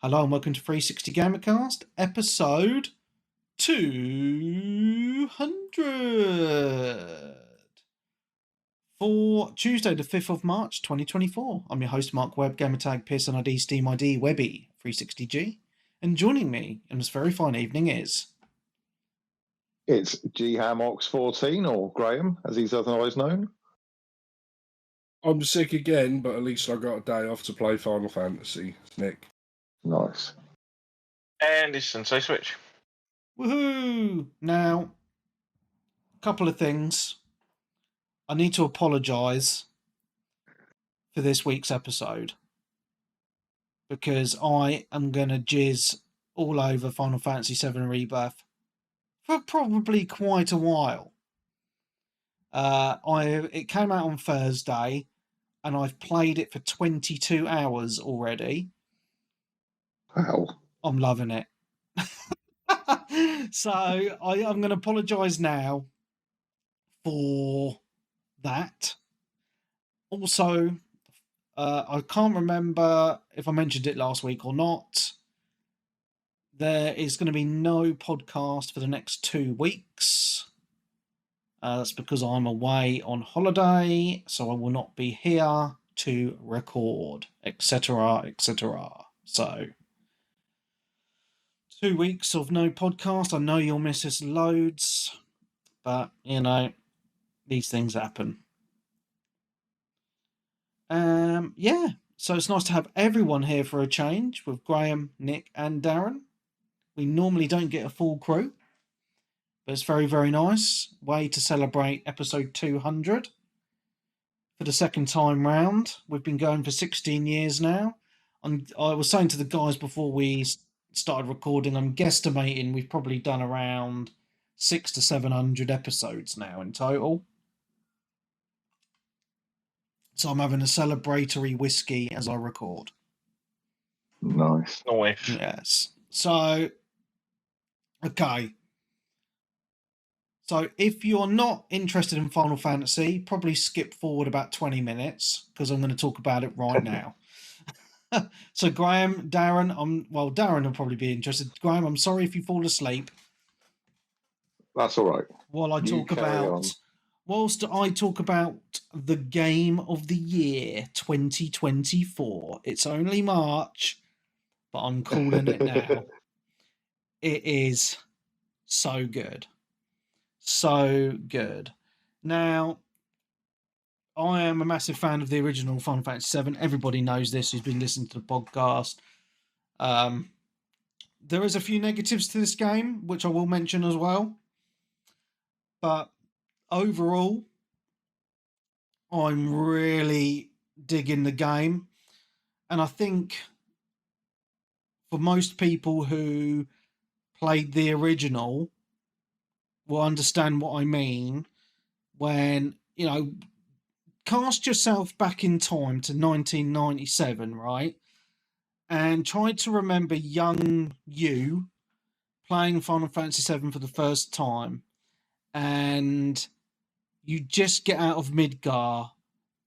Hello and welcome to 360 Gamercast, episode 200 for Tuesday the 5th of March 2024. I'm your host Mark Webb, gamertag Pearson ID, Steam ID, Webby 360G, and joining me in this very fine evening is... It's GHAMOX14, or Graham, as he's otherwise known. I'm sick again, but at least I got a day off to play Final Fantasy. Nick. Nice. And it's Sensei Switch. Woohoo! Now, a couple of things. I need to apologise for this week's episode because I am going to jizz all over Final Fantasy VII Rebirth for probably quite a while. It came out on Thursday and I've played it for 22 hours already. Wow. I'm loving it. So I'm going to apologise now for that. Also, I can't remember if I mentioned it last week or not. There is going to be no podcast for the next 2 weeks. That's because I'm away on holiday, so I will not be here to record, etc., etc. So, 2 weeks of no podcast. I know you'll miss us loads, but, you know, these things happen. Yeah, so it's nice to have everyone here for a change with Graham, Nick, and Darren. We normally don't get a full crew, but it's very, very nice. Way to celebrate episode 200 for the second time round. We've been going for 16 years now. I was saying to the guys before we started recording, I'm guesstimating we've probably done around 600 to 700 episodes now in total. So I'm having a celebratory whiskey as I record. Nice. Nice. Yes. So, okay. So if you're not interested in Final Fantasy, probably skip forward about 20 minutes because I'm going to talk about it right now. So Graham, Darren, Darren will probably be interested. Graham, I'm sorry if you fall asleep. That's all right. While I talk about the game of the year 2024. It's only March, but I'm calling it now. It is so good. So good. Now, I am a massive fan of the original Final Fantasy VII. Everybody knows this who's been listening to the podcast. There is a few negatives to this game, which I will mention as well. But overall, I'm really digging the game. And I think for most people who played the original will understand what I mean when, you know, cast yourself back in time to 1997, right? And try to remember young you playing Final Fantasy VII for the first time. And you just get out of Midgar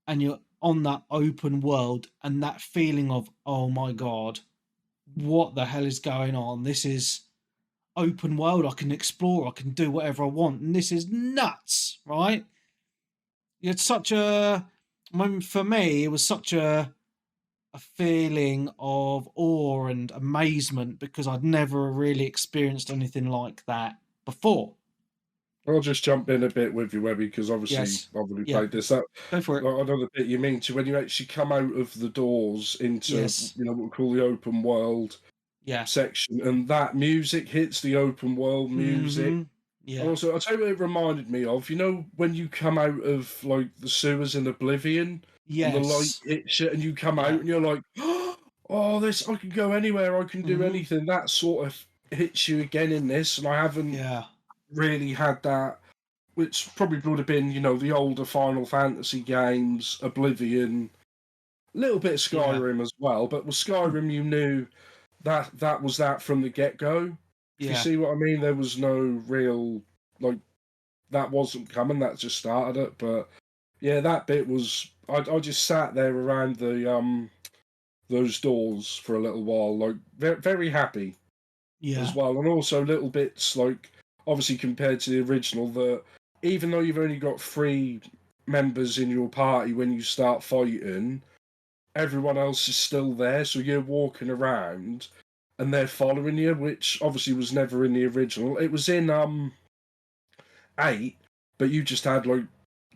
and you're on that open world and that feeling of, oh my God, what the hell is going on? This is open world. I can explore. I can do whatever I want. And this is nuts, right? It's such a... for me, it was such a feeling of awe and amazement because I'd never really experienced anything like that before. I'll just jump in a bit with you, Webby, because obviously I've already played this. Go for it. I know the bit you mean to when you actually come out of the doors into you know what we call the open world section, and that music hits the open world music. Mm-hmm. Yeah. Also, I'll tell you what it reminded me of. You know when you come out of like the sewers in Oblivion, and the light hits you, and you come out and you're like, oh, this I can go anywhere, I can do anything. That sort of hits you again in this, and I haven't really had that, which probably would have been, you know, the older Final Fantasy games, Oblivion, a little bit of Skyrim as well, but with Skyrim you knew that was that from the get-go. You see what I mean? There was no real, like, that wasn't coming, that just started it, but yeah, that bit was, I just sat there around the those doors for a little while. Like, very, very happy as well. And also little bits, like, obviously compared to the original, that even though you've only got 3 members in your party when you start fighting, everyone else is still there. So you're walking around and they're following you, which obviously was never in the original. It was in 8, but you just had like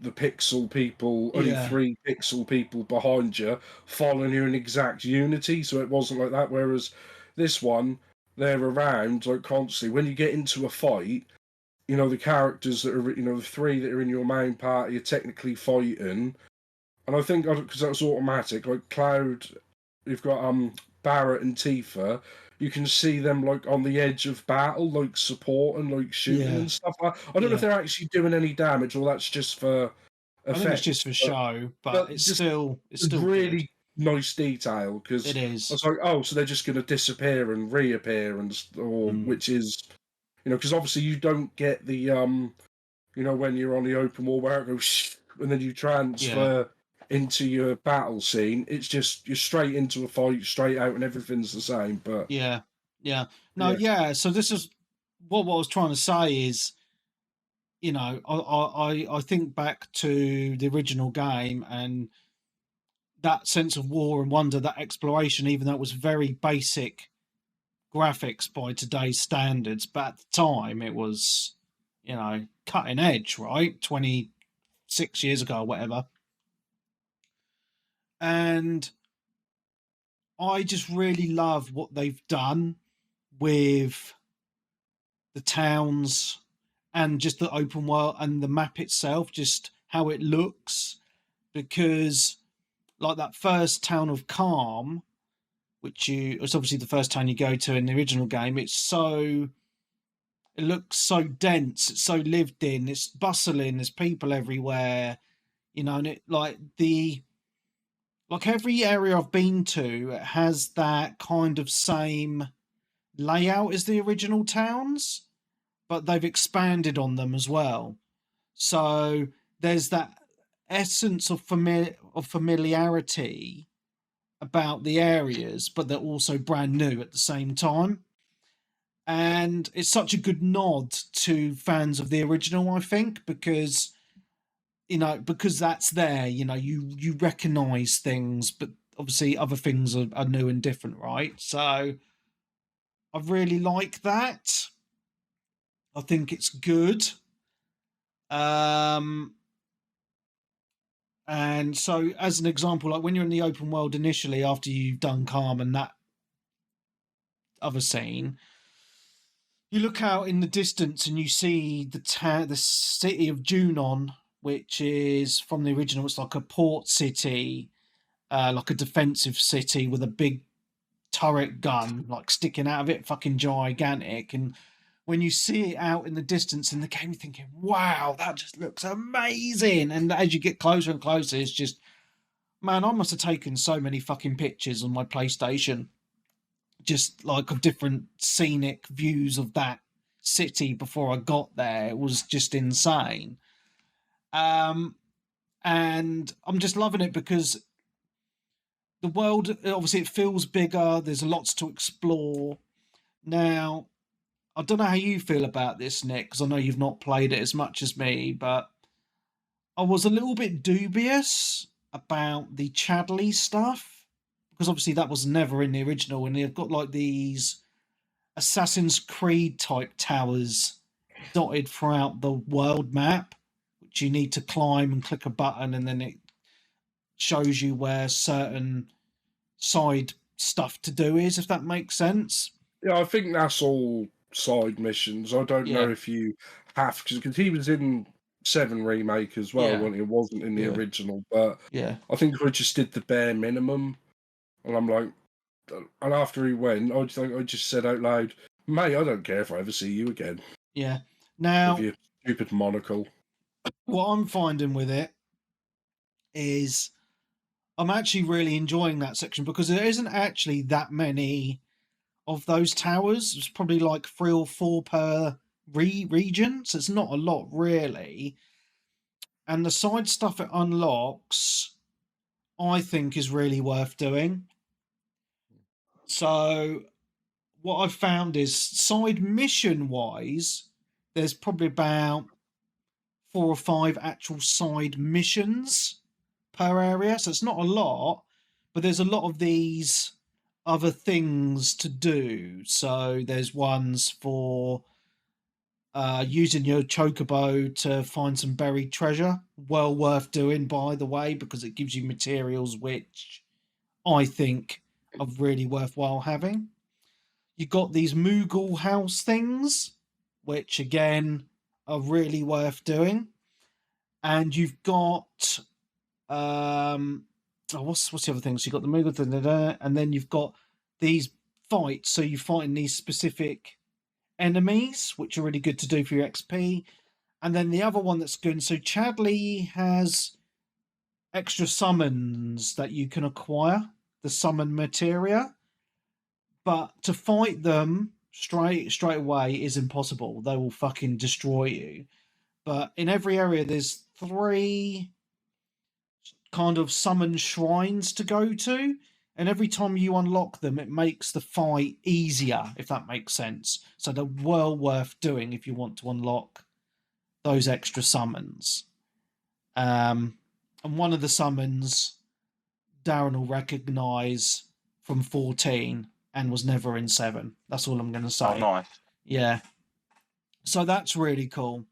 the pixel people, only 3 pixel people behind you, following you in exact unity. So it wasn't like that. Whereas this one, they're around like constantly. When you get into a fight, you know, the characters that are, you know, the 3 that are in your main party are technically fighting. And I think because that was automatic, like Cloud, you've got Barrett and Tifa. You can see them like on the edge of battle, like support and like shooting and stuff. I don't know if they're actually doing any damage or that's just for effect. I think it's just for show, but it's still really good. Nice detail, because it is. I was like, oh, so they're just going to disappear and reappear, which is, you know, because obviously you don't get the you know, when you're on the open wall where it goes and then you transfer into your battle scene. It's just you're straight into a fight, straight out, and everything's the same. But so this is what I was trying to say is, you know, I think back to the original game and that sense of war and wonder, that exploration, even though it was very basic graphics by today's standards, but at the time it was, you know, cutting edge, right? 26 years ago or whatever. And I just really love what they've done with the towns and just the open world and the map itself, just how it looks. Because, like, that first town of Calm, it's obviously the first town you go to in the original game, it looks so dense, it's so lived in, it's bustling, there's people everywhere, you know, and every area I've been to, it has that kind of same layout as the original towns, but they've expanded on them as well. So there's that essence of familiarity about the areas, but they're also brand new at the same time. And it's such a good nod to fans of the original, I think, because, you know, because that's there, you know, you recognize things, but obviously other things are new and different, right? So I really like that. I think it's good. And so, as an example, like when you're in the open world initially, after you've done Calm and that other scene, you look out in the distance and you see the city of Junon, which is from the original. It's like a port city, like a defensive city with a big turret gun, like sticking out of it, fucking gigantic. And when you see it out in the distance in the game, you're thinking, wow, that just looks amazing. And as you get closer and closer, it's just, man, I must have taken so many fucking pictures on my PlayStation, just like of different scenic views of that city before I got there. It was just insane. And I'm just loving it because the world, obviously, it feels bigger. There's lots to explore. Now, I don't know how you feel about this, Nick, because I know you've not played it as much as me, but I was a little bit dubious about the Chadley stuff, because obviously that was never in the original, and they've got like these Assassin's Creed type towers dotted throughout the world map, which you need to climb and click a button, and then it shows you where certain side stuff to do is, if that makes sense. Yeah, I think that's all side missions. I don't know if you have, because he was in 7 Remake as well, when it wasn't in the original, but I think I just did the bare minimum, and I'm like, and after he went, I just said out loud, mate, I don't care if I ever see you again. Yeah. Now, with your stupid monocle. What I'm finding with it is I'm actually really enjoying that section, because there isn't actually that many of those towers. It's probably like 3 or 4 per region, so it's not a lot really. And the side stuff it unlocks, I think, is really worth doing. So what I've found is side mission wise, there's probably about 4 or 5 actual side missions per area. So it's not a lot, but there's a lot of these other things to do. So there's ones for using your chocobo to find some buried treasure. Well worth doing, by the way, because it gives you materials which I think are really worthwhile having. You got these Moogle house things, which again are really worth doing. And you've got what's the other things? You've got the Moogle, and then you've got these fights. So you fight in these specific enemies, which are really good to do for your XP. And then the other one that's good. So Chadley has extra summons that you can acquire, the summon materia. But to fight them straight away is impossible. They will fucking destroy you. But in every area, there's 3 kind of summon shrines to go to. And every time you unlock them, it makes the fight easier, if that makes sense. So they're well worth doing if you want to unlock those extra summons. And one of the summons, Darren will recognise from 14 and was never in 7. That's all I'm going to say. Oh, nice. Yeah. So that's really cool.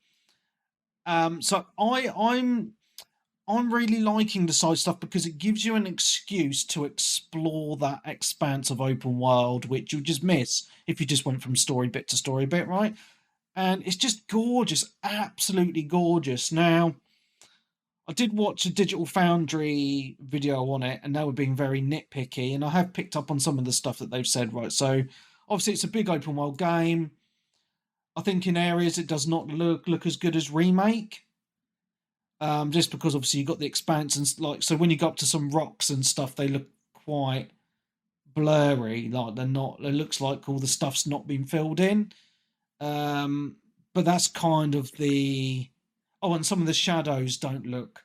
So I'm really liking the side stuff because it gives you an excuse to explore that expanse of open world, which you just miss if you just went from story bit to story bit, right? And it's just gorgeous, absolutely gorgeous. Now, I did watch a Digital Foundry video on it, and they were being very nitpicky, and I have picked up on some of the stuff that they've said, right? So, obviously, it's a big open world game. I think in areas it does not look as good as Remake. Just because obviously you got the expanse and so when you go up to some rocks and stuff, they look quite blurry. Like they're not. It looks like all the stuff's not been filled in. But that's kind of the. Oh, and some of the shadows don't look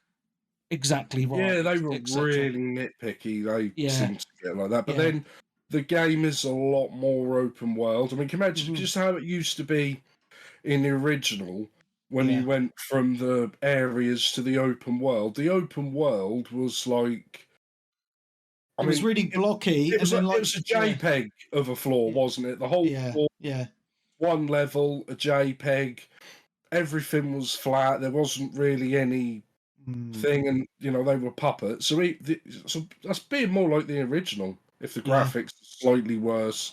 exactly right. Yeah, they were really nitpicky. They seem to get like that. But then the game is a lot more open world. I mean, can you imagine just how it used to be in the original? When you went from the areas to the open world was like... It was really blocky. It was a JPEG of a floor, wasn't it? The whole floor, one level, a JPEG. Everything was flat. There wasn't really any thing, and, they were puppets. So that's being more like the original, if the graphics are slightly worse.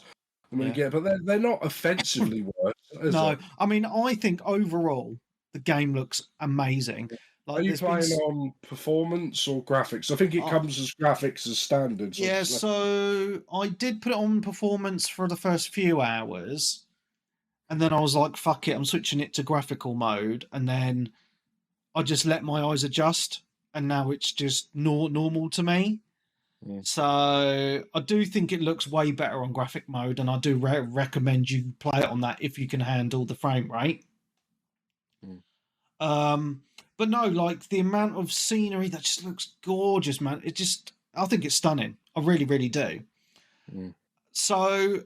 But they're not offensively worse. No, I mean, I think overall the game looks amazing. Like, are you playing on performance or graphics? I think it comes as graphics as standard. So I did put it on performance for the first few hours, and then I was like, fuck it, I'm switching it to graphical mode, and then I just let my eyes adjust, and now it's just normal to me. So I do think it looks way better on graphic mode, and I do recommend you play it on that if you can handle the frame rate. But no, like the amount of scenery that just looks gorgeous, man. I think it's stunning. I really, really do. So,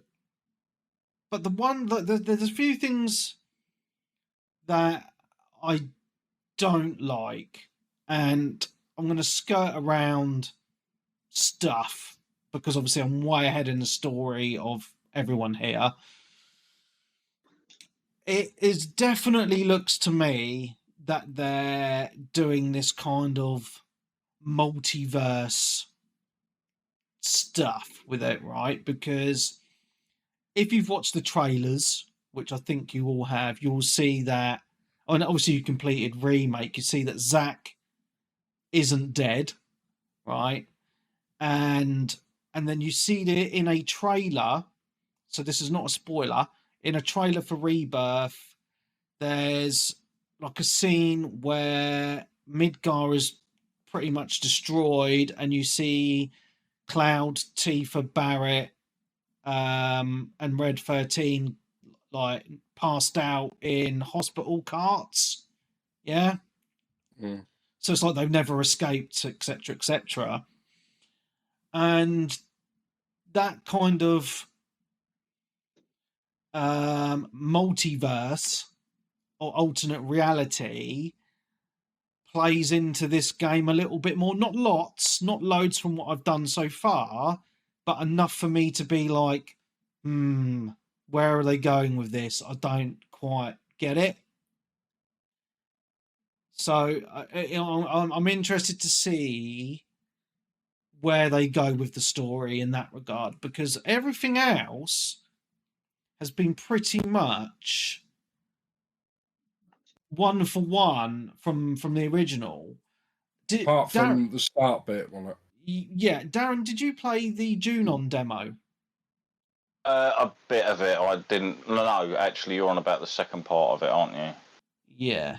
but there's a few things that I don't like, and I'm going to skirt around stuff because obviously I'm way ahead in the story of everyone here. It definitely looks to me that they're doing this kind of multiverse stuff with it, right? Because if you've watched the trailers, which I think you all have, you'll see that, and obviously you completed Remake, you see that Zack isn't dead, right? And then you see it in a trailer, so this is not a spoiler, in a trailer for Rebirth, there's like a scene where Midgar is pretty much destroyed, and you see Cloud, Tifa, Barrett, and Red 13 like passed out in hospital carts. Yeah. So it's like they've never escaped, etc., etc. And that kind of multiverse or alternate reality plays into this game a little bit more. Not lots, not loads from what I've done so far, but enough for me to be like, where are they going with this? I don't quite get it. So I'm interested to see where they go with the story in that regard, because everything else has been pretty much one for one from the original. Apart from the start bit, wasn't it? Yeah, Darren, did you play the Junon demo? A bit of it. I didn't. No, actually, you're on about the second part of it, aren't you? Yeah.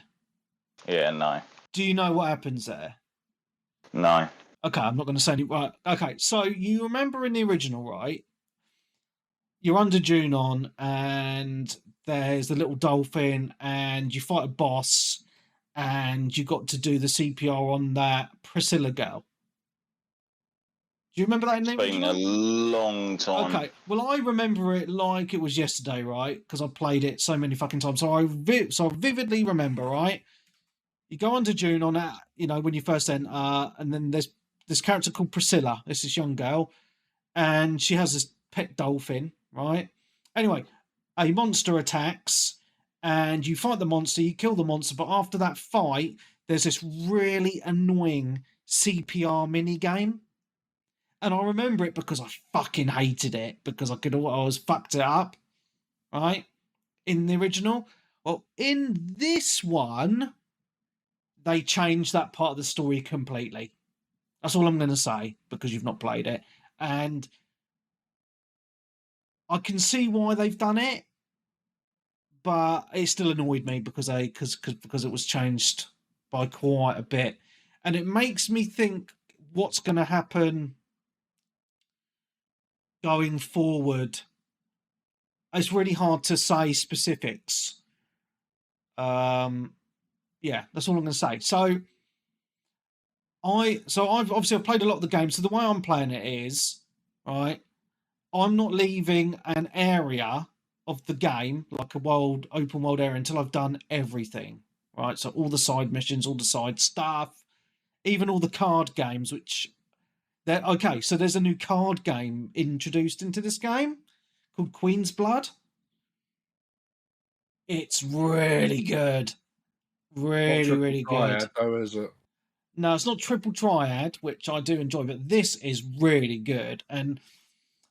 Yeah, no. Do you know what happens there? No. Okay, I'm not going to say any. Right. Okay, so you remember in the original, right? You're under Junon, and there's the little dolphin, and you fight a boss, and you got to do the CPR on that Priscilla girl. Do you remember that in the original? It's been a long time. Okay, well, I remember it like it was yesterday, right? Because I played it so many fucking times. So I vividly remember, right? You go under Junon, when you first enter, and then there's this character called Priscilla. It's this young girl, and she has this pet dolphin, right? Anyway, a monster attacks, and you fight the monster, you kill the monster, but after that fight, there's this really annoying CPR mini game. And I remember it because I fucking hated it, because I was fucked it up, right? In the original. Well, in this one, they changed that part of the story completely. That's all I'm going to say, because you've not played it. And I can see why they've done it, but it still annoyed me because it was changed by quite a bit. And it makes me think what's going to happen going forward. It's really hard to say specifics. Yeah, that's all I'm going to say. So I've played a lot of the games. So the way I'm playing it is, right, I'm not leaving an area of the game, like open world area, until I've done everything, right? So all the side missions, all the side stuff, even all the card games, so there's a new card game introduced into this game called Queen's Blood. It's really good. Really good. How is it? No, it's not Triple Triad, which I do enjoy, but this is really good. And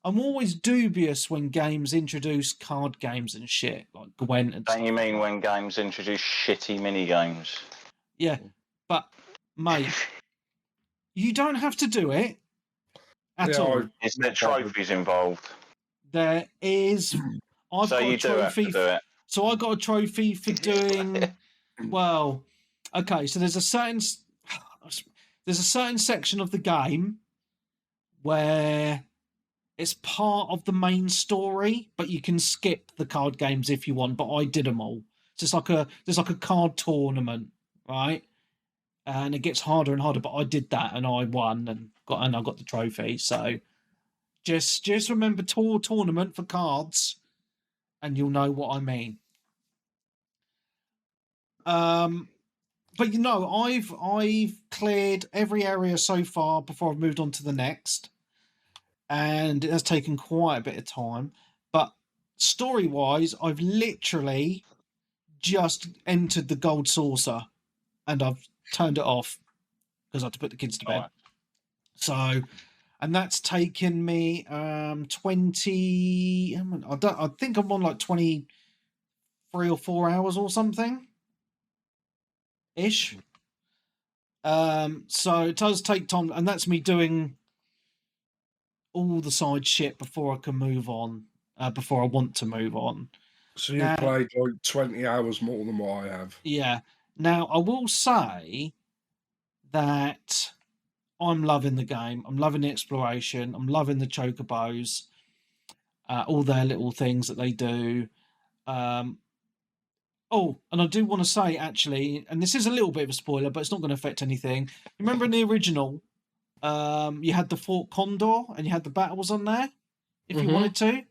I'm always dubious when games introduce card games and shit, like Gwent and Don't you mean when games introduce shitty mini games? Yeah, but, mate, you don't have to do it at all. Is there trophies involved? There is. I've got a trophy. Do it. So I got a trophy for doing. Well, okay. So there's a certain section of the game where it's part of the main story, but you can skip the card games if you want. But I did them all. It's just like a card tournament, right? And it gets harder and harder. But I did that, and I won, and I got the trophy. So just remember tournament for cards, and you'll know what I mean. But I've cleared every area so far before I've moved on to the next, and it has taken quite a bit of time. But story-wise, I've literally just entered the gold saucer, and I've turned it off because I had to put the kids to bed. Right. So, and that's taken me 20. I think I'm on like 23 or 4 hours or something. Ish. So it does take time, and that's me doing all the side shit before I can move on, before I want to move on. So you've played like 20 hours more than what I have. Yeah. Now, I will say that I'm loving the game. I'm loving the exploration. I'm loving the chocobos, all their little things that they do. Oh, and I do want to say, actually, and this is a little bit of a spoiler, but it's not going to affect anything. Remember in the original, you had the Fort Condor and you had the battles on there? if you wanted to.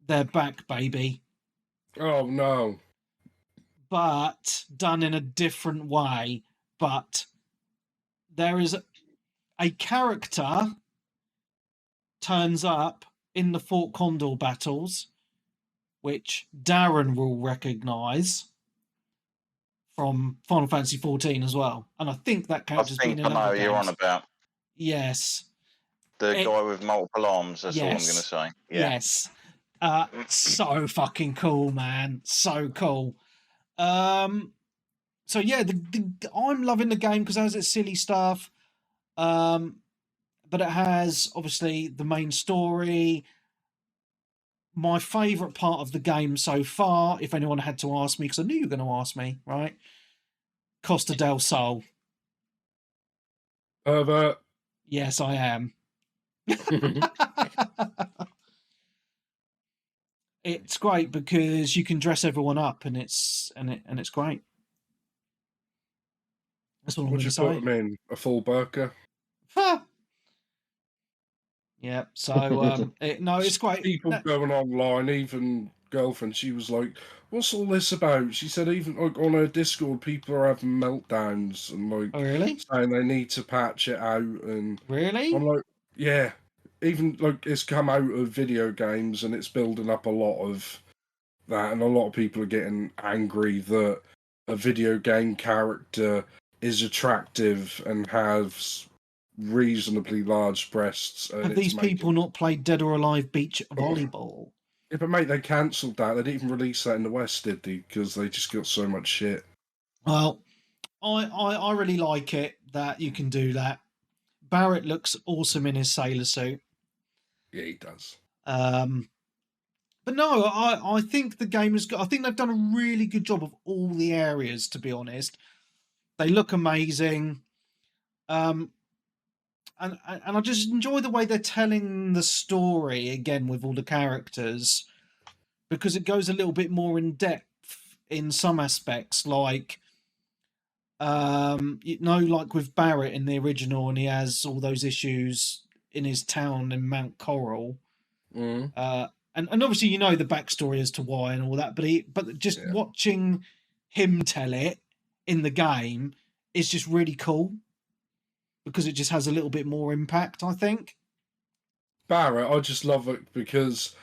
They're back, baby. Oh, no. But done in a different way. But there is a character turns up in the Fort Condor battles, which Darren will recognise from Final Fantasy XIV as well. And I think that character's been in I know other you're games. on about. Yes. The guy with multiple arms, that's all I'm going to say. Yeah. Yes. So fucking cool, man. So cool. So yeah, I'm loving the game because it has its silly stuff. But it has obviously the main story. My favourite part of the game so far, if anyone had to ask me, because I knew you were going to ask me, right? Costa del Sol. Herbert. Yes, I am. It's great because you can dress everyone up, and it's great. That's what I'm going to say. Would you put them in? A full burqa? Yeah, so it's great. People going online, even girlfriend, she was like, "What's all this about?" She said even like on her Discord, people are having meltdowns and like really saying they need to patch it out. And really, I'm like, yeah, even like it's come out of video games and it's building up a lot of that, and a lot of people are getting angry that a video game character is attractive and has reasonably large breasts. And have these people not played Dead or Alive Beach Volleyball? Yeah, but mate, they cancelled that. They didn't even release that in the West, did they? Because they just got so much shit. Well, I really like it that you can do that. Barrett looks awesome in his sailor suit. Yeah, he does. But no, I think the game has got. I think they've done a really good job of all the areas. To be honest, they look amazing. And I just enjoy the way they're telling the story again with all the characters, because it goes a little bit more in depth in some aspects, like like with Barrett in the original, and he has all those issues in his town in Mount Coral. And obviously you know the backstory as to why and all that, but watching him tell it in the game is just really cool, because it just has a little bit more impact, I think. Barrett, I just love it because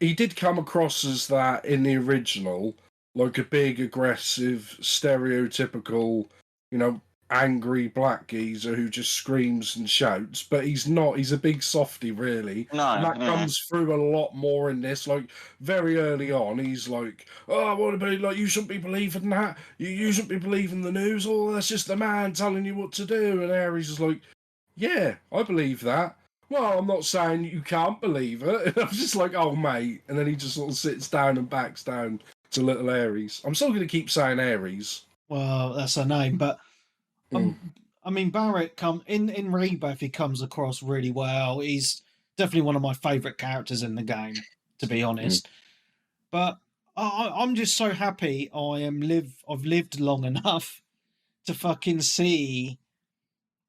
he did come across as that in the original, like a big, aggressive, stereotypical, angry black geezer who just screams and shouts, but he's not. He's a big softy, really. No, and that comes through a lot more in this. Like, very early on, he's like, "Oh, I want to be like, you shouldn't be believing that. You shouldn't be believing the news. Oh, that's just the man telling you what to do." And Aries is like, "Yeah, I believe that. Well, I'm not saying you can't believe it." And I'm just like, "Oh, mate." And then he just sort of sits down and backs down to little Aries. I'm still going to keep saying Aries. Well, that's her name, but I mean, Barrett in Rebirth, he comes across really well. He's definitely one of my favourite characters in the game, to be honest. But I'm just so happy I've lived long enough to fucking see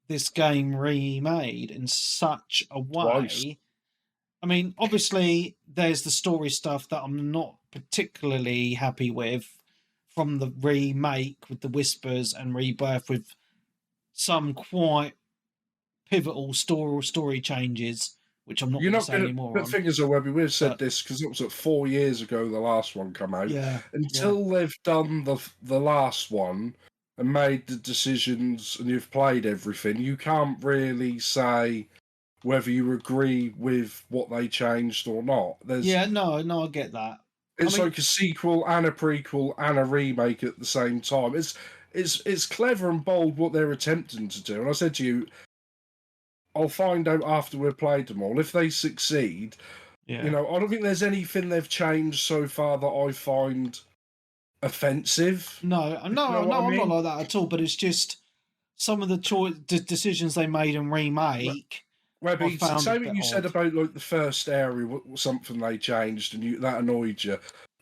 this game remade in such a way. Twice. I mean, obviously, there's the story stuff that I'm not particularly happy with from the remake with the Whispers and Rebirth, with some quite pivotal story changes, which I'm not going to say anymore. The thing is, Webby, we've said this because it was 4 years ago the last one came out. Yeah. Until they've done the last one and made the decisions and you've played everything, you can't really say whether you agree with what they changed or not. No, I get that. It's like a sequel and a prequel and a remake at the same time. It's clever and bold what they're attempting to do. And I said to you, I'll find out after we've played them all. If they succeed, I don't think there's anything they've changed so far that I find offensive. No, I'm not like that at all. But it's just some of the decisions they made in remake. Webby, say what you said about like the first area, something they changed and that annoyed you.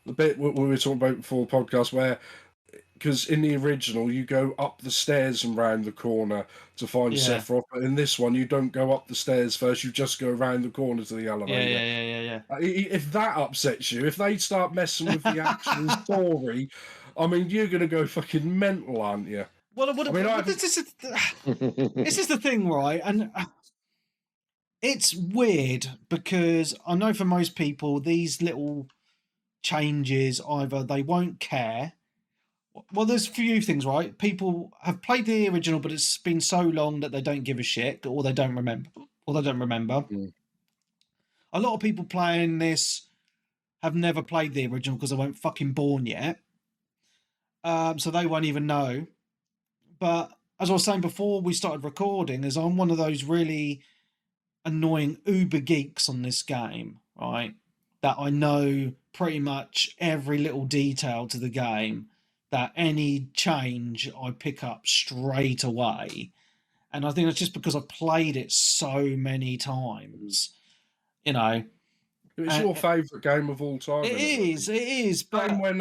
The bit we were talking about before the podcast where because in the original you go up the stairs and round the corner to find Sephiroth, but in this one you don't go up the stairs first, you just go around the corner to the elevator. Yeah. If that upsets you, if they start messing with the actual story, I mean, you're going to go fucking mental, aren't you? Well, this is the thing, right? And it's weird because I know for most people, these little changes, either they won't care. Well, there's a few things, right? People have played the original, but it's been so long that they don't give a shit, or they don't remember. Mm. A lot of people playing this have never played the original because they weren't fucking born yet. So they won't even know. But as I was saying before we started recording, is I'm one of those really annoying uber geeks on this game, right? That I know pretty much every little detail to the game, that any change I pick up straight away. And I think it's just because I played it so many times, you know. It's your favourite game of all time. It is. But when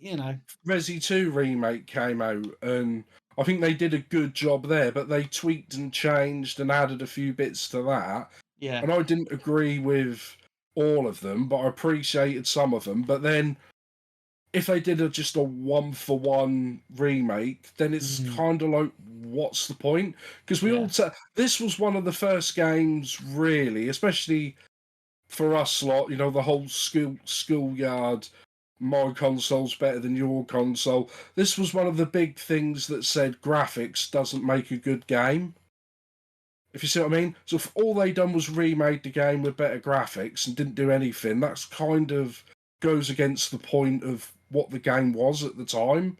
you know, Resi 2 remake came out, and I think they did a good job there, but they tweaked and changed and added a few bits to that. Yeah. And I didn't agree with all of them, but I appreciated some of them. But then, if they did just a one-for-one remake, then it's kind of like, what's the point? Because this was one of the first games, really, especially for us lot, you know, the whole schoolyard, my console's better than your console. This was one of the big things that said graphics doesn't make a good game. If you see what I mean? So if all they done was remade the game with better graphics and didn't do anything, that's kind of goes against the point of what the game was at the time.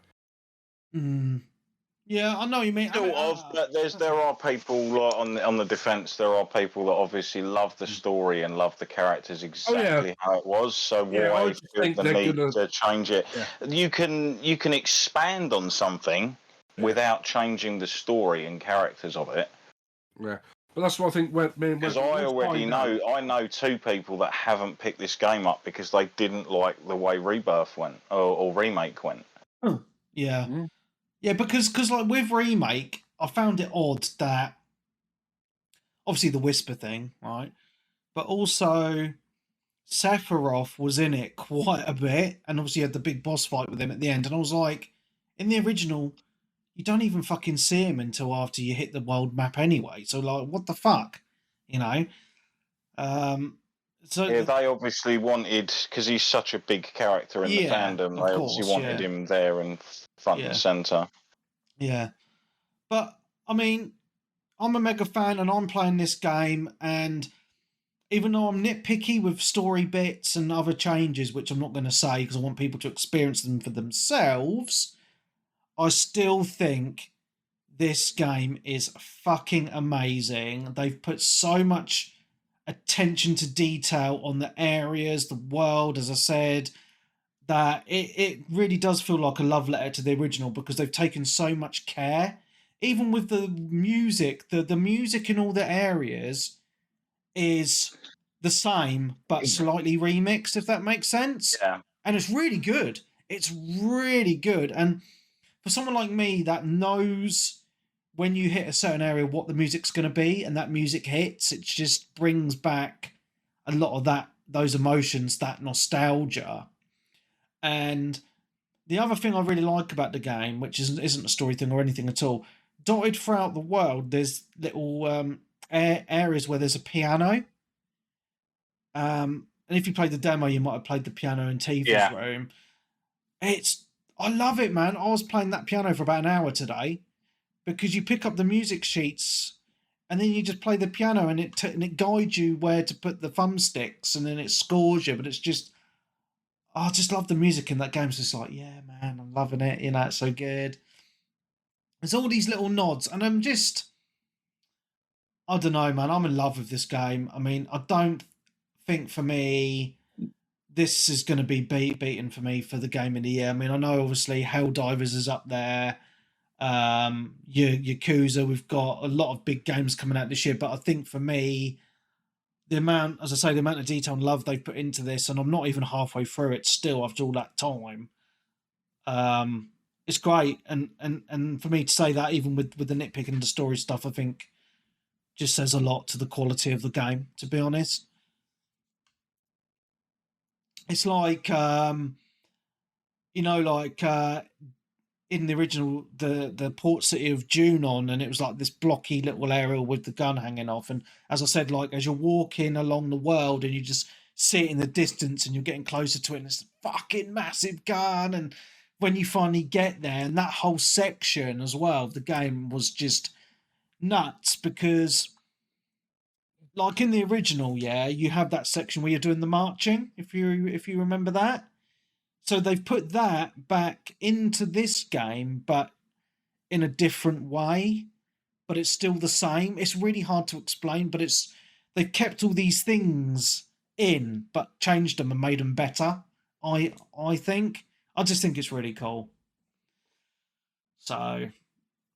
Yeah, I know what you mean. But there are people like on the defence. There are people that obviously love the story and love the characters exactly how it was. So why feel the need to change it? Yeah. You can expand on something without changing the story and characters of it. Yeah, but that's what I think. Because I know two people that haven't picked this game up because they didn't like the way Rebirth went or remake went. Yeah. Mm-hmm. Yeah, because like with remake, I found it odd that obviously the whisper thing, right? But also Sephiroth was in it quite a bit, and obviously you had the big boss fight with him at the end. And I was like, in the original, you don't even fucking see him until after you hit the world map anyway. So like, what the fuck, you know? So yeah, they obviously wanted, because he's such a big character in the fandom. They obviously wanted him there and front and centre. Yeah, but I mean, I'm a mega fan, and I'm playing this game, and even though I'm nitpicky with story bits and other changes, which I'm not going to say because I want people to experience them for themselves, I still think this game is fucking amazing. They've put so much attention to detail on the areas, the world, as I said, that it really does feel like a love letter to the original because they've taken so much care. Even with the music, the music in all the areas is the same but slightly remixed, if that makes sense. Yeah. And it's really good. It's really good. And for someone like me that knows when you hit a certain area what the music's going to be, and that music hits, it just brings back a lot of those emotions, that nostalgia. And the other thing I really like about the game, which isn't a story thing or anything at all, dotted throughout the world, there's little areas where there's a piano. And if you played the demo, you might have played the piano in Tifa's room. I love it, man. I was playing that piano for about an hour today because you pick up the music sheets and then you just play the piano and it guides you where to put the thumbsticks and then it scores you. But it's just, I just love the music in that game. It's just like, yeah, man, I'm loving it. You know, it's so good. There's all these little nods, and I'm just, I don't know, man. I'm in love with this game. I mean, I don't think for me this is going to be beaten for me for the game of the year. I mean, I know obviously Helldivers is up there. Yakuza, we've got a lot of big games coming out this year, but I think for me, the amount of detail and love they've put into this, and I'm not even halfway through it still after all that time. it's great. And for me to say that, even with the nitpicking and the story stuff, I think just says a lot to the quality of the game, to be honest. It's like, in the original, the port city of Junon, and it was like this blocky little area with the gun hanging off. And as I said, like, as you're walking along the world and you just see it in the distance and you're getting closer to it, and it's a fucking massive gun. And when you finally get there, and that whole section as well of the game was just nuts, because like in the original, you have that section where you're doing the marching, if you remember that. So they've put that back into this game, but in a different way. But it's still the same. It's really hard to explain, but they've kept all these things in, but changed them and made them better. I think. I just think it's really cool. So,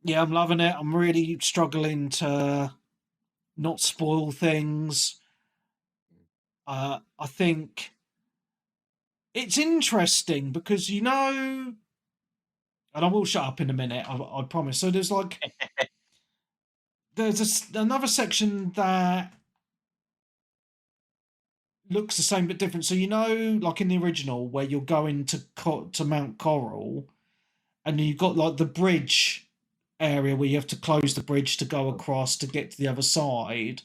yeah, I'm loving it. I'm really struggling to not spoil things. I think it's interesting because, and I will shut up in a minute, I promise. So there's like, another section that looks the same but different. So, like in the original, where you're going to Mount Coral, and you've got like the bridge area where you have to close the bridge to go across to get to the other side.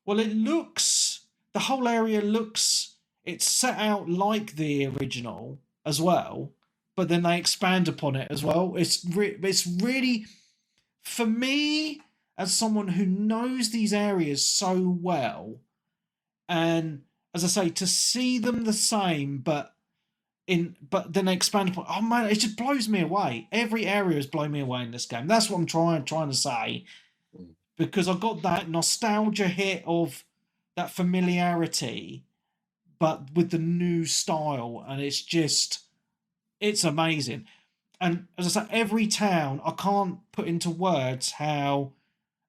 Well, the whole area looks, it's set out like the original as well, but then they expand upon it as well. It's really, for me, as someone who knows these areas so well, and as I say, to see them the same, but then they expand upon. Oh man, it just blows me away. Every area has blown me away in this game. That's what I'm trying to say, because I got that nostalgia hit of that familiarity, but with the new style, and it's amazing. And as I say, every town, I can't put into words how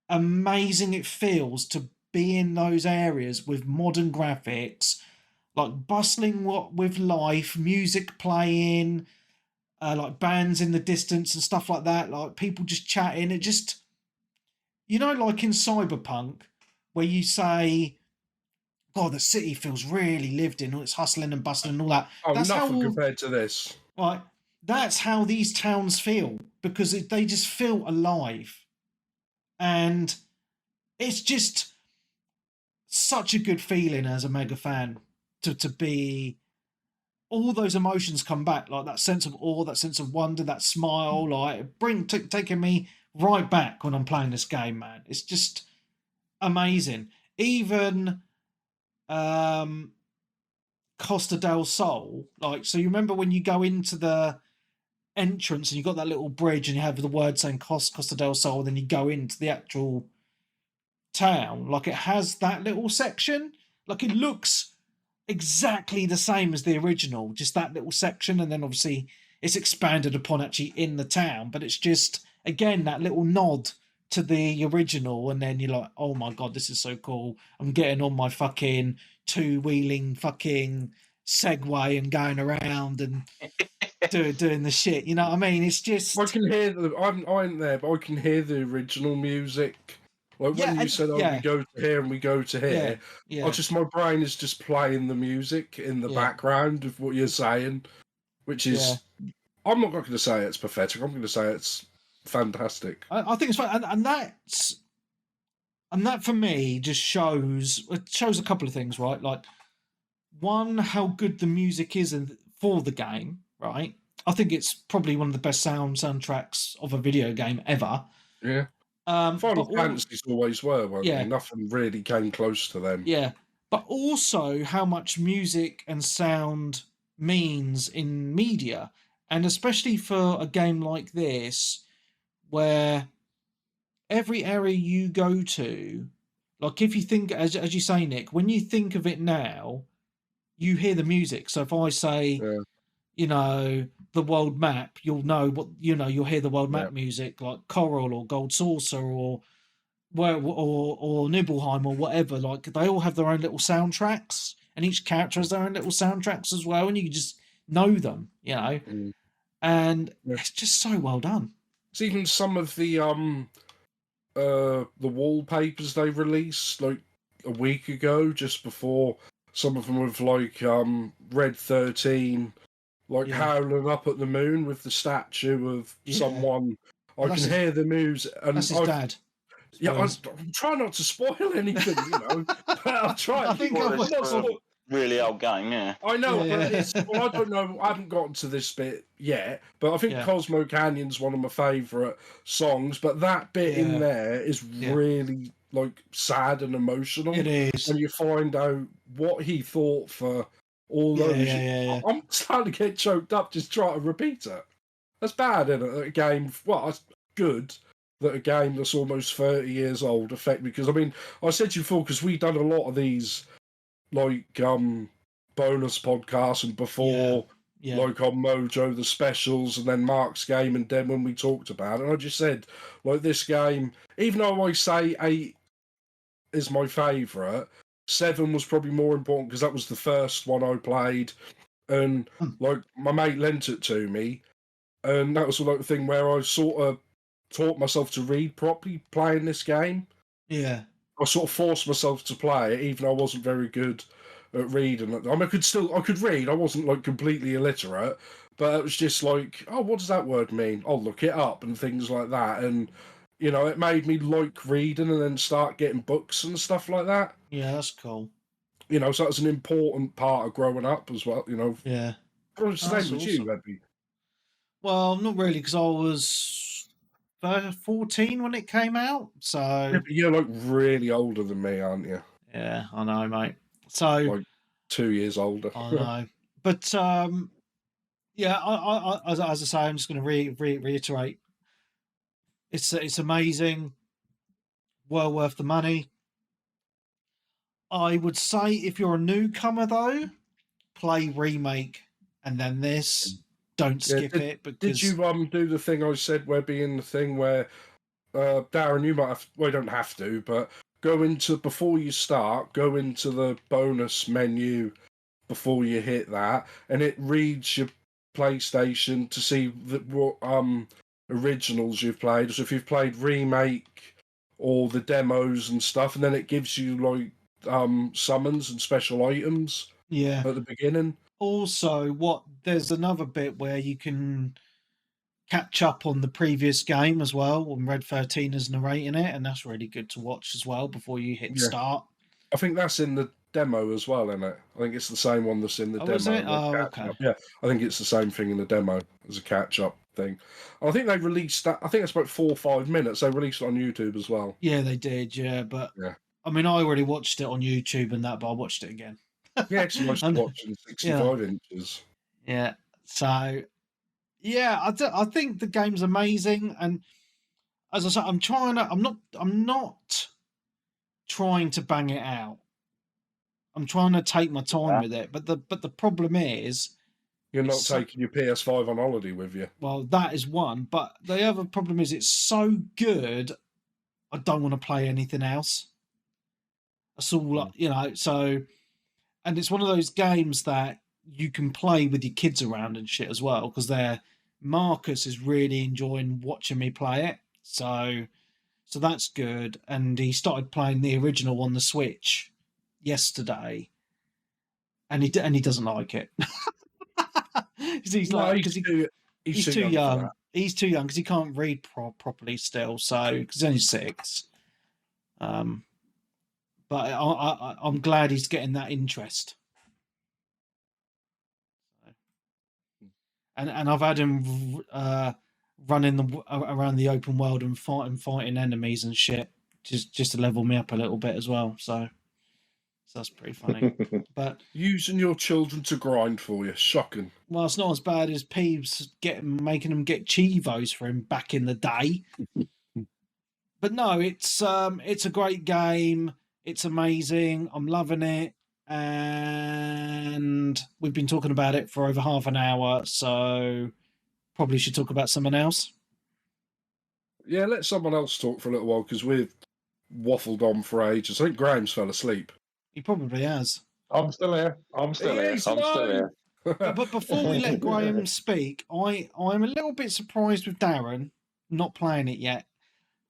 amazing it feels to be in those areas with modern graphics, like bustling with life, music playing, like bands in the distance and stuff like that, like people just chatting. It just, like in Cyberpunk, where you say, God, the city feels really lived in, it's hustling and bustling and all that. Oh, that's nothing compared to this. Right, that's how these towns feel, because they just feel alive. And it's just such a good feeling as a mega fan to be, all those emotions come back, like that sense of awe, that sense of wonder, that smile, like taking me right back when I'm playing this game, man. It's just amazing. Even Costa del Sol, like, so you remember when you go into the entrance and you got that little bridge and you have the word saying Costa del Sol, and then you go into the actual town, like it has that little section, like it looks exactly the same as the original, just that little section, and then obviously it's expanded upon actually in the town, but it's just, again, that little nod to the original, and then you're like, oh my God, this is so cool. I'm getting on my fucking two-wheeling fucking Segway and going around and doing the shit, you know what I mean? It's just, I can hear I ain't there, but I can hear the original music. Like when you said, we go to here and we go to here, my brain is just playing the music in the background of what you're saying, which is, I'm not going to say it's pathetic. I'm going to say it's fantastic. I think it's fun, and that for me just shows a couple of things, right? Like, one, how good the music is for the game, right? I think it's probably one of the best soundtracks of a video game ever. Yeah. Final Fantasies always were, weren't they? Nothing really came close to them. Yeah. But also how much music and sound means in media. And especially for a game like this, where every area you go to, like if you think, as you say, Nick, when you think of it now, you hear the music. So if I say, the world map, you'll know what, you'll hear the world map music, like Coral or Gold Saucer or Nibelheim or whatever. Like, they all have their own little soundtracks, and each character has their own little soundtracks as well, and you just know them, and it's just so well done. It's even some of the wallpapers they released like a week ago, just before, some of them with like Red 13, like howling up at the moon with the statue of someone. I can hear the moves, and that's his dad. Yeah, I'm trying not to spoil anything, you know. But I'm trying. I think really old game, yeah. I know, but it's, well, I don't know. I haven't gotten to this bit yet, but I think Cosmo Canyon's one of my favourite songs. But that bit in there is really like sad and emotional. It is, and you find out what he thought for all those. I'm starting to get choked up just trying to repeat it. That's bad, isn't it? A game. Well, it's good that a game that's almost 30 years old affect me, because I mean, I said to you before, because we've done a lot of these like bonus podcasts, and before like on Mojo the specials, and then Mark's game, and then when we talked about it, and I just said, like, this game, even though I say 8 is my favourite, 7 was probably more important because that was the first one I played, and like my mate lent it to me, and that was like the thing where I sort of taught myself to read properly playing this game. Yeah. I sort of forced myself to play it, even though I wasn't very good at reading. I mean, I could read. I wasn't like completely illiterate, but it was just like, oh, what does that word mean? I'll look it up and things like that. And, you know, it made me like reading and then start getting books and stuff like that. Yeah, that's cool. You know, so that was an important part of growing up as well, you know. Yeah. What was the same with you, Rebby? Well, not really, because I was 14 when it came out, so... Yeah, but you're like really older than me, aren't you? Yeah, I know, mate. So... Like 2 years older. I know. But, yeah, I as I say, I'm just going to reiterate. It's amazing. Well worth the money. I would say if you're a newcomer, though, play Remake and then this. Don't skip it. Because... Did you do the thing I said, Webby, in the thing where, Darren, you might have... Well, you don't have to, but go into... Before you start, go into the bonus menu before you hit that, and it reads your PlayStation to see what originals you've played. So if you've played Remake or the demos and stuff, and then it gives you, like, summons and special items at the beginning. Also, there's another bit where you can catch up on the previous game as well, when Red 13 is narrating it, and that's really good to watch as well before you hit start. I think that's in the demo as well, isn't it? I think it's the same one that's in the demo. Is it? Oh, okay. Yeah, I think it's the same thing in the demo as a catch-up thing. I think they released that. I think it's about 4 or 5 minutes. They released it on YouTube as well. Yeah, they did. Yeah, but I mean, I already watched it on YouTube and that, but I watched it again. Yeah, it's nice to watch in 65 inches. Yeah. So, yeah, I think the game's amazing, and as I said, I'm not trying to bang it out. I'm trying to take my time with it, but the problem is you're not taking your PS5 on holiday with you. Well, that is one, but the other problem is it's so good, I don't want to play anything else. That's all, you know. So. And it's one of those games that you can play with your kids around and shit as well, because Marcus is really enjoying watching me play it. So that's good. And he started playing the original on the Switch yesterday, and he doesn't like it. He's too young. He's too young because he can't read properly still. So because he's only 6. But I'm glad he's getting that interest. And I've had him running around the open world and fighting enemies and shit, just to level me up a little bit as well. So that's pretty funny. But using your children to grind for you, shocking. Well, it's not as bad as Peeves making them get Chivos for him back in the day. But no, it's a great game. It's amazing. I'm loving it. And we've been talking about it for over half an hour, so probably should talk about someone else. Yeah, let someone else talk for a little while, because we've waffled on for ages. I think Graham's fell asleep. He probably has. I'm still here. I'm still here. But before we let Graham speak, I'm a little bit surprised with Darren not playing it yet.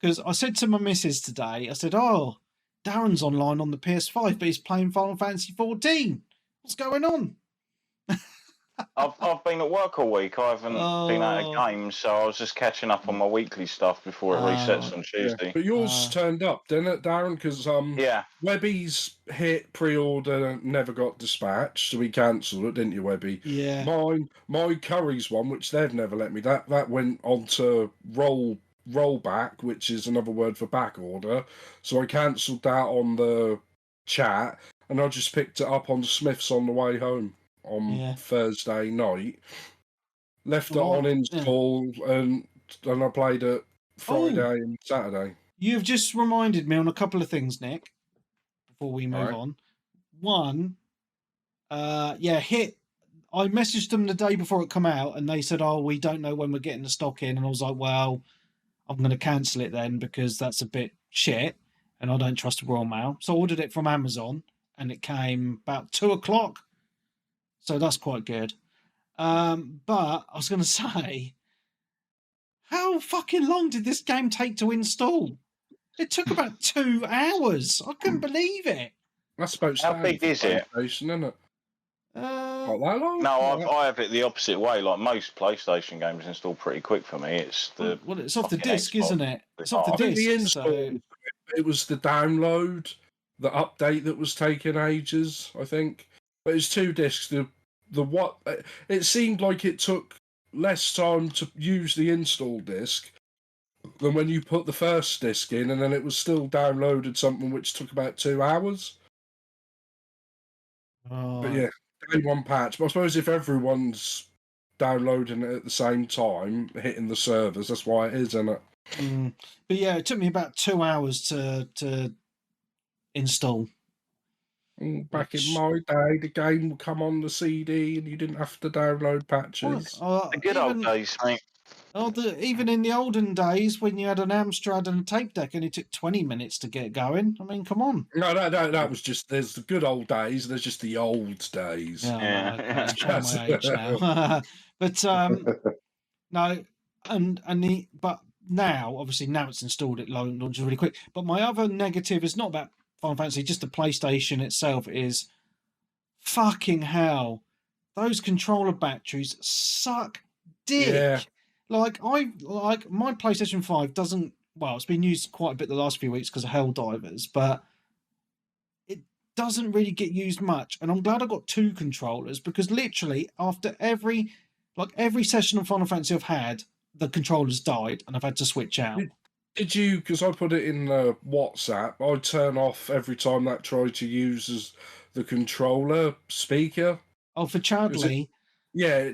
Because I said to my missus today, I said, "Oh, Darren's online on the PS5, but he's playing Final Fantasy 14. What's going on?" I've been at work all week. I haven't been out of games, so I was just catching up on my weekly stuff before it resets on Tuesday. Yeah. But yours turned up, didn't it, Darren? Because Webby's hit pre-order never got dispatched, so we cancelled it, didn't you, Webby? Yeah. My Curry's one, which they've never let me. That went on to rollback, which is another word for back order. So I cancelled that on the chat, and I just picked it up on Smith's on the way home on Thursday night. Left it on install, and I played it Friday and Saturday. You've just reminded me on a couple of things, Nick, before we move on. One, Hit. I messaged them the day before it come out, and they said, "Oh, we don't know when we're getting the stock in." And I was like, "Well, I'm going to cancel it then because that's a bit shit, and I don't trust the Royal Mail." So I ordered it from Amazon, and it came about 2:00. So that's quite good. But I was going to say, how fucking long did this game take to install? It took about 2 hours. I couldn't believe it. That's about how big is it? Isn't it? Not that long? No, I have it the opposite way. Like most PlayStation games install pretty quick for me. It's it's off the disc, Xbox. Isn't it? It's off the I think disc. the install, it was the download, the update that was taking ages, I think. But it's 2 discs. It seemed like it took less time to use the install disc than when you put the first disc in, and then it was still downloaded something which took about 2 hours. But yeah, day one patch. But I suppose if everyone's downloading it at the same time, hitting the servers, that's why it is, isn't it? But yeah, it took me about 2 hours to install. Back in my day, the game would come on the CD and you didn't have to download patches. The good old days, mate. Even in the olden days, when you had an Amstrad and a tape deck, and it took 20 minutes to get going. I mean, come on. No, that was just. There's the good old days. There's just the old days. Yeah, that's my age now. But no, but now, obviously, now it's installed. It launches really quick. But my other negative is not about Final Fantasy, just the PlayStation itself. Is fucking hell. Those controller batteries suck dick. Yeah. Like my PlayStation 5 doesn't. Well, it's been used quite a bit the last few weeks because of Helldivers, but it doesn't really get used much. And I'm glad I got 2 controllers because literally after every session of Final Fantasy I've had, the controllers died and I've had to switch out. Did you? Because I put it in WhatsApp. I turn off every time that tried to use the controller speaker. Oh, for Chadley. Yeah,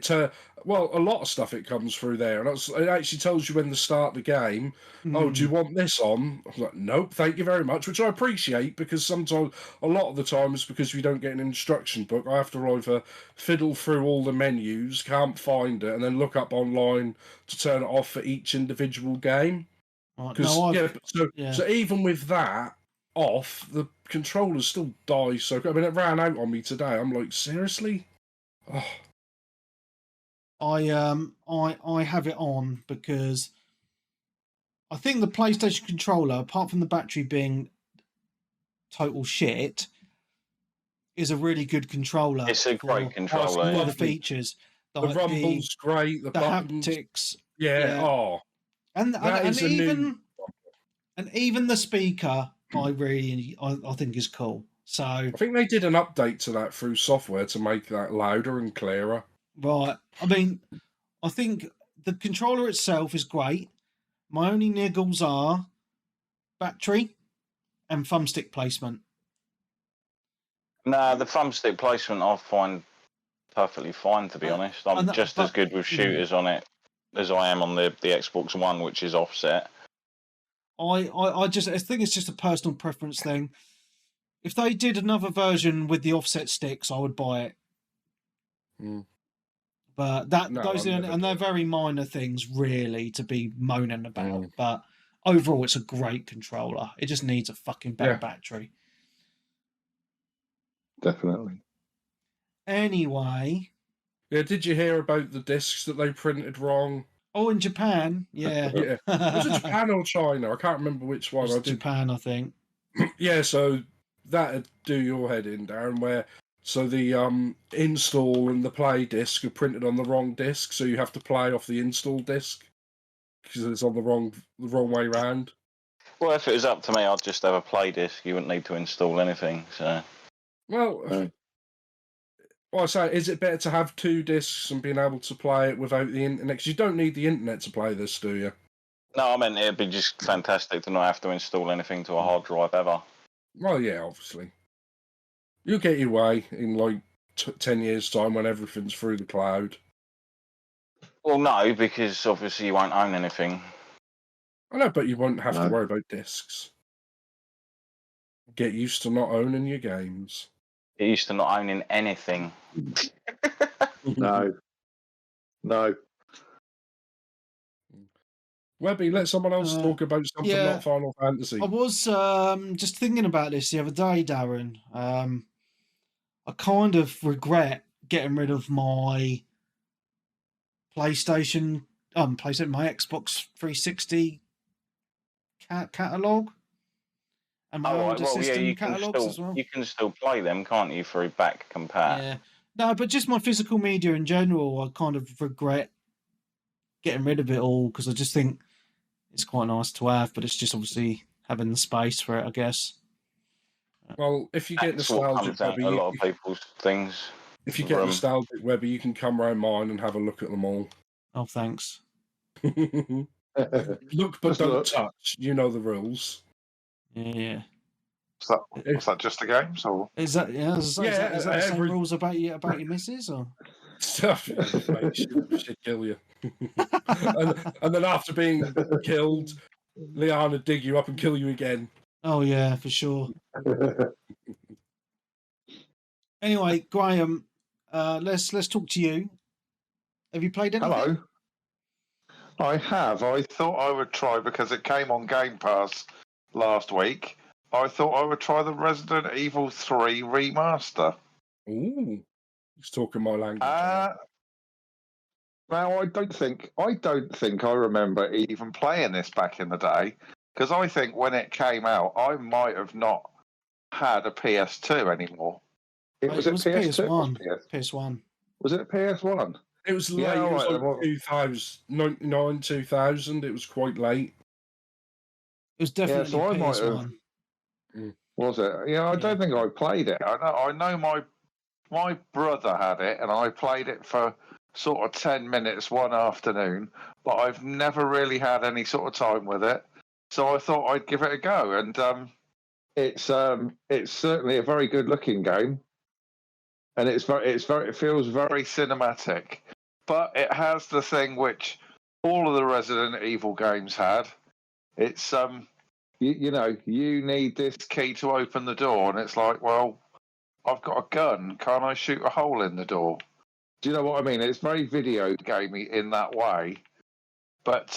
well, a lot of stuff it comes through there, and it actually tells you when to start the game. Oh, do you want this on? I'm like, nope, thank you very much, which I appreciate because sometimes, a lot of the times, because we don't get an instruction book, I have to either fiddle through all the menus, can't find it, and then look up online to turn it off for each individual game. So even with that off, the controllers still die. So I mean, it ran out on me today. I'm like, seriously? Oh. I have it on because I think the PlayStation controller, apart from the battery being total shit, is a really good controller. It's a great controller. All the features. The rumble's great. The buttons. Haptics. Yeah. Oh. And even the speaker, I think is cool. So I think they did an update to that through software to make that louder and clearer. Right. I mean, I think the controller itself is great. My only niggles are battery and thumbstick placement. Nah, the thumbstick placement I find perfectly fine, to be honest. I'm just as good with shooters on it as I am on the Xbox One, which is offset. I think it's just a personal preference thing. If they did another version with the offset sticks, I would buy it. But they're very minor things, really, to be moaning about. But overall, it's a great controller. It just needs a fucking better battery. Definitely. Anyway, Yeah, did you hear about the discs that they printed wrong? Oh, in Japan, yeah. Yeah. Was it Japan or China? I can't remember which one. It was Japan, I think. Yeah, so that'd do your head in, Darren, where so the install and the play disc are printed on the wrong disc, so you have to play off the install disc because it's on the wrong way round. Well, if it was up to me, I'd just have a play disc. You wouldn't need to install anything. So, well, I say, is it better to have 2 discs and being able to play it without the internet? Because you don't need the internet to play this, do you? No, I meant it'd be just fantastic to not have to install anything to a hard drive ever. Well, yeah, obviously. You'll get your way in like 10 years' time when everything's through the cloud. Well, no, because obviously you won't own anything. I know, but you won't have to worry about discs. Get used to not owning your games. Get used to not owning anything. No. Webby, let someone else talk about something not Final Fantasy. I was just thinking about this the other day, Darren. I kind of regret getting rid of my PlayStation, my Xbox 360 catalogue and my older system catalogues as well. You can still play them, can't you, through back compat? Yeah. No, but just my physical media in general, I kind of regret getting rid of it all because I just think it's quite nice to have, but it's just obviously having the space for it, I guess. Well, if you get nostalgic, Webby, a lot of people's things. If you get nostalgic, Webby, you can come round mine and have a look at them all. Oh, thanks. Look, but don't touch. You know the rules. Yeah. Was that just the games, or is that is that the same rules about your missus, or stuff? She'd kill you. and then after being killed, Leanne would dig you up and kill you again. Oh yeah, for sure. Anyway, Graham, let's talk to you. Have you played anything? Hello. I have. I thought I would try because it came on Game Pass last week. I thought I would try the Resident Evil 3 remaster. Ooh, he's talking my language. Now I don't think I remember even playing this back in the day, because I think when it came out, I might have not had a PS2 anymore. It was PS1. PS1. Was it a PS1? It was late. It was like 2099, 2000. It was quite late. It was definitely so I might PS1. have. Was it? Yeah, I don't think I played it. I know my brother had it, and I played it for sort of 10 minutes one afternoon, but I've never really had any sort of time with it. So I thought I'd give it a go, and it's certainly a very good looking game, and it feels very cinematic, but it has the thing which all of the Resident Evil games had. It's you need this key to open the door, and it's like, well, I've got a gun. Can't I shoot a hole in the door? Do you know what I mean? It's very video gamey in that way. But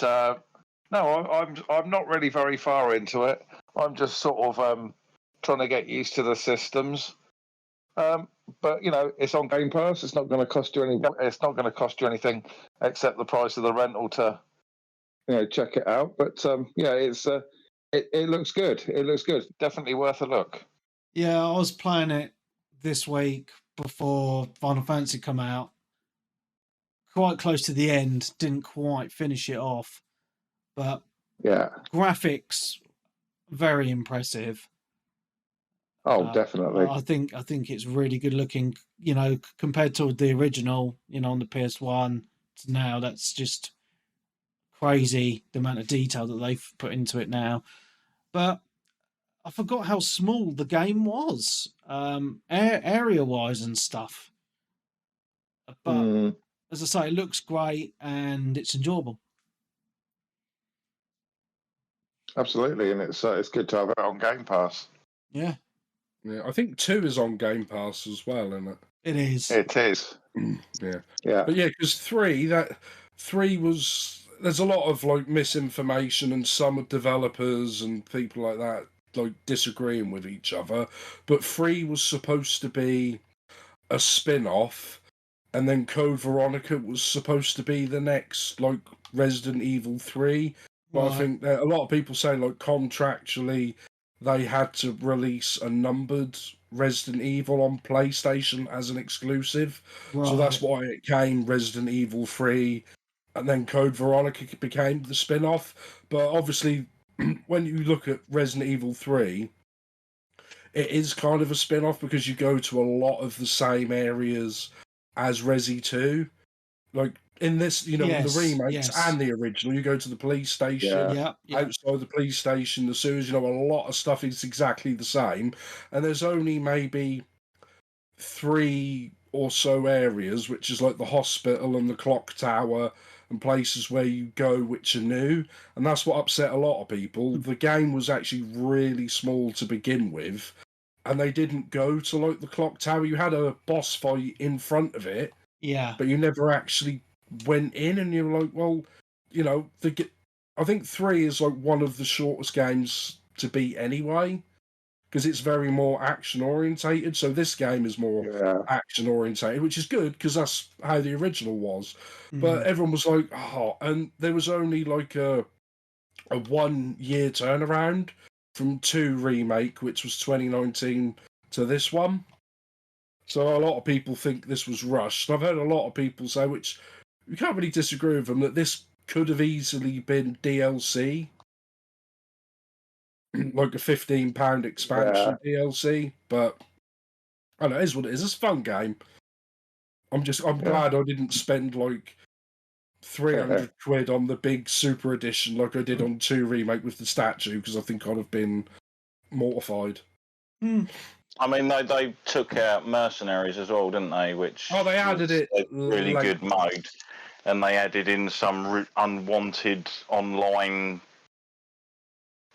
no, I'm not really very far into it. I'm just sort of trying to get used to the systems. But it's on Game Pass. It's not going to cost you anything except the price of the rental to check it out. But it looks good. It looks good. Definitely worth a look. Yeah, I was playing it this week before Final Fantasy come out. Quite close to the end, didn't quite finish it off, but graphics very impressive. Oh, definitely. I think it's really good looking. Compared to the original, on the PS1 to now, that's just crazy the amount of detail that they've put into it now. But I forgot how small the game was, area-wise and stuff. But as I say, it looks great and it's enjoyable. Absolutely, and it's good to have it on Game Pass. Yeah. Yeah, I think 2 is on Game Pass as well, isn't it? It is. It is. Yeah. But yeah, because 3 was. There's a lot of misinformation, and some developers and people like that disagreeing with each other. But 3 was supposed to be a spin-off, and then Code Veronica was supposed to be the next, like, Resident Evil 3. But I think that a lot of people say, like, contractually, they had to release a numbered Resident Evil on PlayStation as an exclusive. So that's why it came Resident Evil 3, and then Code Veronica became the spin-off. But obviously, when you look at Resident Evil 3, it is kind of a spin-off because you go to a lot of the same areas as Resi 2. Like, in this, the remakes and the original, you go to the police station, outside the police station, the sewers, a lot of stuff is exactly the same. And there's only maybe 3 or so areas, which is like the hospital and the clock tower and places where you go which are new. And that's what upset a lot of people. The game was actually really small to begin with, and they didn't go to, like, the clock tower. You had a boss fight in front of it, but you never actually went in, and you're like, well, I think 3 is like one of the shortest games to beat anyway, because it's very more action orientated. So this game is more action orientated, which is good because that's how the original was. But everyone was like, oh, and there was only like a 1 year turnaround from 2 remake, which was 2019, to this one. So a lot of people think this was rushed. I've heard a lot of people say, which you can't really disagree with them, that this could have easily been DLC, like a £15 expansion DLC. But I don't know, it is what it is. It's a fun game. I'm glad I didn't spend like 300 quid on the big super edition like I did on 2 remake with the statue, because I think I'd have been mortified. I mean, they took out Mercenaries as well, didn't they? Which they added it a really good mode, and they added in some unwanted online,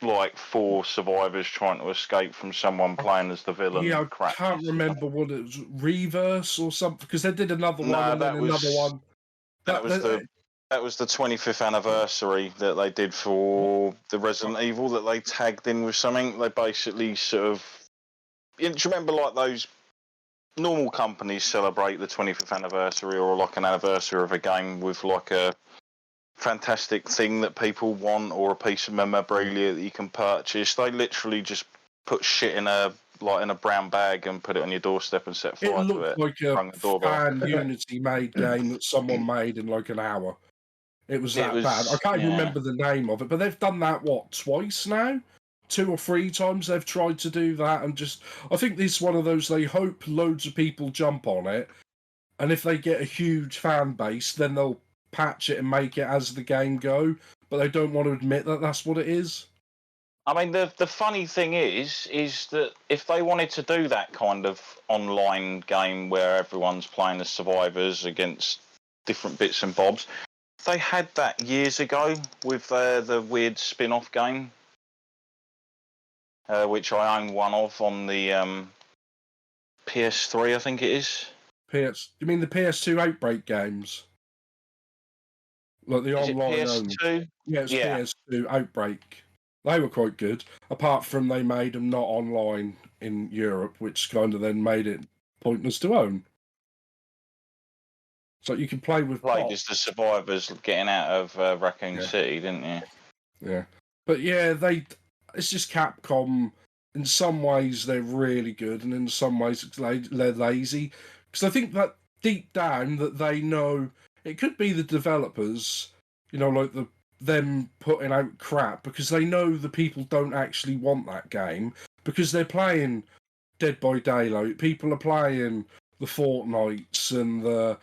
like 4 survivors trying to escape from someone playing as the villain. Yeah, I can't remember what it was, Reverse or something, because they did another one and then another one. That was the 25th anniversary that they did for the Resident Evil, that they tagged in with something. They basically sort of... Do you remember, like, those normal companies celebrate the 25th anniversary or like an anniversary of a game with like a fantastic thing that people want or a piece of memorabilia that you can purchase? They literally just put shit in a brown bag and put it on your doorstep and set fire to it. It looked like a fan Unity made game that someone made in like an hour. It was bad. I can't even remember the name of it, but they've done that, twice now? 2 or 3 times they've tried to do that, and I think this is one of those, they hope loads of people jump on it, and if they get a huge fan base, then they'll patch it and make it as the game go, but they don't want to admit that that's what it is. I mean, the funny thing is that if they wanted to do that kind of online game where everyone's playing as survivors against different bits and bobs, they had that years ago with the weird spin-off game, which I own one of on the PS3, I think it is. You mean the PS2 Outbreak games? Like the online PS2? Yeah, it's PS2 Outbreak. They were quite good, apart from they made them not online in Europe, which kind of then made it pointless to own. So you can play with played as the survivors getting out of Raccoon City, didn't you? Yeah. But yeah, it's just Capcom. In some ways, they're really good, and in some ways, they're lazy. Because I think that deep down, that they know it could be the developers, like them putting out crap, because they know the people don't actually want that game, because they're playing Dead by Daylight. People are playing the Fortnites and the,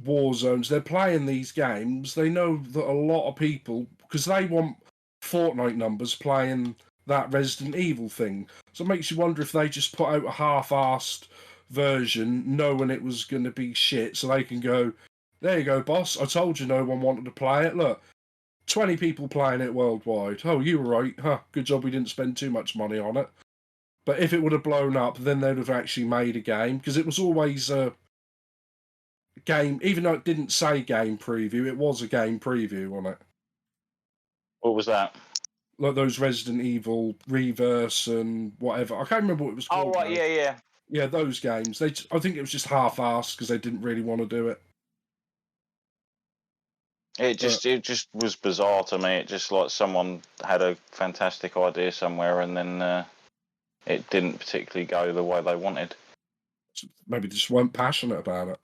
War Zones. They're playing these games. They know that a lot of people, because they want Fortnite numbers playing that Resident Evil thing. So it makes you wonder if they just put out a half-assed version knowing it was going to be shit, so they can go, there you go, boss, I told you no one wanted to play it. Look, 20 people playing it worldwide. Oh, you were right. Huh, good job we didn't spend too much money on it. But if it would have blown up, then they'd have actually made a game, because it was always a game, even though it didn't say game preview, it was a game preview on it. What was that? Like those Resident Evil Reverse and whatever. I can't remember what it was called. Oh, right, yeah. Yeah, those games. I think it was just half-assed because they didn't really want to do it. It just was bizarre to me. It just like someone had a fantastic idea somewhere, and then it didn't particularly go the way they wanted. Maybe they just weren't passionate about it.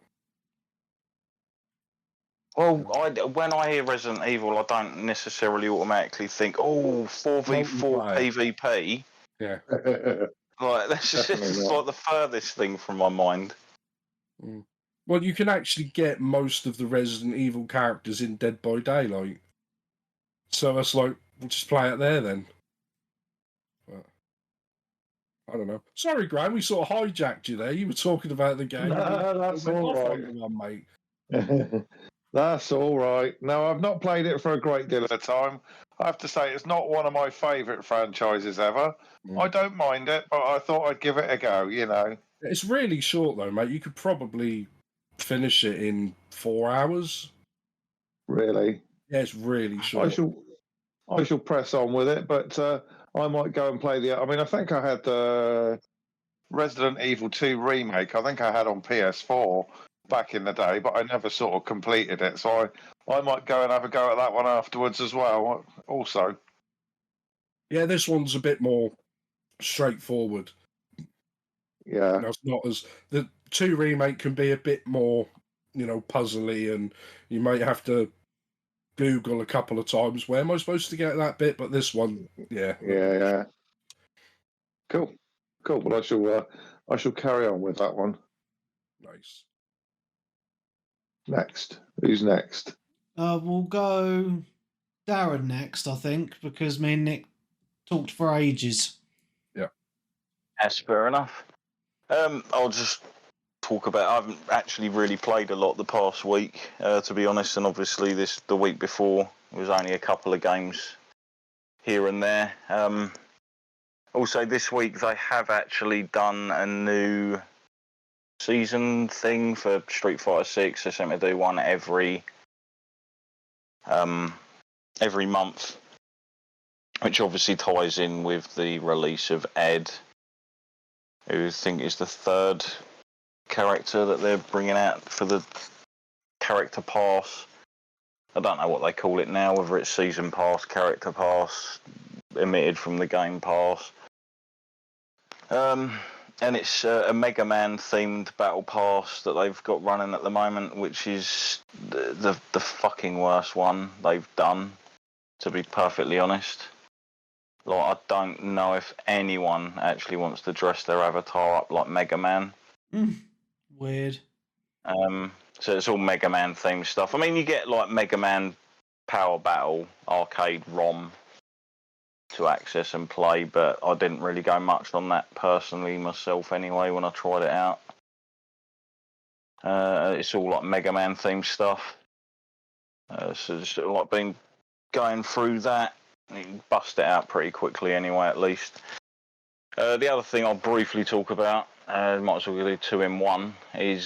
Well, when I hear Resident Evil, I don't necessarily automatically think, "Oh, 4v4 PvP." Yeah, like that's just like the furthest thing from my mind. Mm. Well, you can actually get most of the Resident Evil characters in Dead by Daylight, so it's like we'll just play it there then. But, I don't know. Sorry, Graham, we sort of hijacked you there. You were talking about the game. No, that's all right, mate. That's all right. No, I've not played it for a great deal of the time. I have to say, it's not one of my favourite franchises ever. I don't mind it, but I thought I'd give it a go, you know. It's really short, though, mate. You could probably finish it in 4 hours. Really? Yeah, it's really short. I shall press on with it, but I might go and play I mean, I think I had the Resident Evil 2 remake. I think I had on PS4 back in the day, but I never sort of completed it. So I might go and have a go at that one afterwards as well. Also, yeah, this one's a bit more straightforward. Yeah, it's not as the 2 remake can be a bit more, puzzly, and you might have to Google a couple of times where am I supposed to get that bit. But this one, yeah. Cool. Well, I shall carry on with that one. Nice. Next, who's next? We'll go Darren next, I think, because me and Nick talked for ages. Yeah, that's fair enough. I'll just talk about. I haven't actually really played a lot the past week, to be honest, and obviously the week before was only a couple of games here and there. Also, this week they have actually done a new season thing for Street Fighter 6. They seem to do one every month, which obviously ties in with the release of Ed, who I think is the 3rd character that they're bringing out for the character pass. I don't know what they call it now, whether it's season pass, character pass, emitted from the game pass. And it's a Mega Man themed battle pass that they've got running at the moment, which is the fucking worst one they've done, to be perfectly honest. Like, I don't know if anyone actually wants to dress their avatar up like Mega Man. Weird. So it's all Mega Man themed stuff. I mean, you get like Mega Man Power Battle arcade ROM to access and play, but I didn't really go much on that personally myself anyway when I tried it out. It's all like Mega Man themed stuff. So just like been going through that. You can bust it out pretty quickly anyway, at least. The other thing I'll briefly talk about, might as well do 2 in 1, is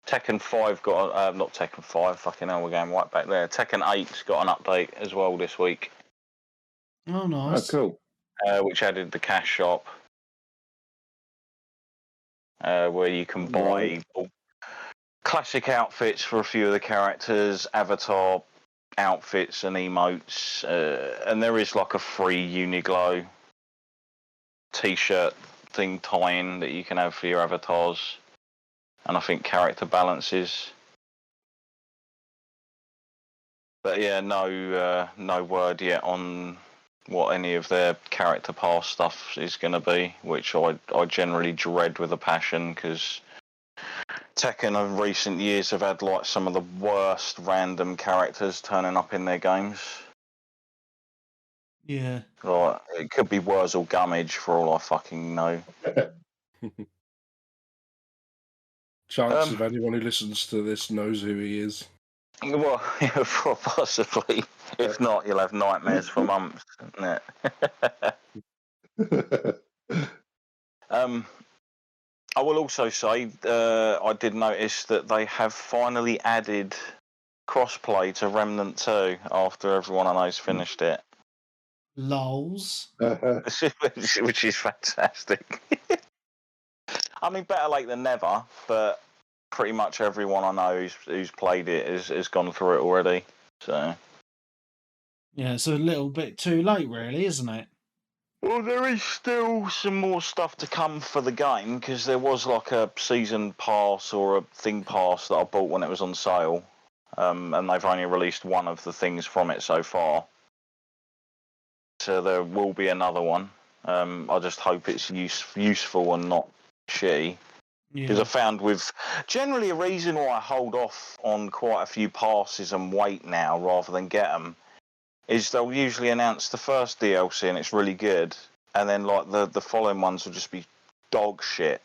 Tekken 5 got not Tekken 5, fucking hell, we're going right back there. Tekken 8's got an update as well this week. Oh, nice. Oh, cool. Which added the cash shop, where you can buy classic outfits for a few of the characters, avatar outfits and emotes, and there is like a free Uniglow t-shirt thing tie-in that you can have for your avatars, and I think character balances. But yeah, no word yet on what any of their character pass stuff is going to be, which I generally dread with a passion, because Tekken in recent years have had like some of the worst random characters turning up in their games. Yeah. Like, it could be Wurzel Gummidge for all I fucking know. Chances of anyone who listens to this knows who he is. Well, yeah, possibly. If not, you'll have nightmares for months, isn't it? I will also say, I did notice that they have finally added crossplay to Remnant 2 after everyone I know's finished it. Lols. Which is fantastic. I mean, better late than never, but pretty much everyone I know who's played it has gone through it already. So yeah, it's a little bit too late, really, isn't it? Well, there is still some more stuff to come for the game, because there was like a season pass or a thing pass that I bought when it was on sale, and they've only released one of the things from it so far. So there will be another one. I just hope it's useful and not shitty. Because I found with generally a reason why I hold off on quite a few passes and wait now rather than get them is they'll usually announce the first DLC and it's really good, and then like the following ones will just be dog shit.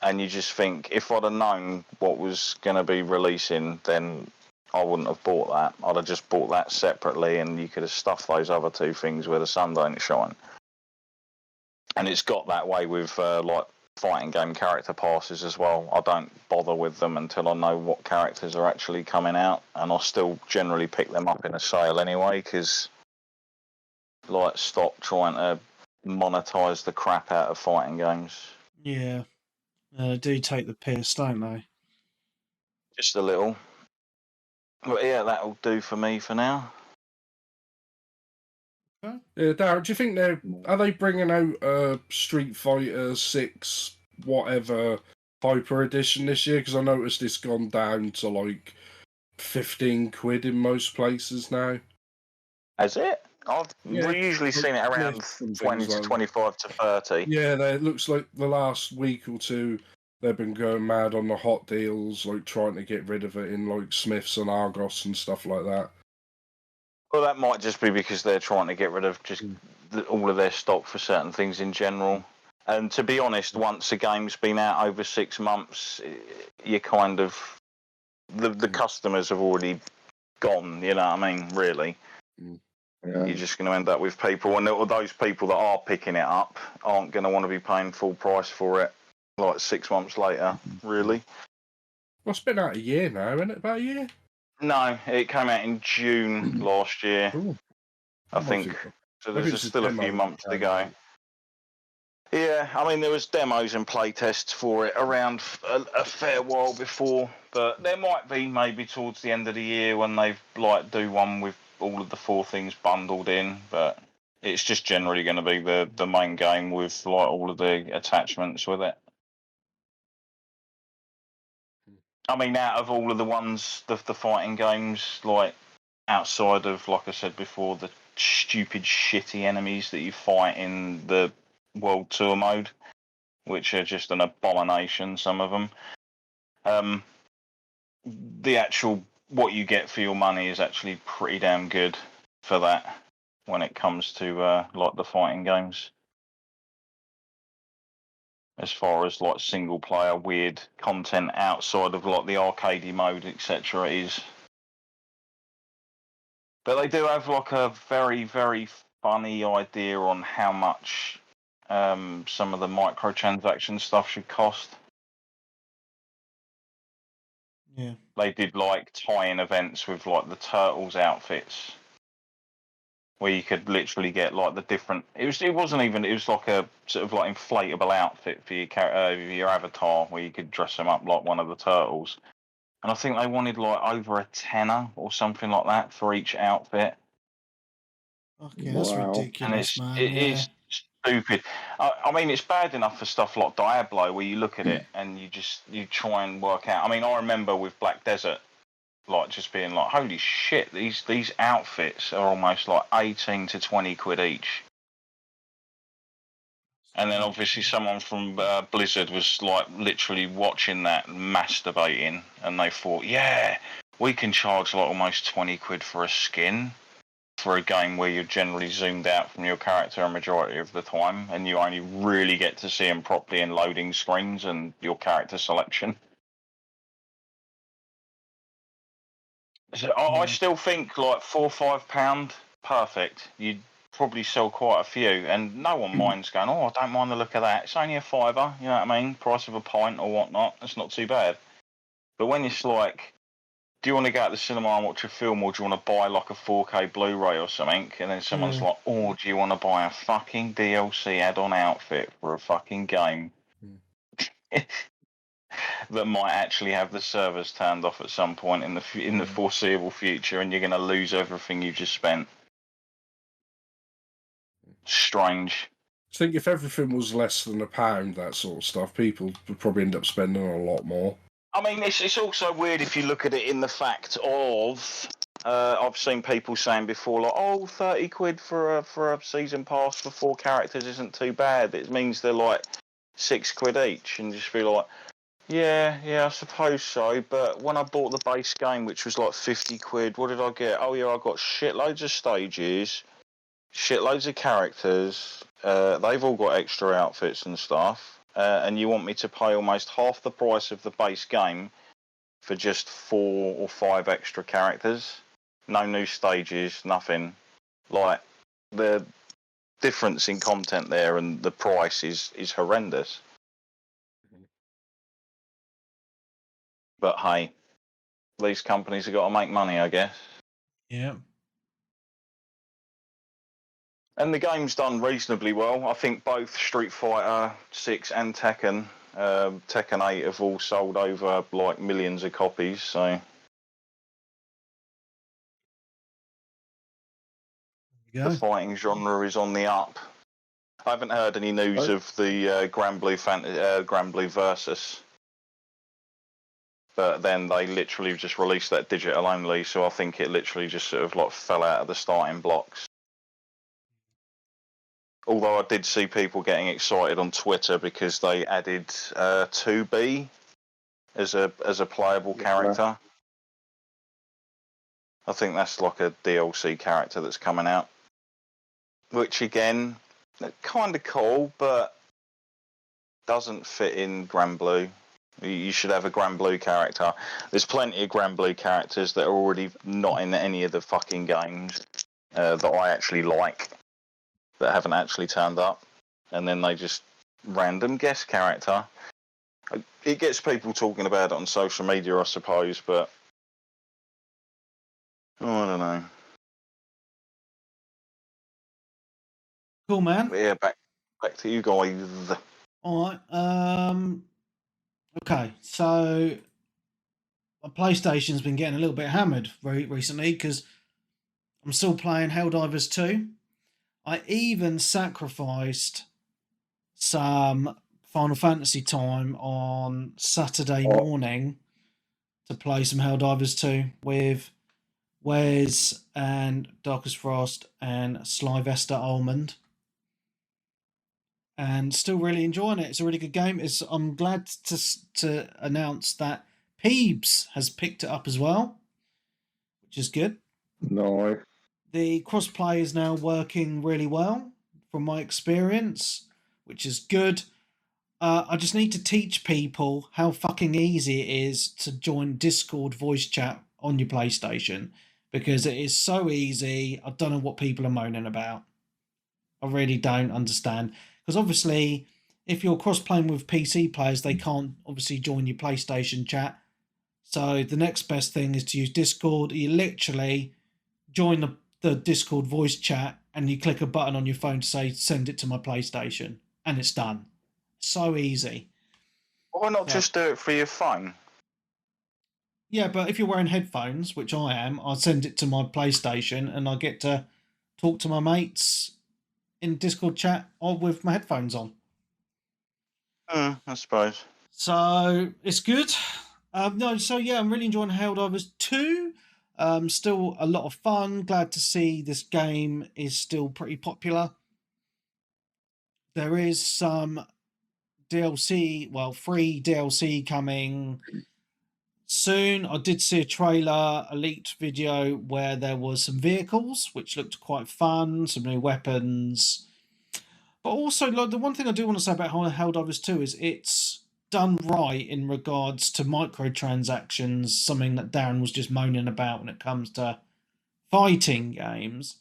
And you just think, if I'd have known what was going to be releasing, then I wouldn't have bought that. I'd have just bought that separately, and you could have stuffed those other two things where the sun don't shine. And it's got that way with like fighting game character passes as well. I don't bother with them until I know what characters are actually coming out, and I'll still generally pick them up in a sale anyway, because like, stop trying to monetize the crap out of fighting games. Yeah, they do take the piss, don't they? Just a little. But yeah, that'll do for me for now. Yeah, Darren, do you think are they bringing out Street Fighter 6 whatever Hyper Edition this year? Because I noticed it's gone down to like 15 quid in most places now. Has it? We've usually seen it around 20 to 25 to 30. Yeah, it looks like the last week or two they've been going mad on the hot deals, like trying to get rid of it in like Smiths and Argos and stuff like that. Well, that might just be because they're trying to get rid of just all of their stock for certain things in general. And to be honest, once a game's been out over 6 months, you kind of... The customers have already gone, you know what I mean, really. Yeah. You're just going to end up with people, and those people that are picking it up aren't going to want to be paying full price for it like 6 months later, really. Well, it's been out a year now, isn't it? About a year? No, it came out in June last year. Ooh. I think. So there's still a few months to go. Yeah, I mean, there was demos and playtests for it around a fair while before, but there might be maybe towards the end of the year when they like do one with all of the 4 things bundled in, but it's just generally going to be the main game with like all of the attachments with it. I mean, out of all of the ones, the fighting games, like outside of, like I said before, the stupid, shitty enemies that you fight in the World Tour mode, which are just an abomination, some of them. The actual, what you get for your money is actually pretty damn good for that when it comes to like the fighting games. As far as like single player weird content outside of like the arcadey mode, etc. is. But they do have like a very, very funny idea on how much some of the microtransaction stuff should cost. Yeah. They did like tie-in events with like the Turtles outfits, where you could literally get like the different. It was like a sort of like inflatable outfit for your avatar, where you could dress them up like one of the Turtles. And I think they wanted like over a tenner or something like that for each outfit. Okay, that's ridiculous, man. It is stupid. I mean, it's bad enough for stuff like Diablo, where you look at it and you try and work out. I mean, I remember with Black Desert, like just being like, holy shit, these outfits are almost like 18 to 20 quid each. And then obviously someone from Blizzard was like literally watching that and masturbating, and they thought, yeah, we can charge like almost 20 quid for a skin for a game where you're generally zoomed out from your character a majority of the time, and you only really get to see them properly in loading screens and your character selection. So I still think like £4 or £5, perfect. You'd probably sell quite a few, and no one minds going, oh, I don't mind the look of that. It's only a £5, you know what I mean? Price of a pint or whatnot. It's not too bad. But when it's like, do you want to go to the cinema and watch a film, or do you want to buy like a 4K Blu-ray or something? And then someone's like, oh, do you want to buy a fucking DLC add-on outfit for a fucking game? that might actually have the servers turned off at some point in the foreseeable future, and you're going to lose everything you just spent. Strange. I think if everything was less than £1, that sort of stuff, people would probably end up spending a lot more. I mean, it's also weird if you look at it in the fact of I've seen people saying before, like, oh, 30 quid for a season pass for 4 characters isn't too bad. It means they're like £6 each, and just be like, yeah, I suppose so. But when I bought the base game, which was like 50 quid, what did I get? Oh yeah, I got shitloads of stages, shitloads of characters. They've all got extra outfits and stuff. And you want me to pay almost half the price of the base game for just 4 or 5 extra characters? No new stages, nothing. Like, the difference in content there and the price is horrendous. But hey, these companies have got to make money, I guess. Yeah. And the game's done reasonably well. I think both Street Fighter 6 and Tekken 8 have all sold over like millions of copies. So the fighting genre is on the up. I haven't heard any news of the Grand Blue Versus, but then they literally just released that digital only. So I think it literally just sort of like fell out of the starting blocks. Although I did see people getting excited on Twitter because they added 2B as a playable character. I think that's like a DLC character that's coming out. Which again, kind of cool, but doesn't fit in Grand Blue. You should have a Grand Blue character. There's plenty of Grand Blue characters that are already not in any of the fucking games that I actually like, that haven't actually turned up, and then they just random guest character. It gets people talking about it on social media, I suppose, but I don't know. Cool, man. But yeah, back to you guys. All right. Okay, so my PlayStation's been getting a little bit hammered recently because I'm still playing Helldivers 2. I even sacrificed some Final Fantasy time on Saturday morning to play some Helldivers 2 with Wes and Darkest Frost and Slyvester Almond. And still really enjoying it. It's a really good game. I'm glad to announce that Peebs has picked it up as well, which is good. No. The crossplay is now working really well, from my experience, which is good. I just need to teach people how fucking easy it is to join Discord voice chat on your PlayStation, because it is so easy. I don't know what people are moaning about. I really don't understand. Because obviously, if you're cross-playing with PC players, they can't obviously join your PlayStation chat. So the next best thing is to use Discord. You literally join the Discord voice chat and you click a button on your phone to say, send it to my PlayStation. And it's done. So easy. Why not just do it for your phone? Yeah, but if you're wearing headphones, which I am, I'll send it to my PlayStation and I get to talk to my mates in Discord chat or with my headphones on. I suppose. So it's good. I'm really enjoying Helldivers 2. Still a lot of fun. Glad to see this game is still pretty popular. There is some DLC, free DLC coming soon. I did see a trailer, a leaked video where there was some vehicles which looked quite fun, some new weapons. But also, the one thing I do want to say about Helldivers 2 is it's done right in regards to microtransactions, something that Darren was just moaning about when it comes to fighting games.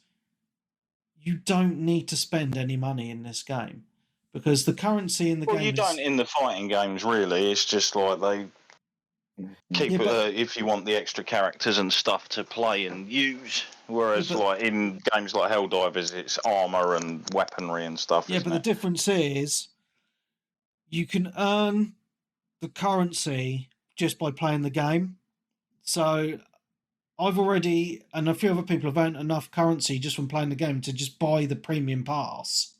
You don't need to spend any money in this game because the currency in the game. Well, you don't in the fighting games, really. It's just like they keep if you want the extra characters and stuff to play and use. Whereas, like in games like Helldivers, it's armor and weaponry and stuff. Yeah, but the difference is you can earn the currency just by playing the game. So I've already, and a few other people have earned enough currency just from playing the game to just buy the premium pass,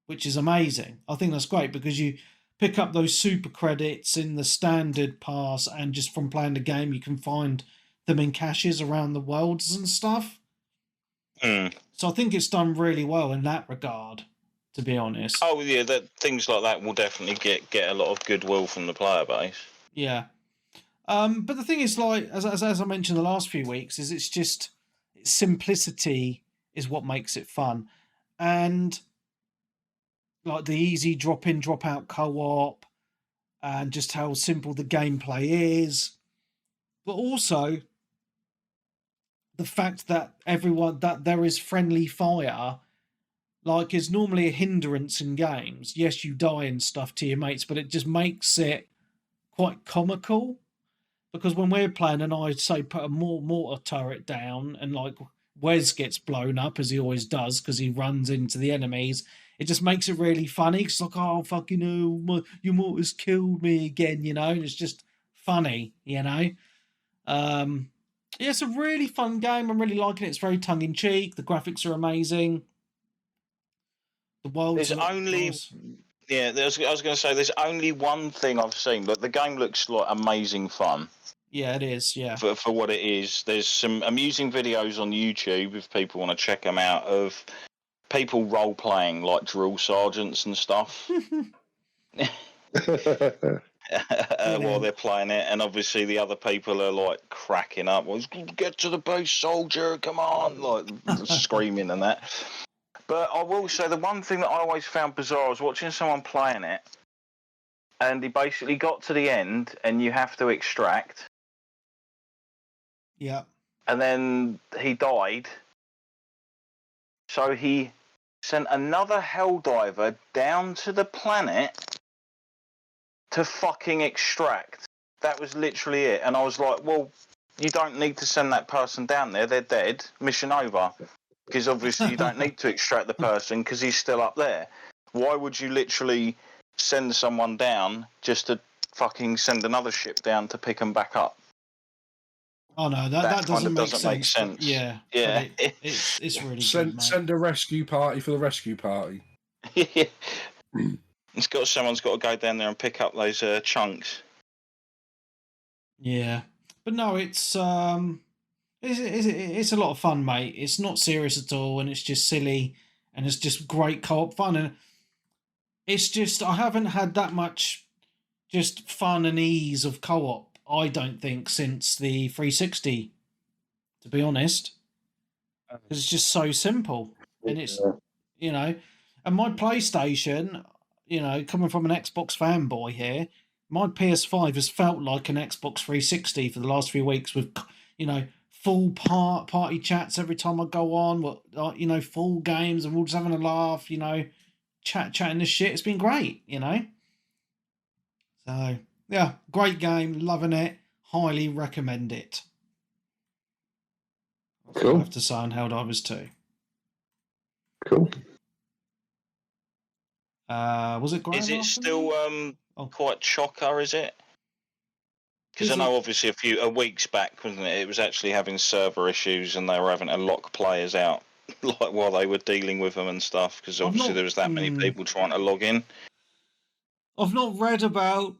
which is amazing. I think that's great because you pick up those super credits in the standard pass, and just from playing the game, you can find them in caches around the worlds and stuff. So I think it's done really well in that regard, to be honest. Oh yeah, that things like that will definitely get a lot of goodwill from the player base. Yeah. But the thing is, like as I mentioned the last few weeks, is it's simplicity is what makes it fun, and like the easy drop in, drop out co-op, and just how simple the gameplay is, but also the fact that that there is friendly fire, like, is normally a hindrance in games. Yes, you die and stuff to your mates, but it just makes it quite comical. Because when we're playing and I say put a mortar turret down and like Wes gets blown up as he always does because he runs into the enemies, it just makes it really funny. It's like, oh fucking hell, your mortar's killed me again, you know. And it's just funny, you know. Yeah, it's a really fun game. I'm really liking it. It's very tongue in cheek. The graphics are amazing. The world's I was going to say, there's only one thing I've seen, but the game looks like amazing fun. Yeah, it is, yeah. For what it is. There's some amusing videos on YouTube, if people want to check them out, of people role-playing, like drill sergeants and stuff. While they're playing it, and obviously the other people are, like, cracking up. Well, get to the base, soldier, come on! Like, screaming and that. But I will say the one thing that I always found bizarre was watching someone playing it, and he basically got to the end, and you have to extract. Yeah. And then he died. So he sent another Helldiver down to the planet to fucking extract. That was literally it. And I was like, well, you don't need to send that person down there. They're dead. Mission over. Because obviously you don't need to extract the person because he's still up there. Why would you literally send someone down just to fucking send another ship down to pick them back up? Oh no, that doesn't make sense. But, yeah. It's really good, mate. Send a rescue party for the rescue party. Someone's got to go down there and pick up those chunks. Yeah, but no, it's a lot of fun, mate. It's not serious at all, and it's just silly, and it's just great co-op fun. And it's just, I haven't had that much just fun and ease of co-op, I don't think, since the 360, to be honest. Because it's just so simple. And it's, you know, and my PlayStation, you know, coming from an Xbox fanboy here, my PS5 has felt like an Xbox 360 for the last few weeks with, you know, full party chats every time I go on, you know, full games, and we're just having a laugh, you know, chatting this shit. It's been great, you know. So, yeah, great game, loving it, highly recommend it. That's cool. I have to say on Helldivers 2. Cool. Was it? Is it still quite chocker? Is it? Because I know obviously a weeks back, wasn't it? It was actually having server issues, and they were having to lock players out, like while they were dealing with them and stuff. Because obviously there was that many people trying to log in. I've not read about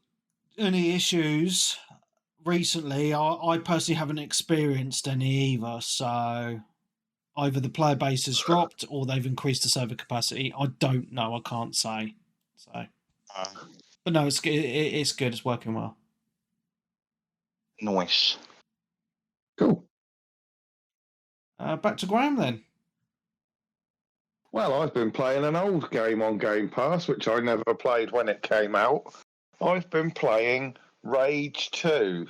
any issues recently. I personally haven't experienced any either. So either the player base has dropped or they've increased the server capacity. I don't know. I can't say. So, but no, it's good. It's working well. Nice. Cool. Back to Graham then. Well, I've been playing an old game on Game Pass, which I never played when it came out. I've been playing Rage 2.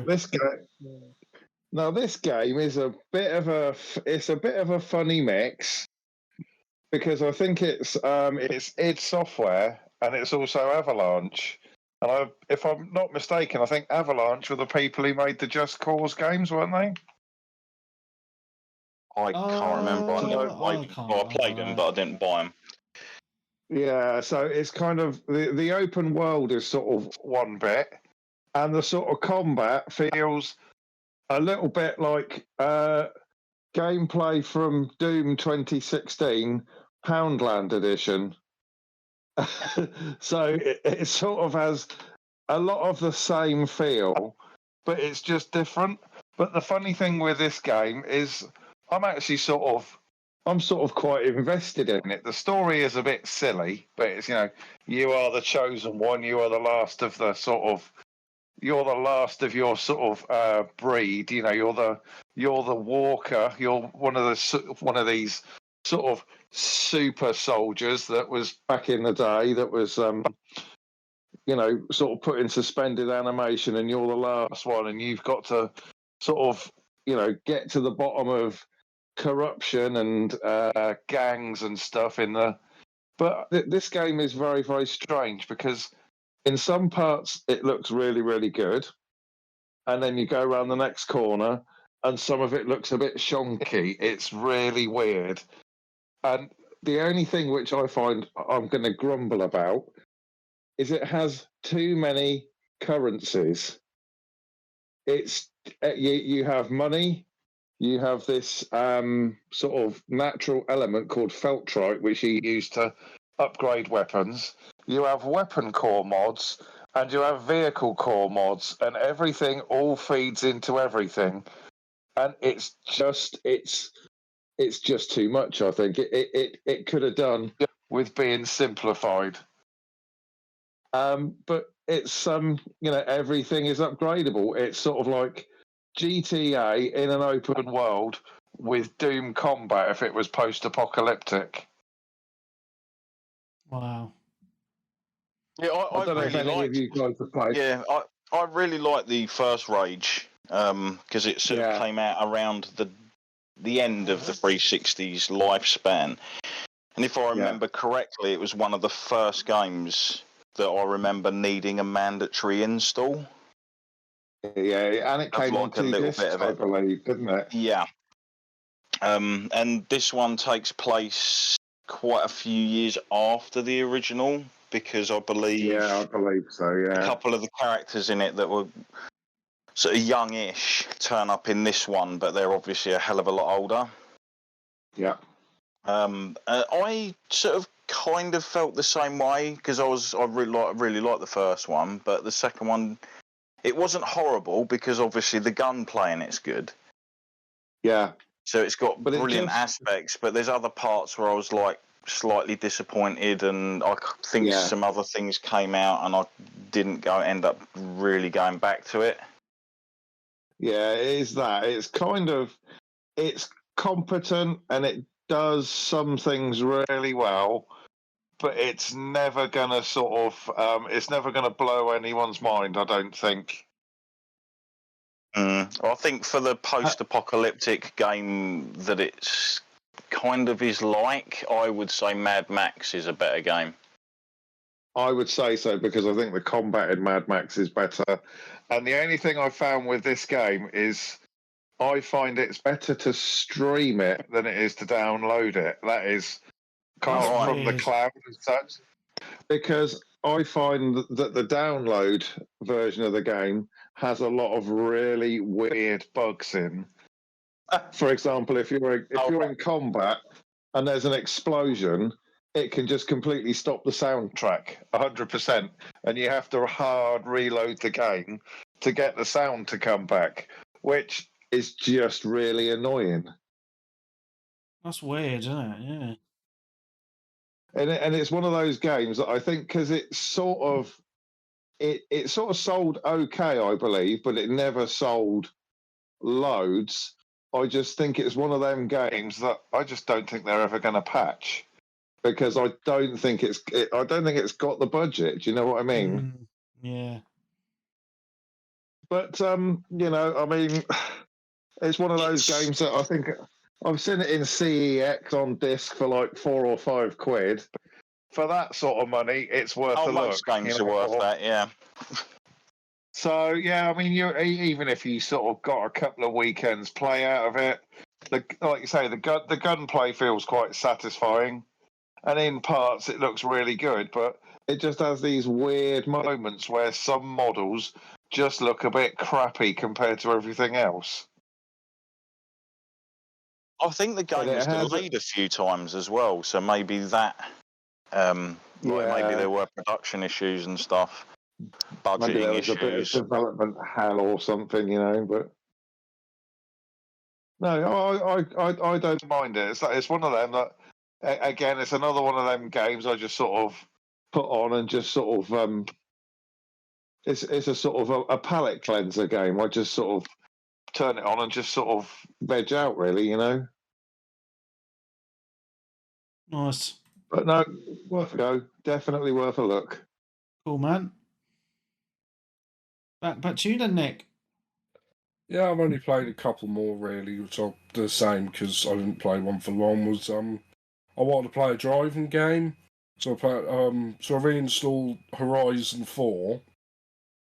This game is a bit of a funny mix, because I think it's id Software and it's also Avalanche. And if I'm not mistaken, I think Avalanche were the people who made the Just Cause games, weren't they? I can't remember. I played them, but I didn't buy them. Yeah, so it's kind of the open world is sort of one bit, and the sort of combat feels a little bit like gameplay from Doom 2016 Poundland edition. So it sort of has a lot of the same feel, but it's just different. But the funny thing with this game is I'm actually sort of quite invested in it. The story is a bit silly, but it's, you are the chosen one. You are the last of the you're the last of your sort of breed. You're the walker. You're one of these sort of super soldiers that was back in the day that was, sort of put in suspended animation, and you're the last one, and you've got to sort of, get to the bottom of corruption and gangs and stuff but this game is very, very strange because in some parts it looks really, really good, and then you go around the next corner and some of it looks a bit shonky. It's really weird, and the only thing which I find I'm going to grumble about is it has too many currencies. It's you have money. You have this sort of natural element called feltrite, which you use to upgrade weapons. You have weapon core mods, and you have vehicle core mods, and everything all feeds into everything. And it's just too much. I think it could have done with being simplified. But it's everything is upgradable. It's sort of like GTA in an open world with Doom combat if it was post-apocalyptic. Wow. Yeah, I don't know if any of you guys have played. Yeah, I really like the first Rage because it sort of came out around the end of the 360's lifespan. And if I remember correctly, it was one of the first games that I remember needing a mandatory install. Yeah, and it came on a little bit of it, I believe, didn't it? Yeah. And this one takes place quite a few years after the original because I believe so. Yeah, a couple of the characters in it that were sort of youngish turn up in this one, but they're obviously a hell of a lot older. Yeah. I sort of kind of felt the same way because I really liked the first one, but the second one, it wasn't horrible because obviously the gunplay in it's good. Yeah. So it's got brilliant aspects, but there's other parts where I was like slightly disappointed, and I think some other things came out, and I didn't end up really going back to it. Yeah, it is that. It's competent and it does some things really well, but it's never going to it's never going to blow anyone's mind, I don't think. I think for the post-apocalyptic game that it's kind of is like, I would say Mad Max is a better game. I would say so because I think the combat in Mad Max is better. And the only thing I found with this game is I find it's better to stream it than it is to download it. That is kind of from the cloud and such. Because I find that the download version of the game has a lot of really weird bugs in. For example, if you're in combat and there's an explosion, it can just completely stop the soundtrack 100%, and you have to hard reload the game to get the sound to come back, which is just really annoying. That's weird, isn't it? Yeah. And it's one of those games that I think because it sort of sold okay, I believe, but it never sold loads. I just think it's one of them games that I just don't think they're ever going to patch because I don't think it's got the budget. Do you know what I mean? Yeah. But I mean, it's one of those games that I think I've seen it in CEX on disc for like £4 or £5. For that sort of money, it's worth a look. Most games are worth that, yeah. So yeah, I mean, even if you sort of got a couple of weekends play out of it, like you say, the gunplay feels quite satisfying, and in parts it looks really good, but it just has these weird moments where some models just look a bit crappy compared to everything else. I think the game was delayed a few times as well, so maybe that, maybe there were production issues and stuff, budgeting maybe there was issues. a bit of development hell or something, but no, I don't mind it. It's one of them that, again, it's another one of them games I just sort of put on and just sort of it's a sort of a palate cleanser game. I just sort of turn it on and just sort of veg out, really, Nice. But no, worth a go. Definitely worth a look. Cool, man. Back to you then, Nick. Yeah, I've only played a couple more, really, which are the same because I didn't play one for long. I wanted to play a driving game, so I reinstalled Horizon 4.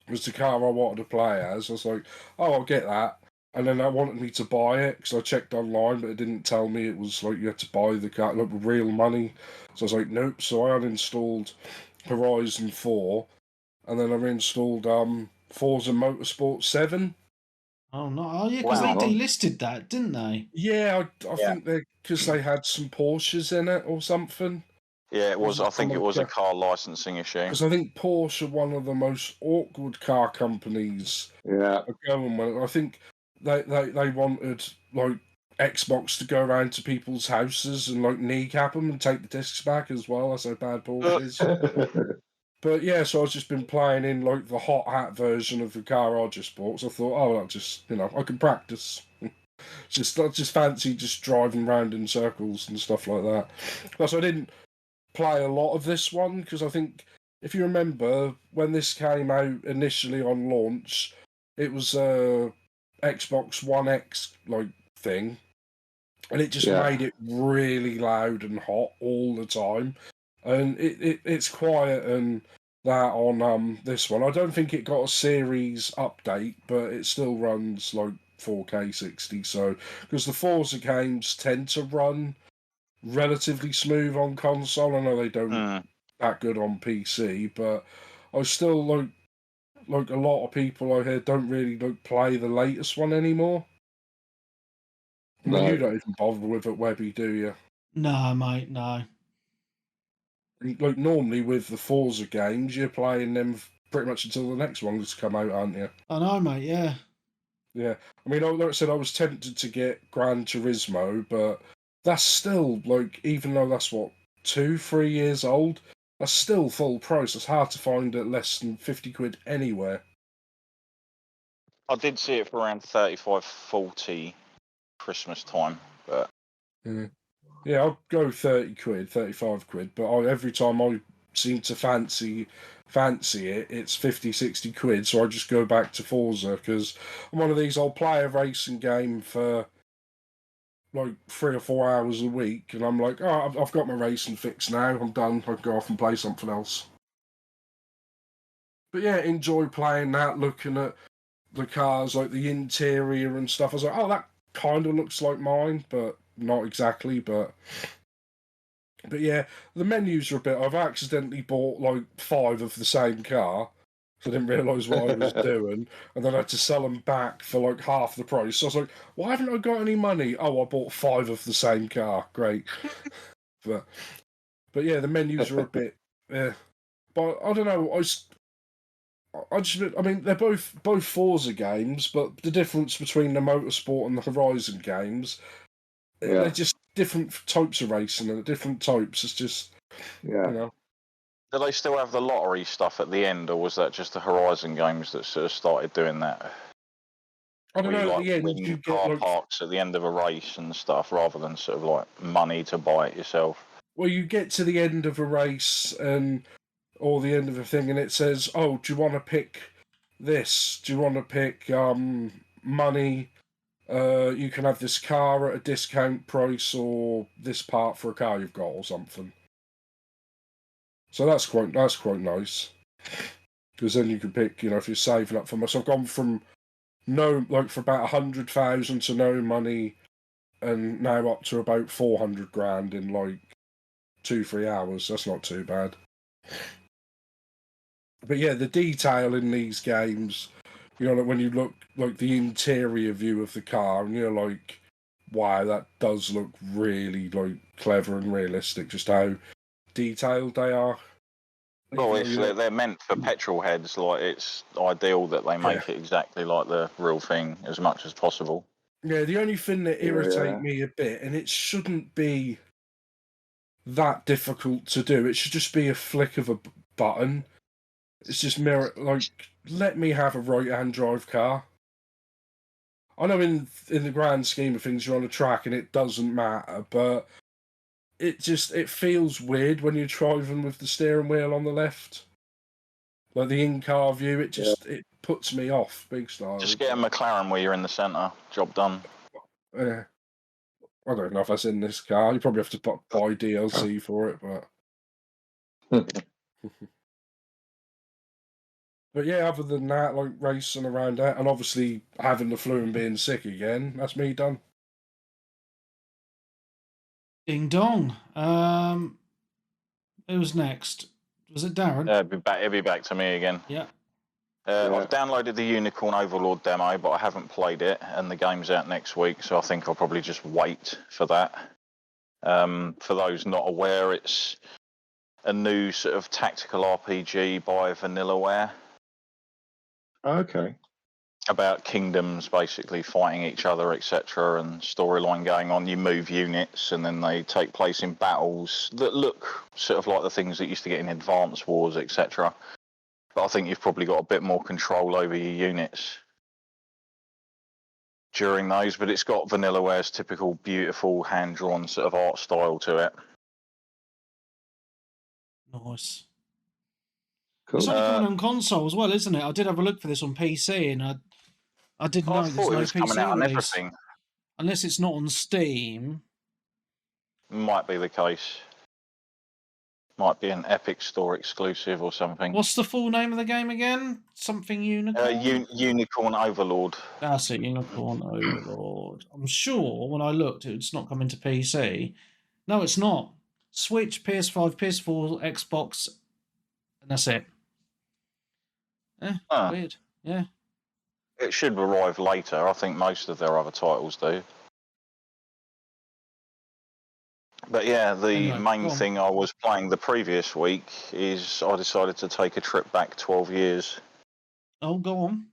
It was the car I wanted to play as. I was like, oh, I'll get that. And then I wanted me to buy it because I checked online, but it didn't tell me it was like you had to buy the car like with real money. So I was like, nope. So I uninstalled Horizon 4, and then I reinstalled Forza Motorsport 7. Oh no! Oh yeah, because they delisted that, didn't they? Yeah, I think because they had some Porsches in it or something. Yeah, it was. I think it was a car licensing issue. Because I think Porsche are one of the most awkward car companies. Yeah. Going with. I think they wanted like Xbox to go around to people's houses and like kneecap them and take the discs back as well. That's how bad Porsche is. But yeah, so I've just been playing in like the hot hat version of the car I just bought. So I thought, oh, I'll just I can practice. I just fancy just driving around in circles and stuff like that. Plus, I didn't play a lot of this one because I think if you remember when this came out initially on launch, it was a Xbox One X like thing, and it just made it really loud and hot all the time. And it's quiet and that on this one. I don't think it got a series update, but it still runs like 4K 60. So because the Forza games tend to run relatively smooth on console. I know they don't that good on PC, but I still like a lot of people I hear don't really play the latest one anymore. No. You don't even bother with it, Webby, do you? No, mate, no. Like normally with the Forza games, you're playing them pretty much until the next one's come out, aren't you? I know, mate. Yeah. Yeah. I mean, like I said, I was tempted to get Gran Turismo, but that's still like, even though that's what 2-3 years old, that's still full price. It's hard to find at less than 50 quid anywhere. I did see it for around 35-40 Christmas time, but yeah, I'll go 30 quid, 35 quid, but every time I seem to fancy it, it's 50-60 quid, so I just go back to Forza because I'm one of these, I'll play a racing game for like 3 or 4 hours a week, and I'm like, oh, I've got my racing fix now, I'm done, I can go off and play something else. But yeah, enjoy playing that, looking at the cars, like the interior and stuff. I was like, oh, that kind of looks like mine, but not exactly, but yeah, the menus are a bit. I've accidentally bought like 5 of the same car, so I didn't realise what I was doing, and then I had to sell them back for like half the price. So I was like, why haven't I got any money? Oh, I bought 5 of the same car. Great, but yeah, the menus are a bit. But I don't know. I mean, they're both Forza games, but the difference between the Motorsport and the Horizon games, they're just different types of racing and different types. It's just, Do they still have the lottery stuff at the end, or was that just the Horizon games that sort of started doing that? I don't know. At the end, you car parks at the end of a race and stuff, rather than sort of like money to buy it yourself. Well, you get to the end of a race or the end of a thing, and it says, "Oh, do you want to pick this? Do you want to pick money? You can have this car at a discount price, or this part for a car you've got, or something." So that's quite nice, because then you can pick. If you're saving up for much, I've gone from for about 100,000 to no money, and now up to about 400 grand in like 2-3 hours. That's not too bad. But yeah, the detail in these games, you know, like when you look like the interior view of the car, and you're like, wow, that does look really like clever and realistic. Just how detailed they are. Well, they're meant for petrol heads. Like, it's ideal that they make it exactly like the real thing as much as possible. Yeah, the only thing that irritates me a bit, and it shouldn't be that difficult to do. It should just be a flick of a button. It's just let me have a right-hand drive car. I know in the grand scheme of things, you're on a track and it doesn't matter, but it feels weird when you're driving with the steering wheel on the left. Like the in-car view, it puts me off big style. Just get a McLaren where you're in the centre. Job done. Yeah. I don't know if that's in this car. You probably have to buy DLC for it, but... But yeah, other than that, like racing around that, and obviously having the flu and being sick again, that's me done. Ding dong. Who was next? Was it Darren? It'll be back to me again. Yeah. I've downloaded the Unicorn Overlord demo, but I haven't played it, and the game's out next week, so I think I'll probably just wait for that. For those not aware, it's a new sort of tactical RPG by Vanillaware. Okay. About kingdoms basically fighting each other, etc., and storyline going on. You move units, and then they take place in battles that look sort of like the things that used to get in Advance Wars, etc. But I think you've probably got a bit more control over your units during those. But it's got Vanillaware's typical beautiful hand-drawn sort of art style to it. Nice. Cool. It's only coming on console as well, isn't it? I did have a look for this on PC, and I didn't know there's no PC coming out on release. everything. Unless it's not on Steam. Might be the case. Might be an Epic Store exclusive or something. What's the full name of the game again? Something Unicorn? Unicorn Overlord. That's it, Unicorn Overlord. I'm sure when I looked, it's not coming to PC. No, it's not. Switch, PS5, PS4, Xbox, and that's it. Weird. Yeah. It should arrive later. I think most of their other titles do. But yeah, the main thing I was playing the previous week is I decided to take a trip back 12 years. Oh, go on.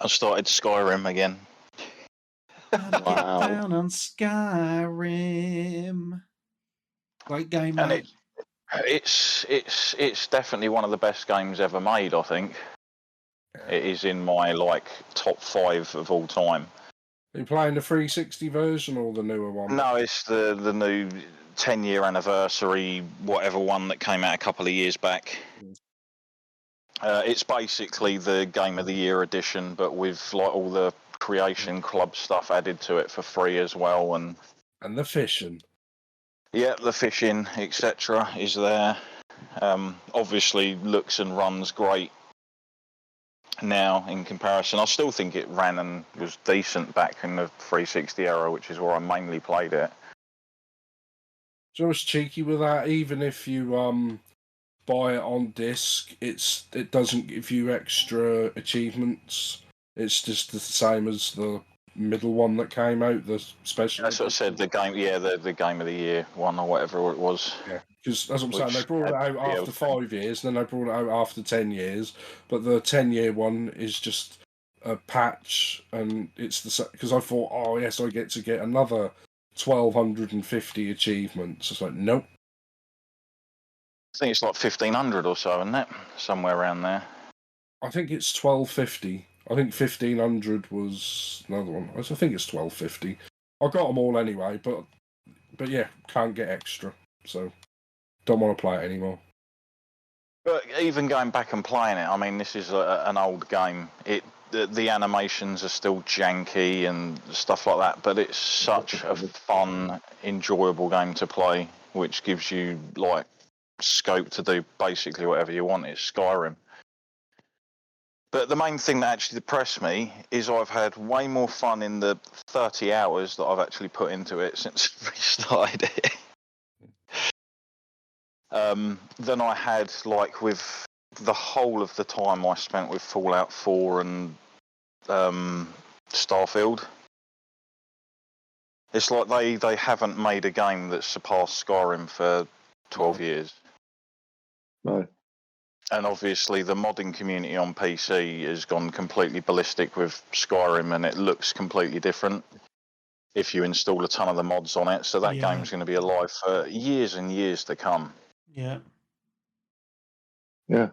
I started Skyrim again. Wow. Get down on Skyrim. Great game, and mate. It's definitely one of the best games ever made, I think. It is in my top 5 of all time. Are you playing the 360 version or the newer one? No, it's the new 10-year anniversary, whatever one that came out a couple of years back. It's basically the Game of the Year edition, but with all the Creation Club stuff added to it for free as well, and the fishing. Yeah, the fishing, etc., is there. Obviously, looks and runs great now in comparison. I still think it ran and was decent back in the 360 era, which is where I mainly played it. So it's cheeky with that. Even if you buy it on disc, it doesn't give you extra achievements. It's just the same as the middle one that came out, the special. That's what I said. The game, the Game of the Year one or whatever it was. Yeah, because that's what I'm saying. They brought it out after 5 years, and then they brought it out after 10 years. But the 10-year one is just a patch, and it's the because I thought, oh yes, I get to get another 1,250 achievements. It's like, nope. I think it's 1,500 or so, isn't it? Somewhere around there. I think it's 1,250. I think 1,500 was another one. I think it's 1,250. I got them all anyway, but yeah, can't get extra, so don't want to play it anymore. But even going back and playing it, I mean, this is an old game. The animations are still janky and stuff like that, but it's such a fun, enjoyable game to play, which gives you scope to do basically whatever you want. It's Skyrim. But the main thing that actually depressed me is I've had way more fun in the 30 hours that I've actually put into it since we started it. than I had like with the whole of the time I spent with Fallout 4 and Starfield. It's like they haven't made a game that surpassed Skyrim for 12 years. No. And obviously the modding community on PC has gone completely ballistic with Skyrim, and it looks completely different if you install a ton of the mods on it. So that game's going to be alive for years and years to come. Yeah. Yeah.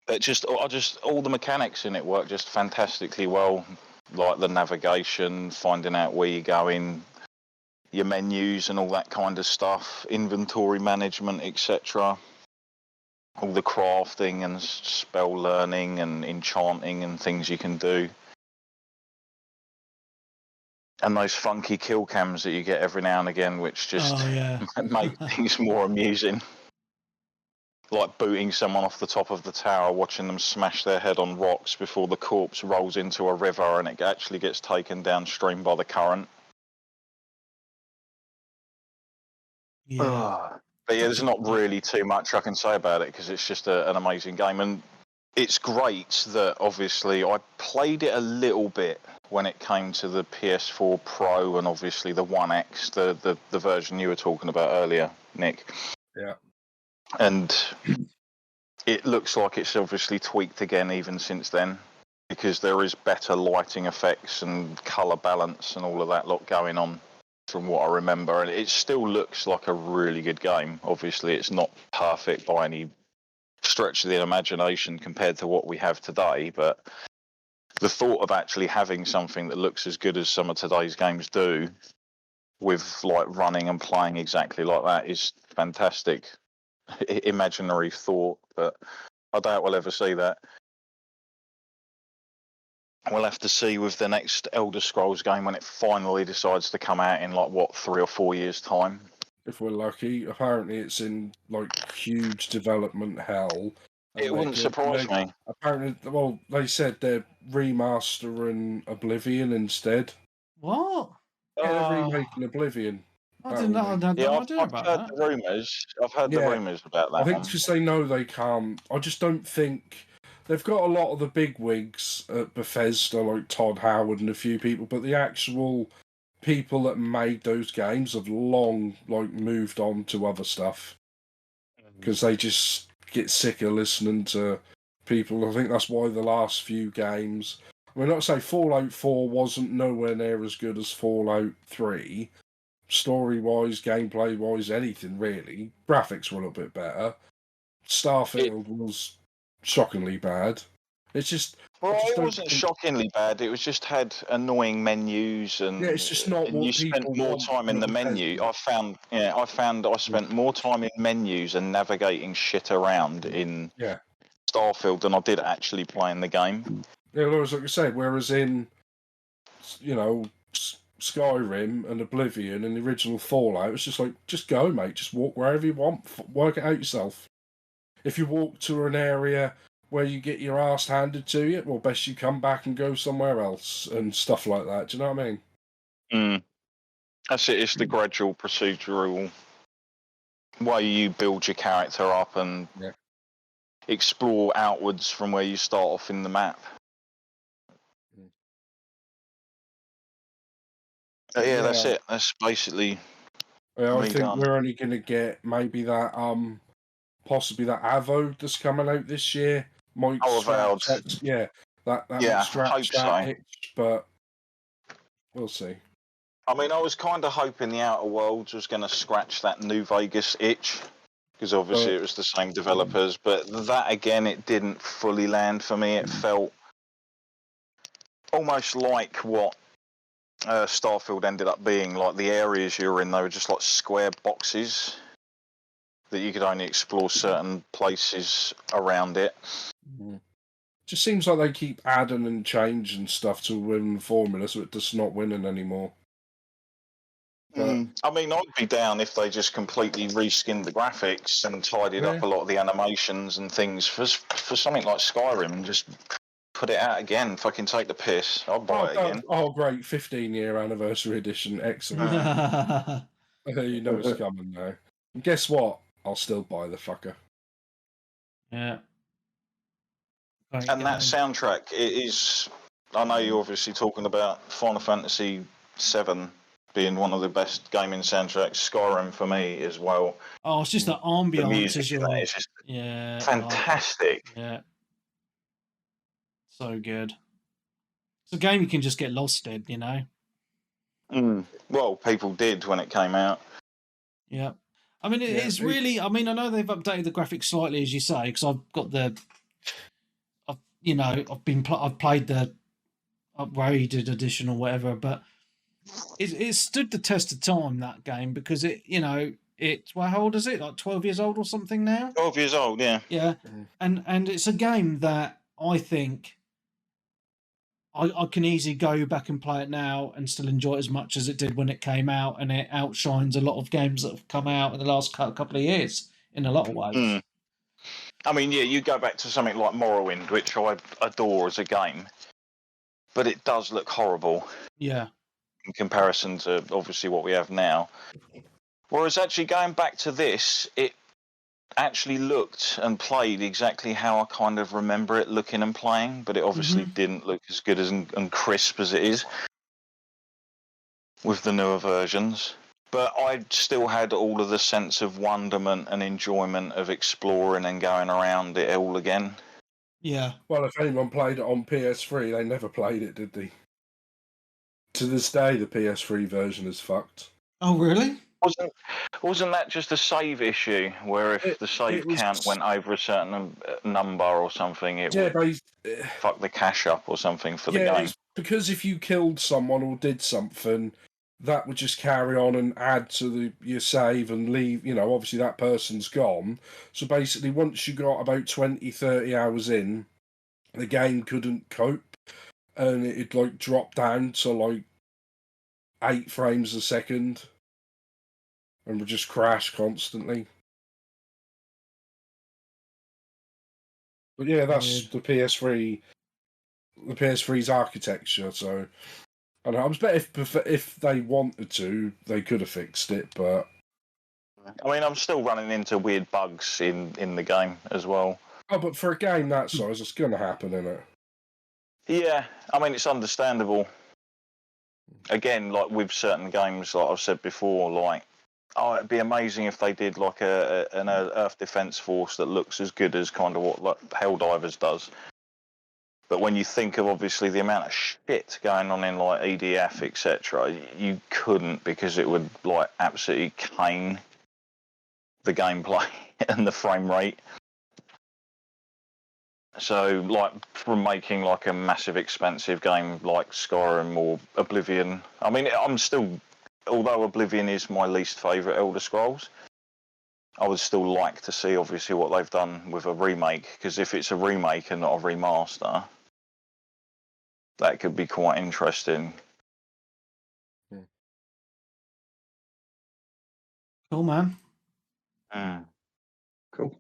It just all the mechanics in it work just fantastically well, like the navigation, finding out where you're going, your menus and all that kind of stuff, inventory management, etc. All the crafting and spell learning and enchanting and things you can do. And those funky kill cams that you get every now and again, which just make things more amusing. Like booting someone off the top of the tower, watching them smash their head on rocks before the corpse rolls into a river and it actually gets taken downstream by the current. Yeah. But yeah, there's not really too much I can say about it because it's just an amazing game. And it's great that obviously I played it a little bit when it came to the PS4 Pro and obviously the One X, the version you were talking about earlier, Nick. Yeah. And it looks like it's obviously tweaked again even since then, because there is better lighting effects and colour balance and all of that lot going on from what I remember. And it still looks like a really good game. Obviously, it's not perfect by any stretch of the imagination compared to what we have today, but the thought of actually having something that looks as good as some of today's games do, with like running and playing exactly like that, is fantastic. Imaginary thought, but I doubt we'll ever see that. We'll have to see with the next Elder Scrolls game when it finally decides to come out in 3 or 4 years' time. If we're lucky. Apparently it's in huge development hell. It wouldn't surprise me. Apparently, well, they said they're remastering Oblivion instead. What? Yeah, they're remaking Oblivion. I didn't know. I had no idea about that. I've heard the rumours. I've heard the rumours about that. I think because they know they can't. I just don't think they've got a lot of the big wigs at Bethesda, like Todd Howard and a few people, but the actual people that made those games have long moved on to other stuff because they just get sick of listening to people. I think that's why the last few games. I mean, not to say Fallout 4 wasn't nowhere near as good as Fallout 3. Story-wise, gameplay-wise, anything really. Graphics were a little bit better. Starfield was shockingly bad. It's just... Well, it wasn't shockingly bad. It was just had annoying menus, and it's just not. And you spent more time in the menu. I found I spent more time in menus and navigating shit around in Starfield than I did actually playing the game. Yeah, well, like I said, whereas in Skyrim and Oblivion and the original Fallout, it's just just go, mate. Just walk wherever you want. Work it out yourself. If you walk to an area where you get your arse handed to you, well, best you come back and go somewhere else and stuff like that. Do you know what I mean? That's it. It's the gradual procedural way you build your character up and explore outwards from where you start off in the map. That's it. That's basically. Yeah, I think we're only going to get maybe that, possibly that Avo that's coming out this year. Might Avowed. That might scratch that itch, but we'll see. I mean, I was kind of hoping the Outer Worlds was going to scratch that New Vegas itch, because obviously it was the same developers, but that again, it didn't fully land for me. It felt almost like what Starfield ended up being. Like the areas you were in, they were just like square boxes that you could only explore certain places around it. Just seems like they keep adding and changing stuff to win the formula, so it's just not winning anymore. I mean, I'd be down if they just completely reskinned the graphics and tidied up a lot of the animations and things for something like Skyrim and just put it out again. Fucking take the piss. I'll buy it again. Oh, great. 15-year anniversary edition. Excellent. You know it's coming now. And guess what? I'll still buy the fucker. Yeah. And that soundtrack, it is. I know you're obviously talking about Final Fantasy VII being one of the best gaming soundtracks. Skyrim for me as well. Oh, it's just the ambiance as you're. It's just yeah. fantastic. Yeah. So good. It's a game you can just get lost in, you know. Well, people did when it came out. Yeah. I mean, it's really. I mean, I know they've updated the graphics slightly, as you say, because I've got the. I've played the upgraded edition or whatever, but it stood the test of time, that game, because it's how old is it? Like 12 years old or something now? 12 years old, yeah. Yeah, and it's a game that I think I can easily go back and play it now and still enjoy it as much as it did when it came out, and it outshines a lot of games that have come out in the last couple of years in a lot of ways. I mean, yeah, you go back to something like Morrowind, which I adore as a game, but it does look horrible. Yeah. In comparison to obviously what we have now. Whereas actually going back to this, it actually looked and played exactly how I kind of remember it looking and playing, but it obviously didn't look as good as and crisp as it is with the newer versions. But I still had all of the sense of wonderment and enjoyment of exploring and going around it all again. Yeah. Well, if anyone played it on PS3, they never played it, did they? To this day, the PS3 version is fucked. Oh, really? Wasn't that just a save issue where if the save count went over a certain number or something, it would fuck the cache up or something for the game? Because if you killed someone or did something, that would just carry on and add to your save and leave. Obviously that person's gone. So basically, once you got about 20, 30 hours in, the game couldn't cope. And it'd drop down to 8 frames a second. And would just crash constantly. But yeah, that's the PS3. The PS3's architecture. So I don't know. I was bet if they wanted to, they could have fixed it. But I mean, I'm still running into weird bugs in the game as well. Oh, but for a game that size, it's going to happen, isn't it? Yeah, I mean, it's understandable. Again, like with certain games, like I've said before, it'd be amazing if they did an Earth Defense Force that looks as good as kind of what Helldivers does. But when you think of obviously the amount of shit going on in EDF, etc., you couldn't, because it would absolutely cane the gameplay and the frame rate. So, from making a massive, expensive game like Skyrim or Oblivion, I mean, although Oblivion is my least favourite Elder Scrolls, I would still like to see, obviously, what they've done with a remake, because if it's a remake and not a remaster, that could be quite interesting. Cool, man. Cool.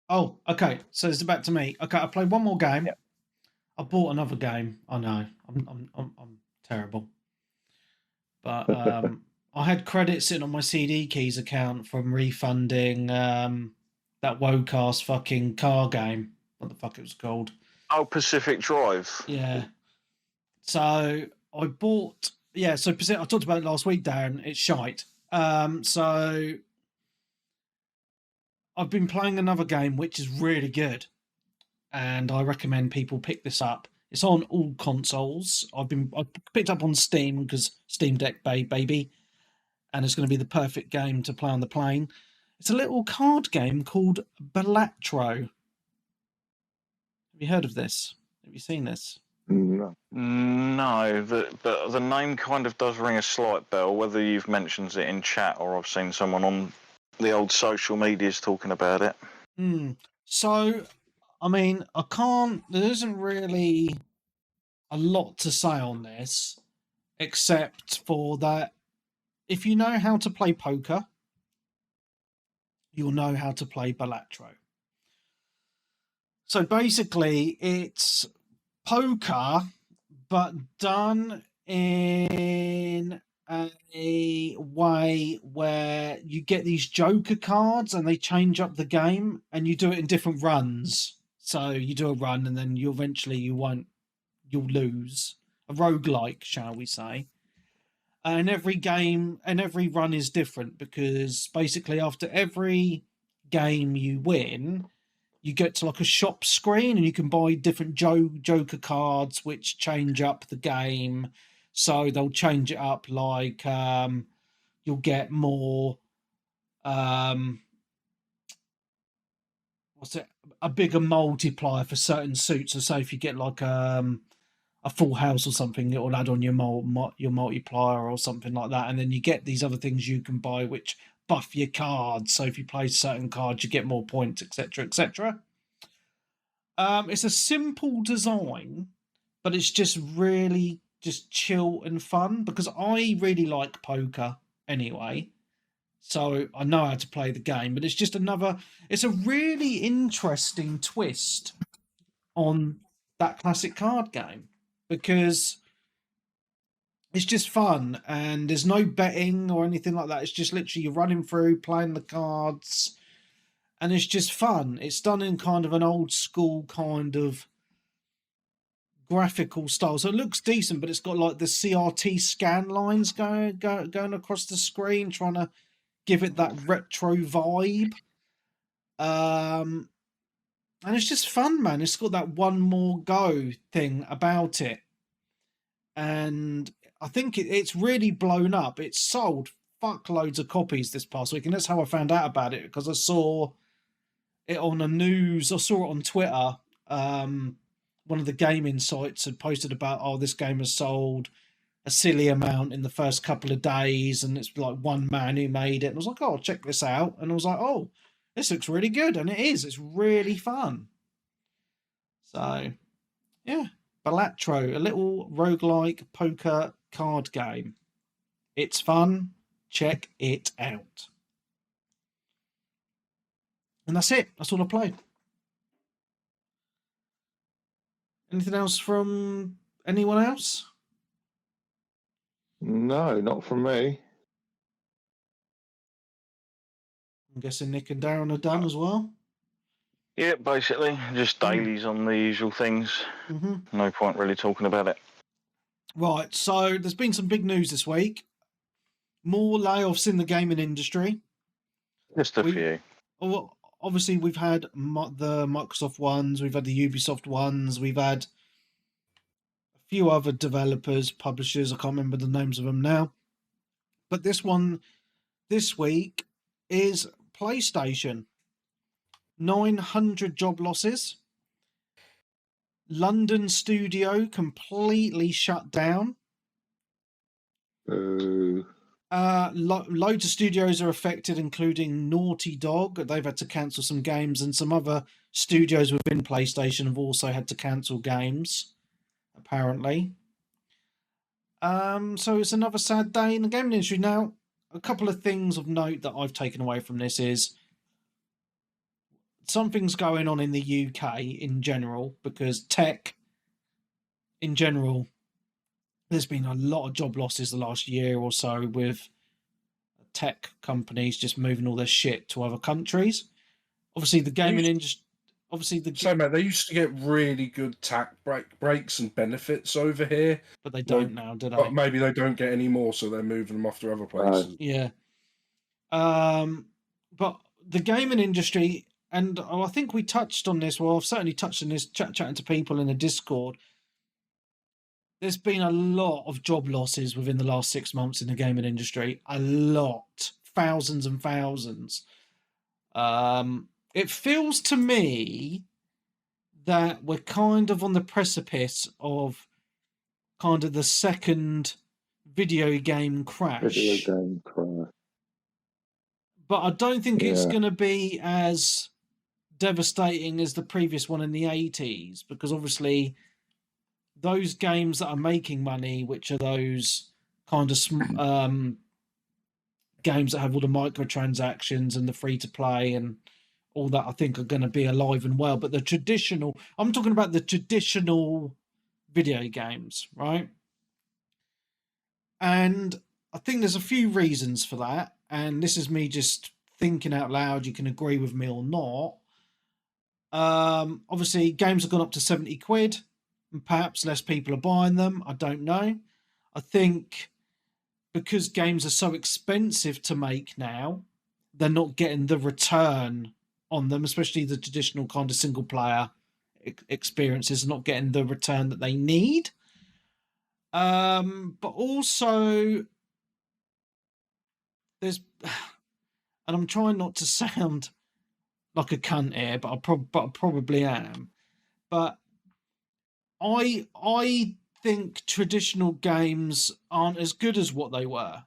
Oh, okay. So it's back to me. Okay, I played one more game. Yep. I bought another game. I know. I'm terrible. But I had credit sitting on my CD Keys account from refunding that WoCast fucking car game. What the fuck it was called? Oh, Pacific Drive. Yeah. So I bought. Yeah. So I talked about it last week, Darren. It's shite. So I've been playing another game which is really good, and I recommend people pick this up. It's on all consoles. I picked up on Steam because Steam Deck baby, and it's going to be the perfect game to play on the plane. It's a little card game called Balatro. Have you heard of this? Have you seen this? No. No, but the name kind of does ring a slight bell, whether you've mentioned it in chat or I've seen someone on the old social medias talking about it. So, I mean, there isn't really a lot to say on this, except for that if you know how to play poker, you'll know how to play Balatro. So basically, it's poker, but done in a way where you get these Joker cards and they change up the game, and you do it in different runs. So you do a run, and then you'll lose. A roguelike, shall we say. And every game and every run is different, because basically after every game you win, you get to like a shop screen and you can buy different Joker cards which change up the game. So they'll change it up, like you'll get more a bigger multiplier for certain suits. So say if you get like a full house or something, it will add on your multiplier or something like that. And then you get these other things you can buy which buff your cards. So if you play certain cards, you get more points, etc., etc. It's a simple design, but it's just really just chill and fun, because I really like poker anyway. So I know how to play the game, but it's a really interesting twist on that classic card game, because it's just fun and there's no betting or anything like that. It's just literally you're running through, playing the cards, and it's just fun. It's done in kind of an old school kind of graphical style. So it looks decent, but it's got like the CRT scan lines going across the screen, trying to give it that retro vibe. And it's just fun, man. It's got that one more go thing about it. And I think it's really blown up. It's sold fuckloads of copies this past week, and that's how I found out about it, because I saw it on the news. I saw it on Twitter. One of the gaming sites had posted about, this game has sold a silly amount in the first couple of days, and it's like one man who made it. And I was like, oh, check this out. And I was like, oh, this looks really good. And it is. It's really fun. So, yeah. Balatro, a little roguelike poker card game. It's fun. Check it out. And that's it. That's all I played. Anything else from anyone else? No, not from me. I'm guessing Nick and Darren are done as well. Yeah, basically, just dailies on the usual things. Mm-hmm. No point really talking about it. Right, so there's been some big news this week. More layoffs in the gaming industry. Just a few. Obviously, we've had the Microsoft ones, we've had the Ubisoft ones, we've had a few other developers, publishers, I can't remember the names of them now. But this one, this week, is PlayStation. 900 job losses. London studio completely shut down. Loads of studios are affected, including Naughty Dog. They've had to cancel some games, and some other studios within PlayStation have also had to cancel games, apparently. So it's another sad day in the gaming industry. Now, a couple of things of note that I've taken away from this is something's going on in the UK in general, because tech in general, there's been a lot of job losses the last year or so with tech companies just moving all their shit to other countries. Obviously, the gaming industry. Mate, they used to get really good tax breaks and benefits over here, but they don't now, do they? But maybe they don't get any more, so they're moving them off to other places. Yeah. But the gaming industry, and I think we touched on this. Well, I've certainly touched on this chatting to people in the Discord. There's been a lot of job losses within the last 6 months in the gaming industry. A lot. Thousands and thousands. It feels to me that we're kind of on the precipice of kind of the second video game crash. But I don't think it's going to be as devastating as the previous one in the 80s, because obviously those games that are making money, which are those kind of games that have all the microtransactions and the free-to-play and all that, I think are going to be alive and well. But I'm talking about the traditional video games, right? And I think there's a few reasons for that, and this is me just thinking out loud. You can agree with me or not. Obviously, games have gone up to 70 quid, and perhaps less people are buying them. I don't know. I think because games are so expensive to make now, they're not getting the return on them, especially the traditional kind of single player experiences, not getting the return that they need. But also, there's, and I'm trying not to sound like a cunt here, but I probably am. But I think traditional games aren't as good as what they were.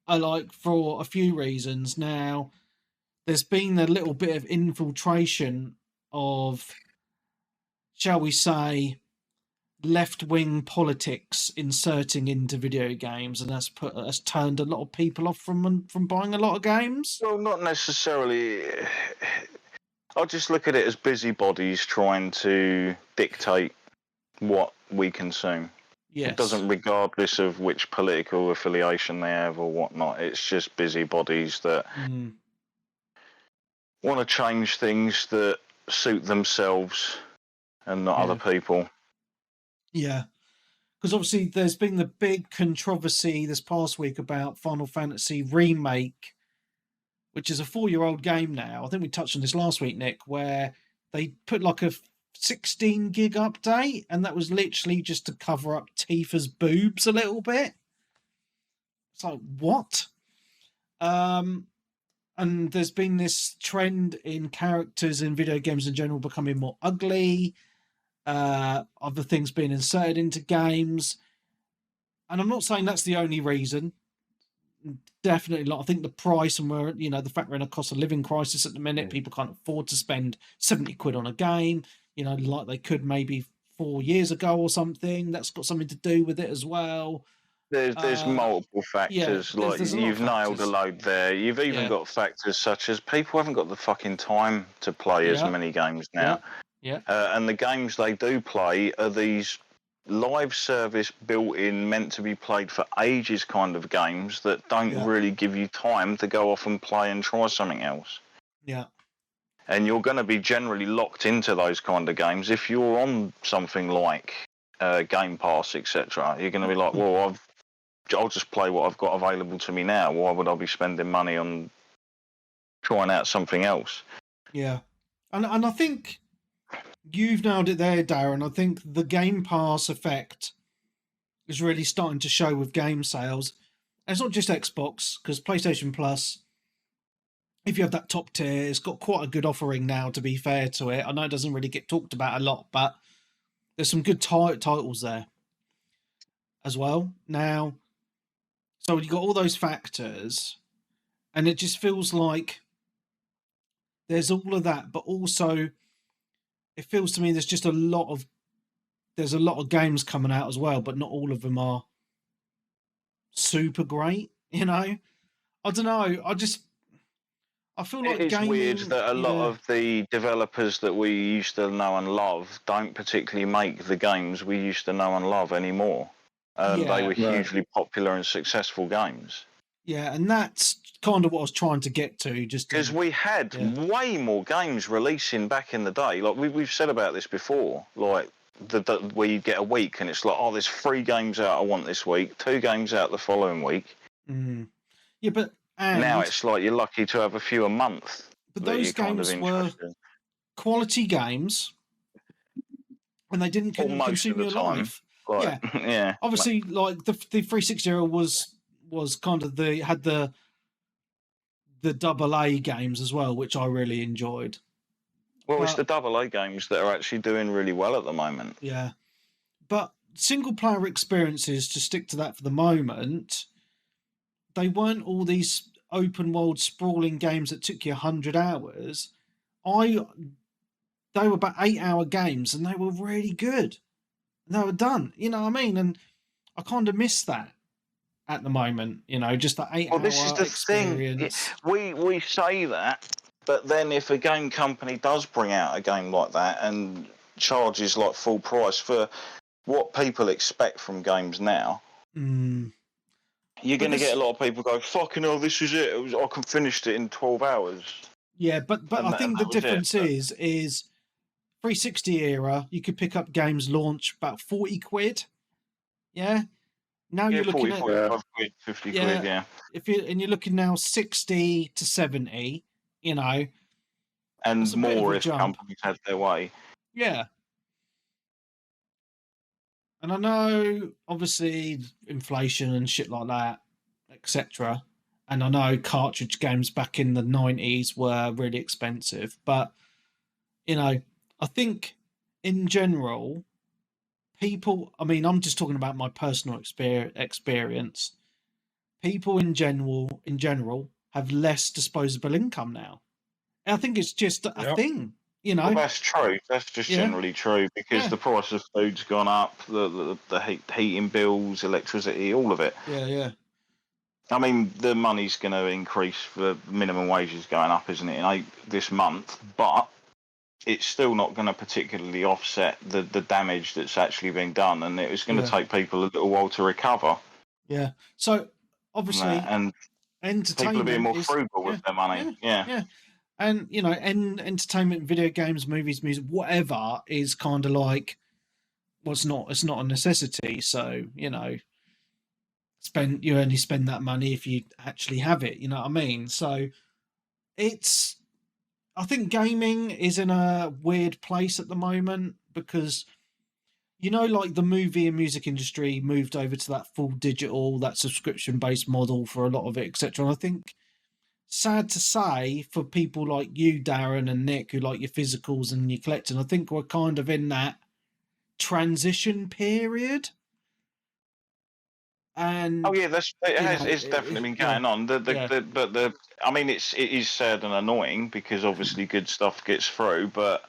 I like for a few reasons. Now, there's been a little bit of infiltration of, shall we say, left-wing politics inserting into video games, and that's turned a lot of people off from buying a lot of games. Well, not necessarily. I just look at it as busybodies trying to dictate what we consume. Yes. It doesn't, regardless of which political affiliation they have or whatnot. It's just busybodies that want to change things that suit themselves and not other people. Yeah. Because obviously there's been the big controversy this past week about Final Fantasy Remake, which is a 4-year-old game now. I think we touched on this last week, Nick, where they put like a 16 gig update, and that was literally just to cover up Tifa's boobs a little bit. It's like, what? And there's been this trend in characters in video games in general becoming more ugly, other things being inserted into games. And I'm not saying that's the only reason. Definitely not. I think the price, and the fact we're in a cost of living crisis at the minute, people can't afford to spend 70 quid on a game, like they could maybe 4 years ago or something. That's got something to do with it as well. There's multiple factors. There's you've nailed a load there. You've even got factors such as people haven't got the fucking time to play as many games now. Yeah. And the games they do play are these live service built-in, meant to be played for ages kind of games that don't really give you time to go off and play and try something else. Yeah. And you're going to be generally locked into those kind of games if you're on something like Game Pass, etc. You're going to be like, well, I'll just play what I've got available to me now. Why would I be spending money on trying out something else? Yeah. And I think you've nailed it there, Darren. I think the Game Pass effect is really starting to show with game sales. And it's not just Xbox, because PlayStation Plus, if you have that top tier, it's got quite a good offering now, to be fair to it. I know it doesn't really get talked about a lot, but there's some good titles there as well. Now, so you've got all those factors, and it just feels like there's all of that, but also it feels to me there's a lot of games coming out as well, but not all of them are super great. I don't know. I feel like it's weird that a lot of the developers that we used to know and love don't particularly make the games we used to know and love anymore. They were hugely popular and successful games. Yeah, and that's kind of what I was trying to get to. Just because we had way more games releasing back in the day. Like we've said about this before. Like where you get a week and it's like, oh, there's 3 games out I want this week, 2 games out the following week. Yeah, but now it's like you're lucky to have a few a month. But those games were quality games, and they didn't consume your life. Like, yeah. Obviously, like the 360 era was kind of had the AA games as well, which I really enjoyed. Well, it's the AA games that are actually doing really well at the moment. Yeah, but single player experiences, to stick to that for the moment, they weren't all these open world sprawling games that took you 100 hours. They were about 8-hour games, and they were really good. They were done. You know what I mean? And I kind of miss that at the moment. Just that 8-hour this is the experience. Thing. We say that, but then if a game company does bring out a game like that and charges like full price for what people expect from games now. You're going to get a lot of people go, fucking hell, this is it. I can finish it in 12 hours. Yeah, but I think the difference is 360 era, you could pick up games launch about 40 quid. Yeah. Now you're looking 40, 45 quid, 50 quid, yeah. You're looking now 60 to 70, you know. And more if companies had their way. Yeah. And I know, obviously, inflation and shit like that, etc. And I know cartridge games back in the 90s were really expensive. But, you know, I think in general, people, I mean, I'm just talking about my personal experience. People in general have less disposable income now. And I think it's just a thing. You know, well, that's true. That's just generally true because the price of food's gone up, the heating bills, electricity, all of it. Yeah. I mean, the money's going to increase for minimum wages going up, isn't it, this month? But it's still not going to particularly offset the damage that's actually been done, and it's going to take people a little while to recover. Yeah. So obviously, and entertainment people are being more frugal with their money. Yeah. And, you know, entertainment, video games, movies, music, whatever is kind of like, well, it's not a necessity. So, you know, you only spend that money if you actually have it. You know what I mean? So I think gaming is in a weird place at the moment because, you know, like the movie and music industry moved over to that full digital, that subscription-based model for a lot of it, etc. And I think, sad to say, for people like you, Darren, and Nick, who like your physicals and your collecting, I think we're kind of in that transition period. And it's definitely been going on. I mean, it is sad and annoying because obviously good stuff gets through, but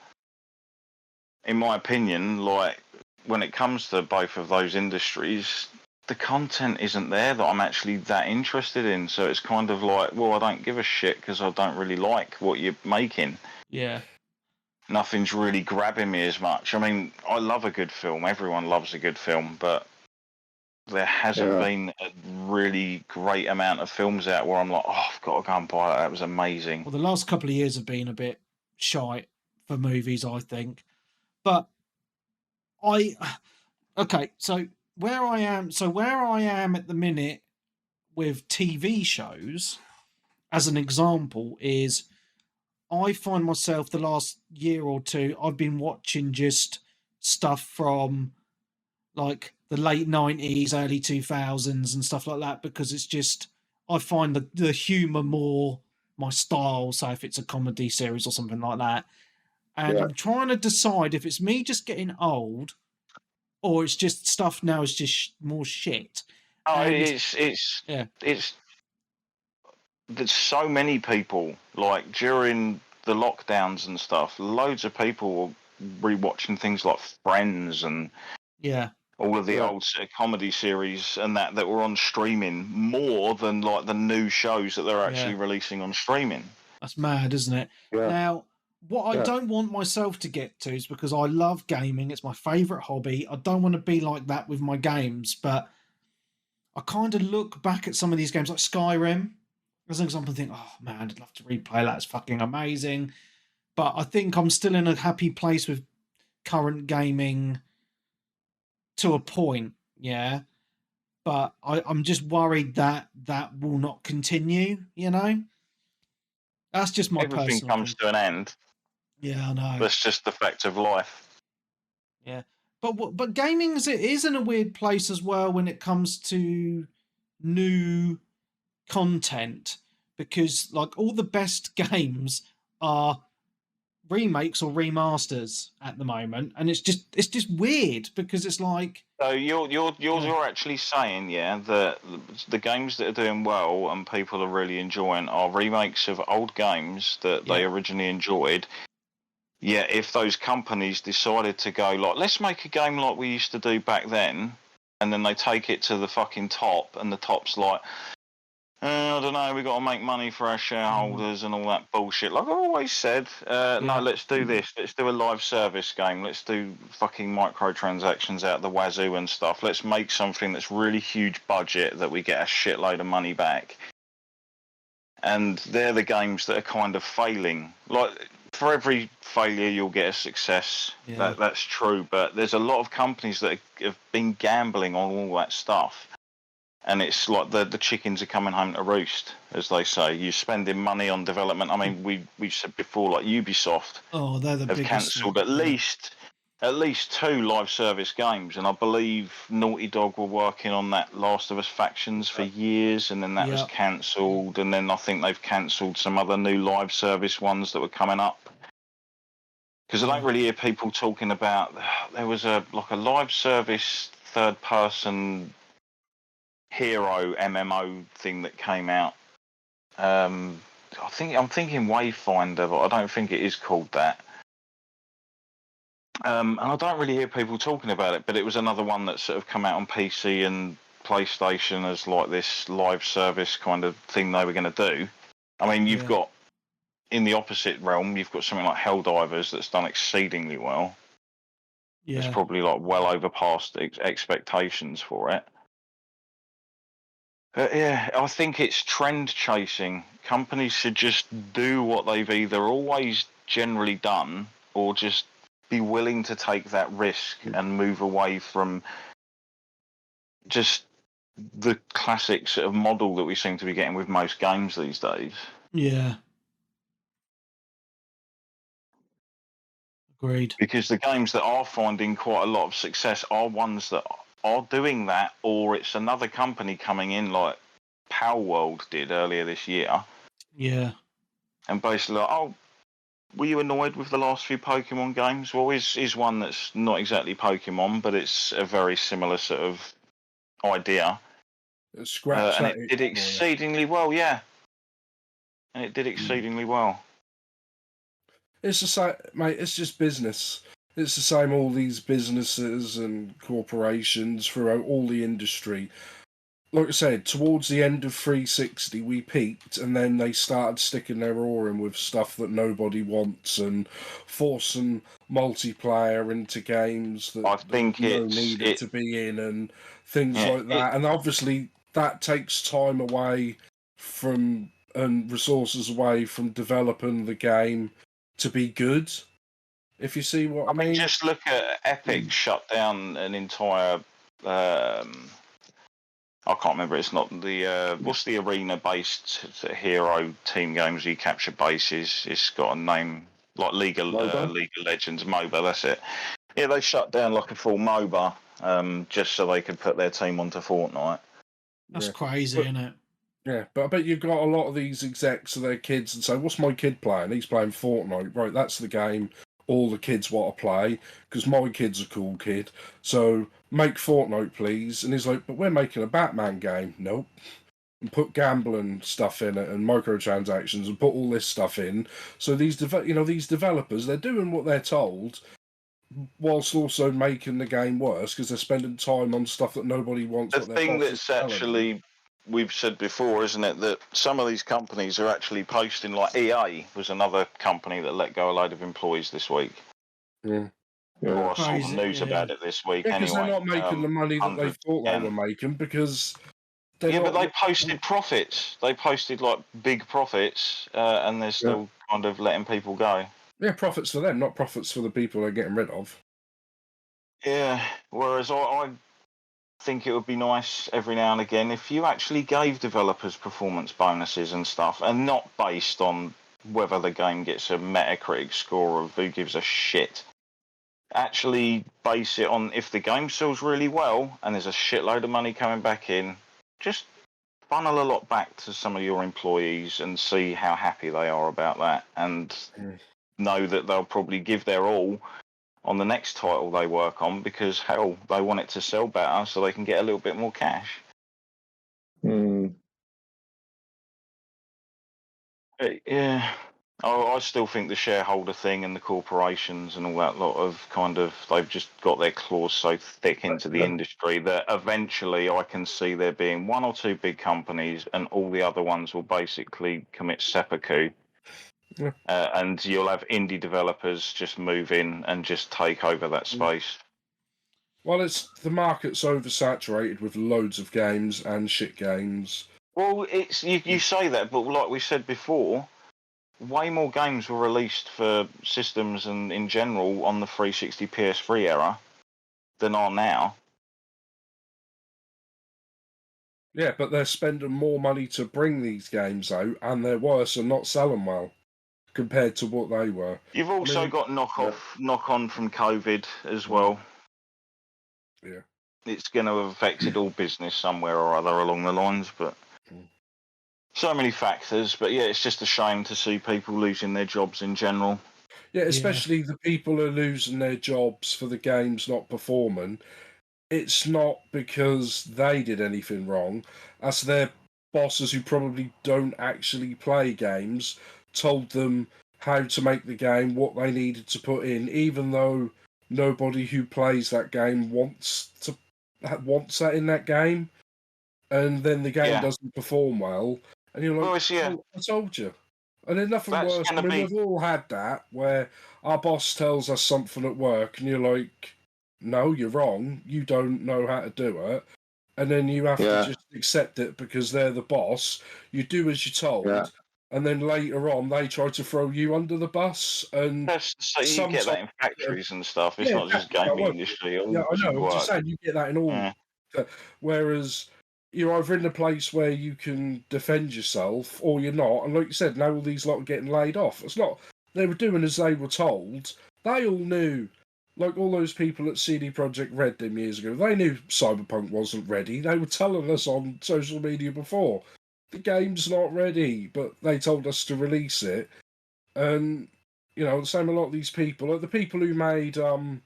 in my opinion, like when it comes to both of those industries, the content isn't there that I'm actually that interested in. So it's kind of like, well, I don't give a shit because I don't really like what you're making. Yeah. Nothing's really grabbing me as much. I mean, I love a good film. Everyone loves a good film, but there hasn't been a really great amount of films out where I'm like, oh, I've got to go and buy it. That was amazing. Well, the last couple of years have been a bit shite for movies, I think. But so where I am at the minute with TV shows, as an example, is I find myself the last year or two, I've been watching just stuff from like the late 90s, early 2000s and stuff like that, because it's just, I find the humour more my style, so if it's a comedy series or something like that. And I'm trying to decide if it's me just getting old or it's just stuff now is just more shit. Oh, it's there's so many people, like during the lockdowns and stuff, loads of people were rewatching things like Friends and all of the old comedy series and that were on streaming more than like the new shows that they're actually releasing on streaming. That's mad, isn't it? Yeah. Now, what I don't want myself to get to is, because I love gaming, it's my favourite hobby, I don't want to be like that with my games, but I kind of look back at some of these games like Skyrim as an example and think, oh man, I'd love to replay that, it's fucking amazing. But I think I'm still in a happy place with current gaming to a point, but I'm just worried that will not continue, you know? That's just my personal Everything comes to an end. Yeah, I know. That's just the fact of life. Yeah. But gaming is in a weird place as well when it comes to new content, because like all the best games are remakes or remasters at the moment, and it's just weird because it's like, so you're actually saying that the games that are doing well and people are really enjoying are remakes of old games that they originally enjoyed. Yeah, if those companies decided to go like, let's make a game like we used to do back then, and then they take it to the fucking top, and the top's like, I don't know. We got to make money for our shareholders and all that bullshit. Like I've always said, no, let's do this. Let's do a live service game. Let's do fucking microtransactions out the wazoo and stuff. Let's make something that's really huge budget that we get a shitload of money back. And they're the games that are kind of failing. Like for every failure, you'll get a success. Yeah. That's true. But there's a lot of companies that have been gambling on all that stuff. And it's like the chickens are coming home to roost, as they say. You're spending money on development. I mean, we said before, like Ubisoft have cancelled at least 2 live service games, and I believe Naughty Dog were working on that Last of Us Factions for years, and then that was cancelled, and then I think they've cancelled some other new live service ones that were coming up. Because I don't really hear people talking about. There was a live service third person hero MMO thing that came out. I'm thinking Wayfinder, but I don't think it is called that. And I don't really hear people talking about it, but it was another one that sort of come out on PC and PlayStation as like this live service kind of thing they were going to do. I mean, you've got in the opposite realm, you've got something like Helldivers that's done exceedingly well. Yeah. It's probably like well over past expectations for it. Yeah, I think it's trend chasing. Companies should just do what they've either always generally done or just be willing to take that risk and move away from just the classic sort of model that we seem to be getting with most games these days. Yeah. Agreed. Because the games that are finding quite a lot of success are ones that are doing that, or it's another company coming in like Power World did earlier this year. Yeah. And basically like, oh, were you annoyed with the last few Pokemon games? Well, is one that's not exactly Pokemon, but it's a very similar sort of idea. And it did exceedingly well, yeah. And it did exceedingly well. It's the same, mate. It's just business. It's the same. All these businesses and corporations throughout all the industry. Like I said, towards the end of 360, we peaked, and then they started sticking their oar in with stuff that nobody wants and forcing multiplayer into games that I think needed to be in and things like that. And obviously, that takes time away from and resources away from developing the game to be good. If you see what I mean. Just look at Epic shut down an entire. I can't remember. It's not the what's the arena-based hero team games where you capture bases. It's got a name like League of Legends MOBA. That's it. Yeah, they shut down like a full MOBA just so they could put their team onto Fortnite. That's crazy, isn't it? Yeah, but I bet you've got a lot of these execs and their kids and say, "What's my kid playing? He's playing Fortnite. Right, that's the game all the kids want to play because my kid's a cool kid. So make Fortnite, please." And he's like, "But we're making a Batman game." Nope. And put gambling stuff in it and microtransactions and put all this stuff in. So these developers, they're doing what they're told, whilst also making the game worse because they're spending time on stuff that nobody wants. The thing that's actually, we've said before, isn't it, that some of these companies are actually posting, like EA was another company that let go a load of employees this week. Yeah. Or I saw the news about it this week anyway. Because they're not making the money that they thought they were making because... but they posted profits. They posted, like, big profits, and they're still kind of letting people go. Yeah, profits for them, not profits for the people they're getting rid of. Yeah, whereas I think it would be nice every now and again if you actually gave developers performance bonuses and stuff, and not based on whether the game gets a Metacritic score of who gives a shit. Actually base it on if the game sells really well and there's a shitload of money coming back in, just funnel a lot back to some of your employees and see how happy they are about that, and know that they'll probably give their all on the next title they work on because, hell, they want it to sell better so they can get a little bit more cash. Yeah. I still think the shareholder thing and the corporations and all that lot of they've just got their claws so thick into the industry that eventually I can see there being one or two big companies and all the other ones will basically commit seppuku. Yeah. And you'll have indie developers just move in and just take over that space. Well, the market's oversaturated with loads of games and shit games. Well, it's you say that, but like we said before, way more games were released for systems and in general on the 360 PS3 era than are now. Yeah, but they're spending more money to bring these games out, and they're worse and not selling well compared to what they were. You've also got knock on from COVID as well. Yeah, it's going to have affected all business somewhere or other along the lines, but so many factors. But yeah, it's just a shame to see people losing their jobs in general. Yeah, especially the people who are losing their jobs for the games not performing. It's not because they did anything wrong. That's their bosses who probably don't actually play games told them how to make the game, what they needed to put in, even though nobody who plays that game wants that in that game, and then the game doesn't perform well, and you're like, I told you. And there's nothing worse. I mean, we've all had that where our boss tells us something at work, and you're like, no, you're wrong. You don't know how to do it. And then you have to just accept it because they're the boss. You do as you're told. And then later on, they try to throw you under the bus. And so you get that in factories and stuff. It's not just gaming industry. Yeah, I know. I'm just saying you get that in all. Whereas you're either in a place where you can defend yourself or you're not. And like you said, now all these lot are getting laid off. It's not they were doing as they were told. They all knew. Like all those people at CD Projekt Red them years ago, they knew Cyberpunk wasn't ready. They were telling us on social media before, the game's not ready, but they told us to release it. And, the same a lot of these people, like the people who made the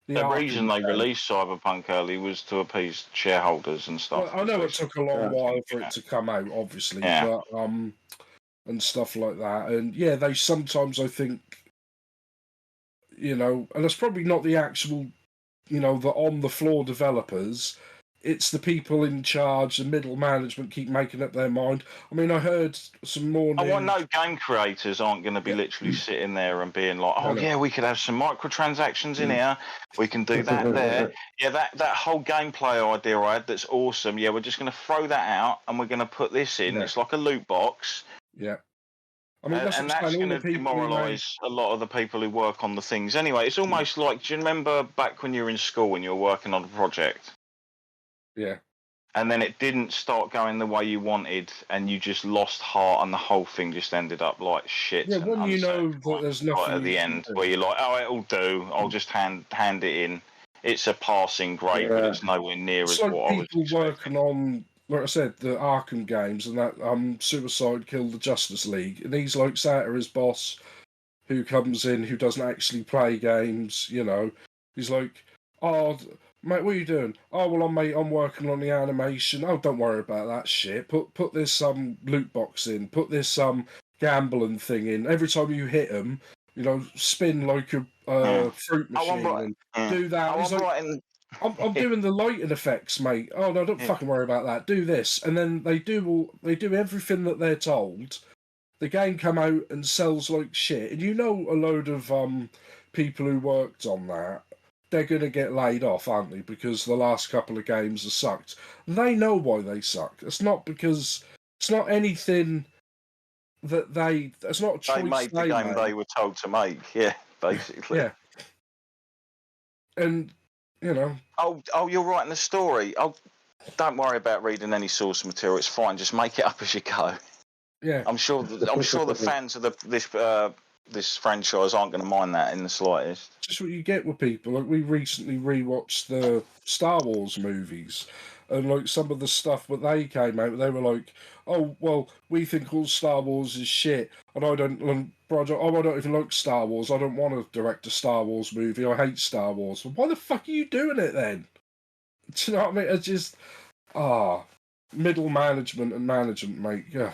reason they released Cyberpunk early was to appease shareholders and stuff. Well, I know it took a long while for it to come out, obviously, but and stuff like that. And they sometimes, I think, and it's probably not the actual, the on the floor developers. It's the people in charge, the middle management keep making up their mind. I mean, I heard some more news. I know game creators aren't going to be literally sitting there and being like, we could have some microtransactions in here. We can do that there. Yeah, that whole gameplay idea I had, that's awesome. Yeah, we're just going to throw that out and we're going to put this in. It's like a loot box. Yeah. I mean, that's going to demoralise a lot of the people who work on the things. Anyway, it's almost like, do you remember back when you were in school and you were working on a project? Yeah. And then it didn't start going the way you wanted, and you just lost heart, and the whole thing just ended up like shit. Yeah, when you know that there's nothing at the end, where you're like, it'll do. I'll just hand it in. It's a passing grade, but it's nowhere near as like what I was people working on, like I said, the Arkham games and that Suicide Kill the Justice League, and he's like sat his boss, who comes in who doesn't actually play games. He's like, oh. Mate, what are you doing? Oh, well, I'm working on the animation. Oh, don't worry about that shit. Put this loot box in. Put this gambling thing in. Every time you hit them, spin like a fruit machine and do that. I'm doing the lighting effects, mate. Oh no, don't fucking worry about that. Do this, and then they do everything that they're told. The game come out and sells like shit, and a load of people who worked on that. They're going to get laid off, aren't they? Because the last couple of games have sucked. They know why they suck. It's not anything that it's not a choice they made the game they were told to make. Yeah, basically. Yeah. And, Oh, you're writing the story. Oh, don't worry about reading any source material. It's fine. Just make it up as you go. Yeah. I'm sure the fans of this franchise aren't going to mind that in the slightest. Just what you get with people. Like, we recently rewatched the Star Wars movies, and like some of the stuff that they came out, they were like, "Oh, well, we think all Star Wars is shit," and I don't even like Star Wars. I don't want to direct a Star Wars movie. I hate Star Wars. Well, why the fuck are you doing it then? Do you know what I mean? It's just middle management and management, mate. Yeah.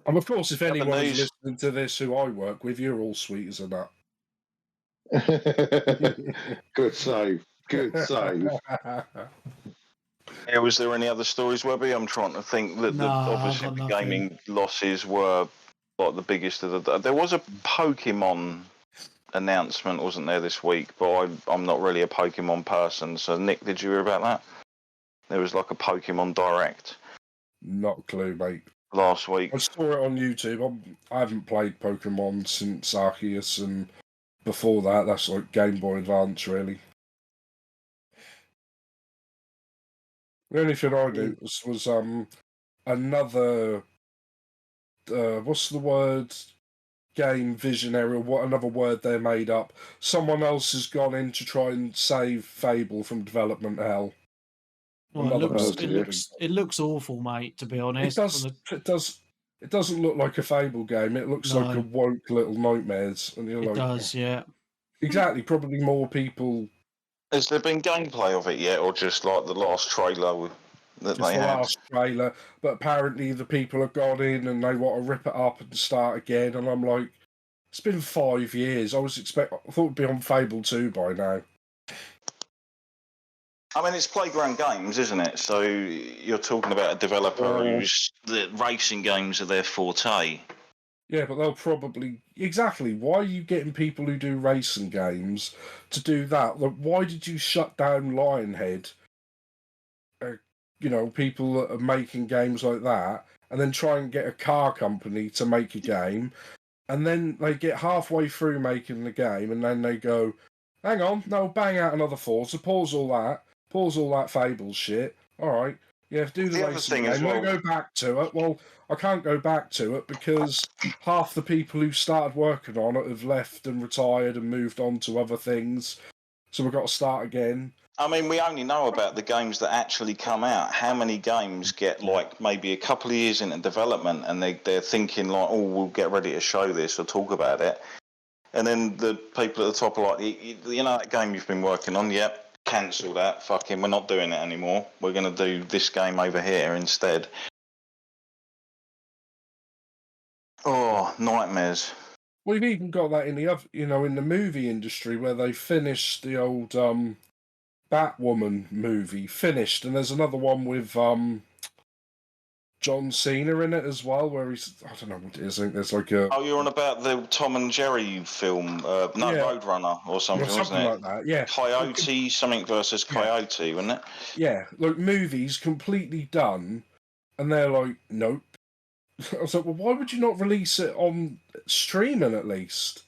And of course, if anyone is listening to this who I work with, you're all sweet as a nut. Good save. Good save. Yeah, was there any other stories, Webby? I'm trying to think. That obviously the gaming losses were like the biggest of the. There was a Pokemon announcement, wasn't there, this week? But I'm not really a Pokemon person. So, Nick, did you hear about that? There was like a Pokemon Direct. Not a clue, mate. Last week. I saw it on YouTube. I haven't played Pokemon since Arceus, and before that, that's like Game Boy Advance, really. The only thing I knew was another what's the word? Game visionary, or what another word they made up. Someone else has gone in to try and save Fable from development hell. Well, it looks awful, mate, to be honest. It doesn't look like a Fable game. It looks like a woke little nightmares. And you're does, yeah. Exactly. Probably more people. Has there been gameplay of it yet, or just like the last trailer that they had? Last trailer, but apparently the people have gone in and they want to rip it up and start again. And I'm like, it's been 5 years. I thought it'd be on Fable 2 by now. I mean, it's Playground Games, isn't it? So you're talking about a developer whose the racing games are their forte. Yeah, but they'll probably... Exactly. Why are you getting people who do racing games to do that? Like, why did you shut down Lionhead? People that are making games like that, and then try and get a car company to make a game, and then they get halfway through making the game, and then they go, hang on, no, bang out another Forza, pause all that Fable shit. All right, yeah, do the racing game. Want to go back to it? Well, I can't go back to it because half the people who started working on it have left and retired and moved on to other things. So we've got to start again. I mean, we only know about the games that actually come out. How many games get like maybe a couple of years into development and they're thinking like, oh, we'll get ready to show this or talk about it. And then the people at the top are like, that game you've been working on, yep, cancel that. Fucking, we're not doing it anymore. We're going to do this game over here instead. Oh, nightmares. We've even got that in in the movie industry where they finished the old Batwoman movie, finished, and there's another one with John Cena in it as well, where he's, I don't know what it is, I think there's like a... Oh, you're on about the Tom and Jerry film, Roadrunner or something, wasn't it? Like that, yeah. Coyote, something versus Coyote, wasn't it? Yeah, like movies completely done, and they're like, nope. I was like, well, why would you not release it on streaming at least?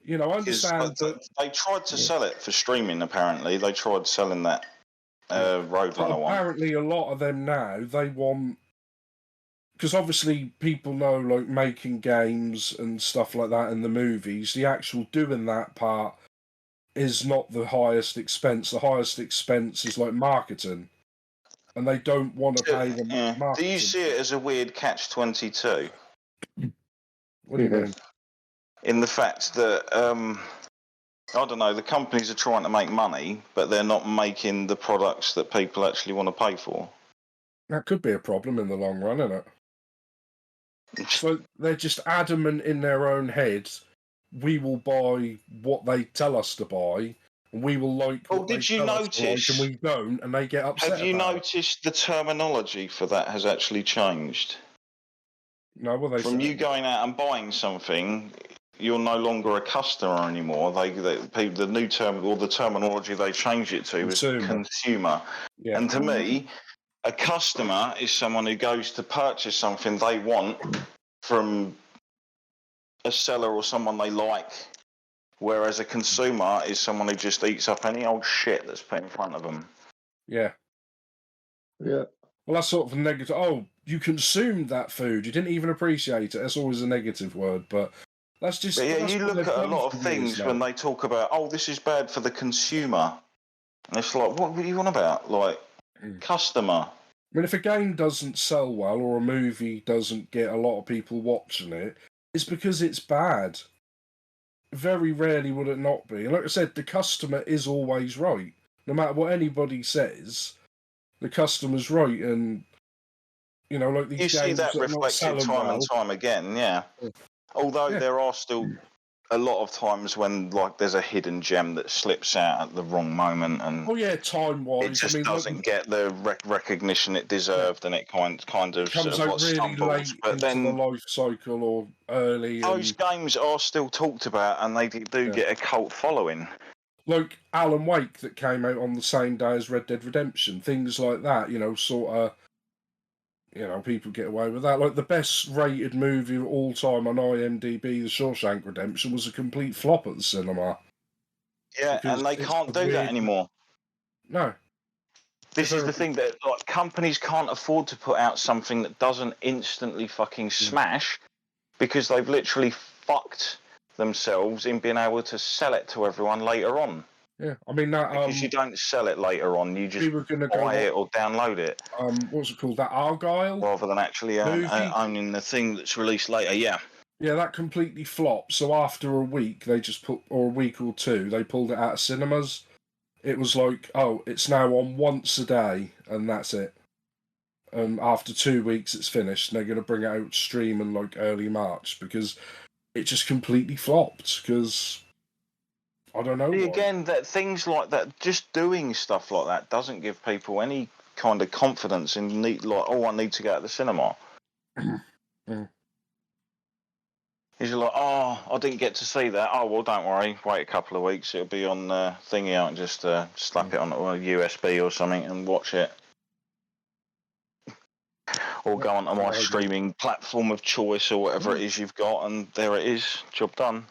I understand that... They tried to sell it for streaming, apparently. They tried selling that Roadrunner one. Apparently a lot of them now, they want... Because obviously people know, like, making games and stuff like that in the movies, the actual doing that part is not the highest expense. The highest expense is, like, marketing. And they don't want to pay them marketing. Do you see it as a weird catch-22? What do you mean? In the fact that, I don't know, the companies are trying to make money, but they're not making the products that people actually want to pay for. That could be a problem in the long run, isn't it? So they're just adamant in their own heads, we will buy what they tell us to buy, and we will like what did you notice? And we don't, and they get upset. Have you noticed the terminology for that has actually changed? No, well, from you going out and buying something, you're no longer a customer anymore. The new term, or the terminology they changed it to, is consumer. Yeah. And to me, a customer is someone who goes to purchase something they want from a seller or someone they like, whereas a consumer is someone who just eats up any old shit that's put in front of them. Yeah. Yeah. Well, that's sort of a negative. Oh, you consumed that food. You didn't even appreciate it. That's always a negative word, but that's just... But yeah, you look at a lot of things when they talk about, oh, this is bad for the consumer. And it's like, what are you on about? Like, customer. I mean, if a game doesn't sell well or a movie doesn't get a lot of people watching it, it's because it's bad. Very rarely would it not be. And like I said, the customer is always right. No matter what anybody says, the customer's right. And You know, like these you see games that that are not reflected selling time well. and time again, yeah. Although there are still a lot of times when like there's a hidden gem that slips out at the wrong moment, and time-wise, it just doesn't get the recognition it deserved, and it kind of comes sort of out like really stumbles. late But into then the life cycle or early. Those games are still talked about, and they do get a cult following. Like Alan Wake that came out on the same day as Red Dead Redemption, things like that. You know, sort of. You know, people get away with that. Like the best rated movie of all time on IMDb, The Shawshank Redemption, was a complete flop at the cinema. Yeah, and they can't do that anymore. No. This is the thing that like companies can't afford to put out something that doesn't instantly fucking smash, because they've literally fucked themselves in being able to sell it to everyone later on. Yeah, I mean that because you don't sell it later on, you just buy it or download it. What's it called? That Argyle, rather than actually owning the thing that's released later. Yeah. Yeah, that completely flopped. So after a week, they just or a week or two, they pulled it out of cinemas. It was like, oh, it's now on once a day, and that's it. And after 2 weeks, it's finished. And they're going to bring it out stream in like early March because it just completely flopped. Because I don't know. Again, that things like that, just doing stuff like that, doesn't give people any kind of confidence in I need to go to the cinema. He's like, oh, I didn't get to see that. Oh, well, don't worry. Wait a couple of weeks. It'll be on thingy out and just slap it on a USB or something and watch it. Or go onto my streaming platform of choice or whatever it is you've got, and there it is. Job done.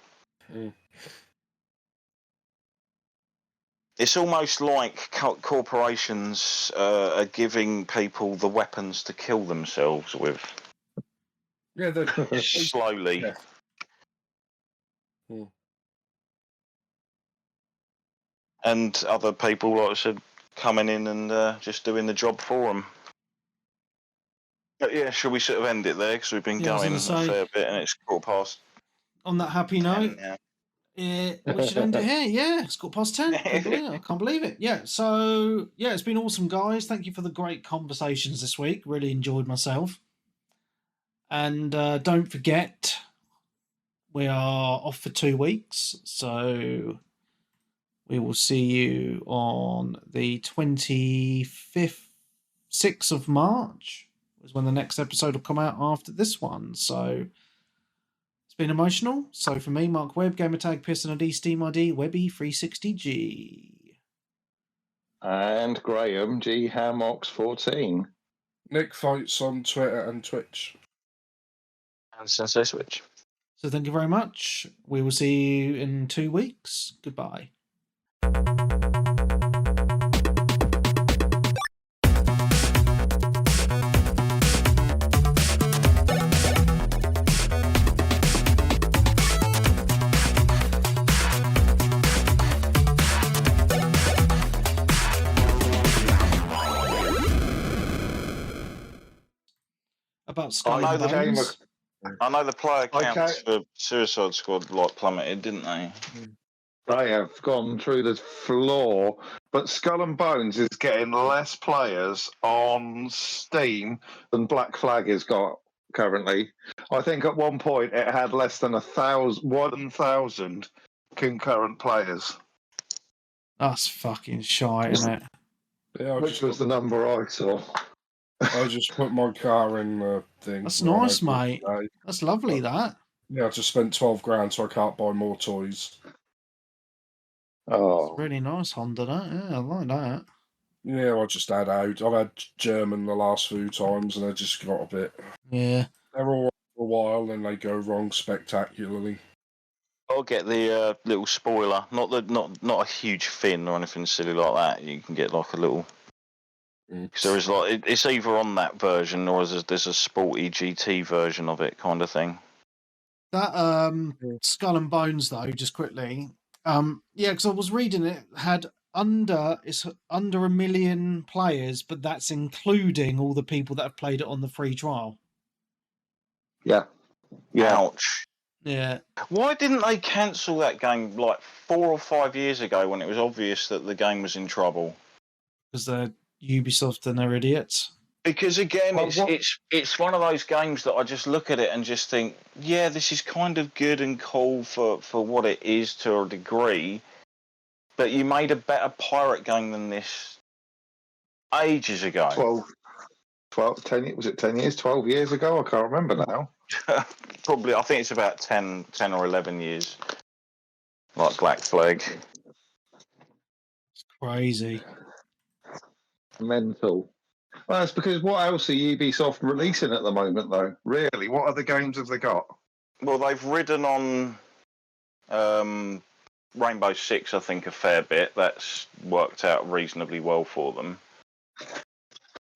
It's almost like corporations are giving people the weapons to kill themselves with. Yeah, slowly. Yeah. And other people, like I said, coming in and just doing the job for them. But yeah, shall we sort of end it there? Because we've been going a fair bit and it's 10:15. On that happy note, we should end it here. Yeah, it's 10:15. I can't believe it. Yeah, so yeah, it's been awesome, guys. Thank you for the great conversations this week. Really enjoyed myself. And don't forget, we are off for 2 weeks. So we will see you on the 25th, 6th of March is when the next episode will come out after this one. So it's been emotional. So for me, Mark Webb, Gamertag, Pearson ID, Steam ID, Webby360G. And Graham, G Hamox 14. Nick Fights on Twitter and Twitch. And Sensei Switch. So thank you very much. We will see you in 2 weeks. Goodbye. About Skull Bones. I know the player counts for Suicide Squad plummeted, didn't they? They have gone through the floor, but Skull and Bones is getting less players on Steam than Black Flag has got currently. I think at one point it had less than 1,000 concurrent players. That's fucking shy, isn't it? Yeah, which was the number I saw. I just put my car in the thing. That's nice, mate. That's lovely, that. Yeah, I just spent 12 grand, so I can't buy more toys. Oh. It's really nice, Honda, that. Yeah, I like that. Yeah, I just had out. I've had German the last few times, and I just got a bit... Yeah. They're all right for a while, then they go wrong spectacularly. I'll get the little spoiler. Not a huge fin or anything silly like that. You can get like a little... Because there is it's either on that version or there's a sporty GT version of it, kind of thing. That Skull and Bones, though, just quickly, yeah, because I was reading it had under 1 million players, but that's including all the people that have played it on the free trial. Yeah. Ouch. Yeah. Why didn't they cancel that game like 4 or 5 years ago when it was obvious that the game was in trouble? Because they're Ubisoft and they're idiots. Because again, it's one of those games that I just look at it and just think, yeah, this is kind of good and cool for what it is to a degree, but you made a better pirate game than this ages ago. 10 was it 10 years, 12 years ago? I can't remember now. Probably, I think it's about 10 or 11 years. Like Black Flag. It's crazy. Mental. Well, that's because what else are Ubisoft releasing at the moment, though? Really, what other games have they got? Well, they've ridden on Rainbow Six, I think, a fair bit. That's worked out reasonably well for them.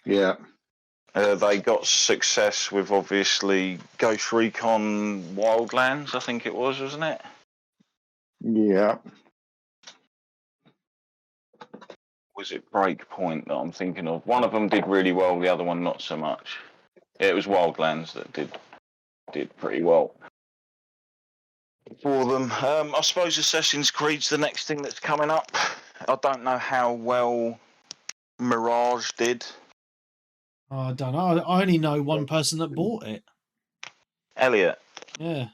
Yeah. They got success with, obviously, Ghost Recon Wildlands, I think it was, wasn't it? Yeah. Was it Breakpoint that I'm thinking of? One of them did really well, the other one not so much. It was Wildlands that did pretty well for them. I suppose Assassin's Creed's the next thing that's coming up. I don't know how well Mirage did. Oh, I don't know. I only know one person that bought it. Elliot. Yeah.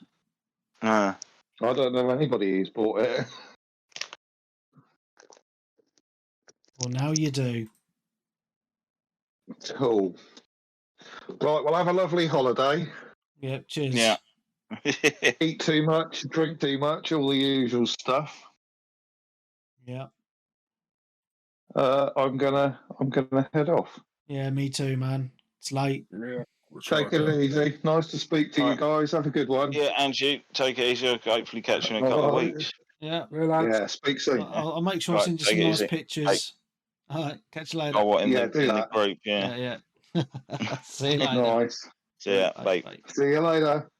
I don't know anybody who's bought it. Well, now you do. Cool. Right, well, have a lovely holiday. Yeah, cheers. Yeah. Eat too much, drink too much, all the usual stuff. Yeah. I'm gonna head off. Yeah, me too, man. It's late. Yeah. Take it easy. Nice to speak to you guys. Have a good one. Yeah, and you take it easy. I'll hopefully catch you in a couple of weeks. Yeah. Yeah, speak soon. I'll make sure I send you some nice pictures. All right, catch you later. Oh, what, in the group, Yeah. See you later. Nice. Yeah, bye. See you later.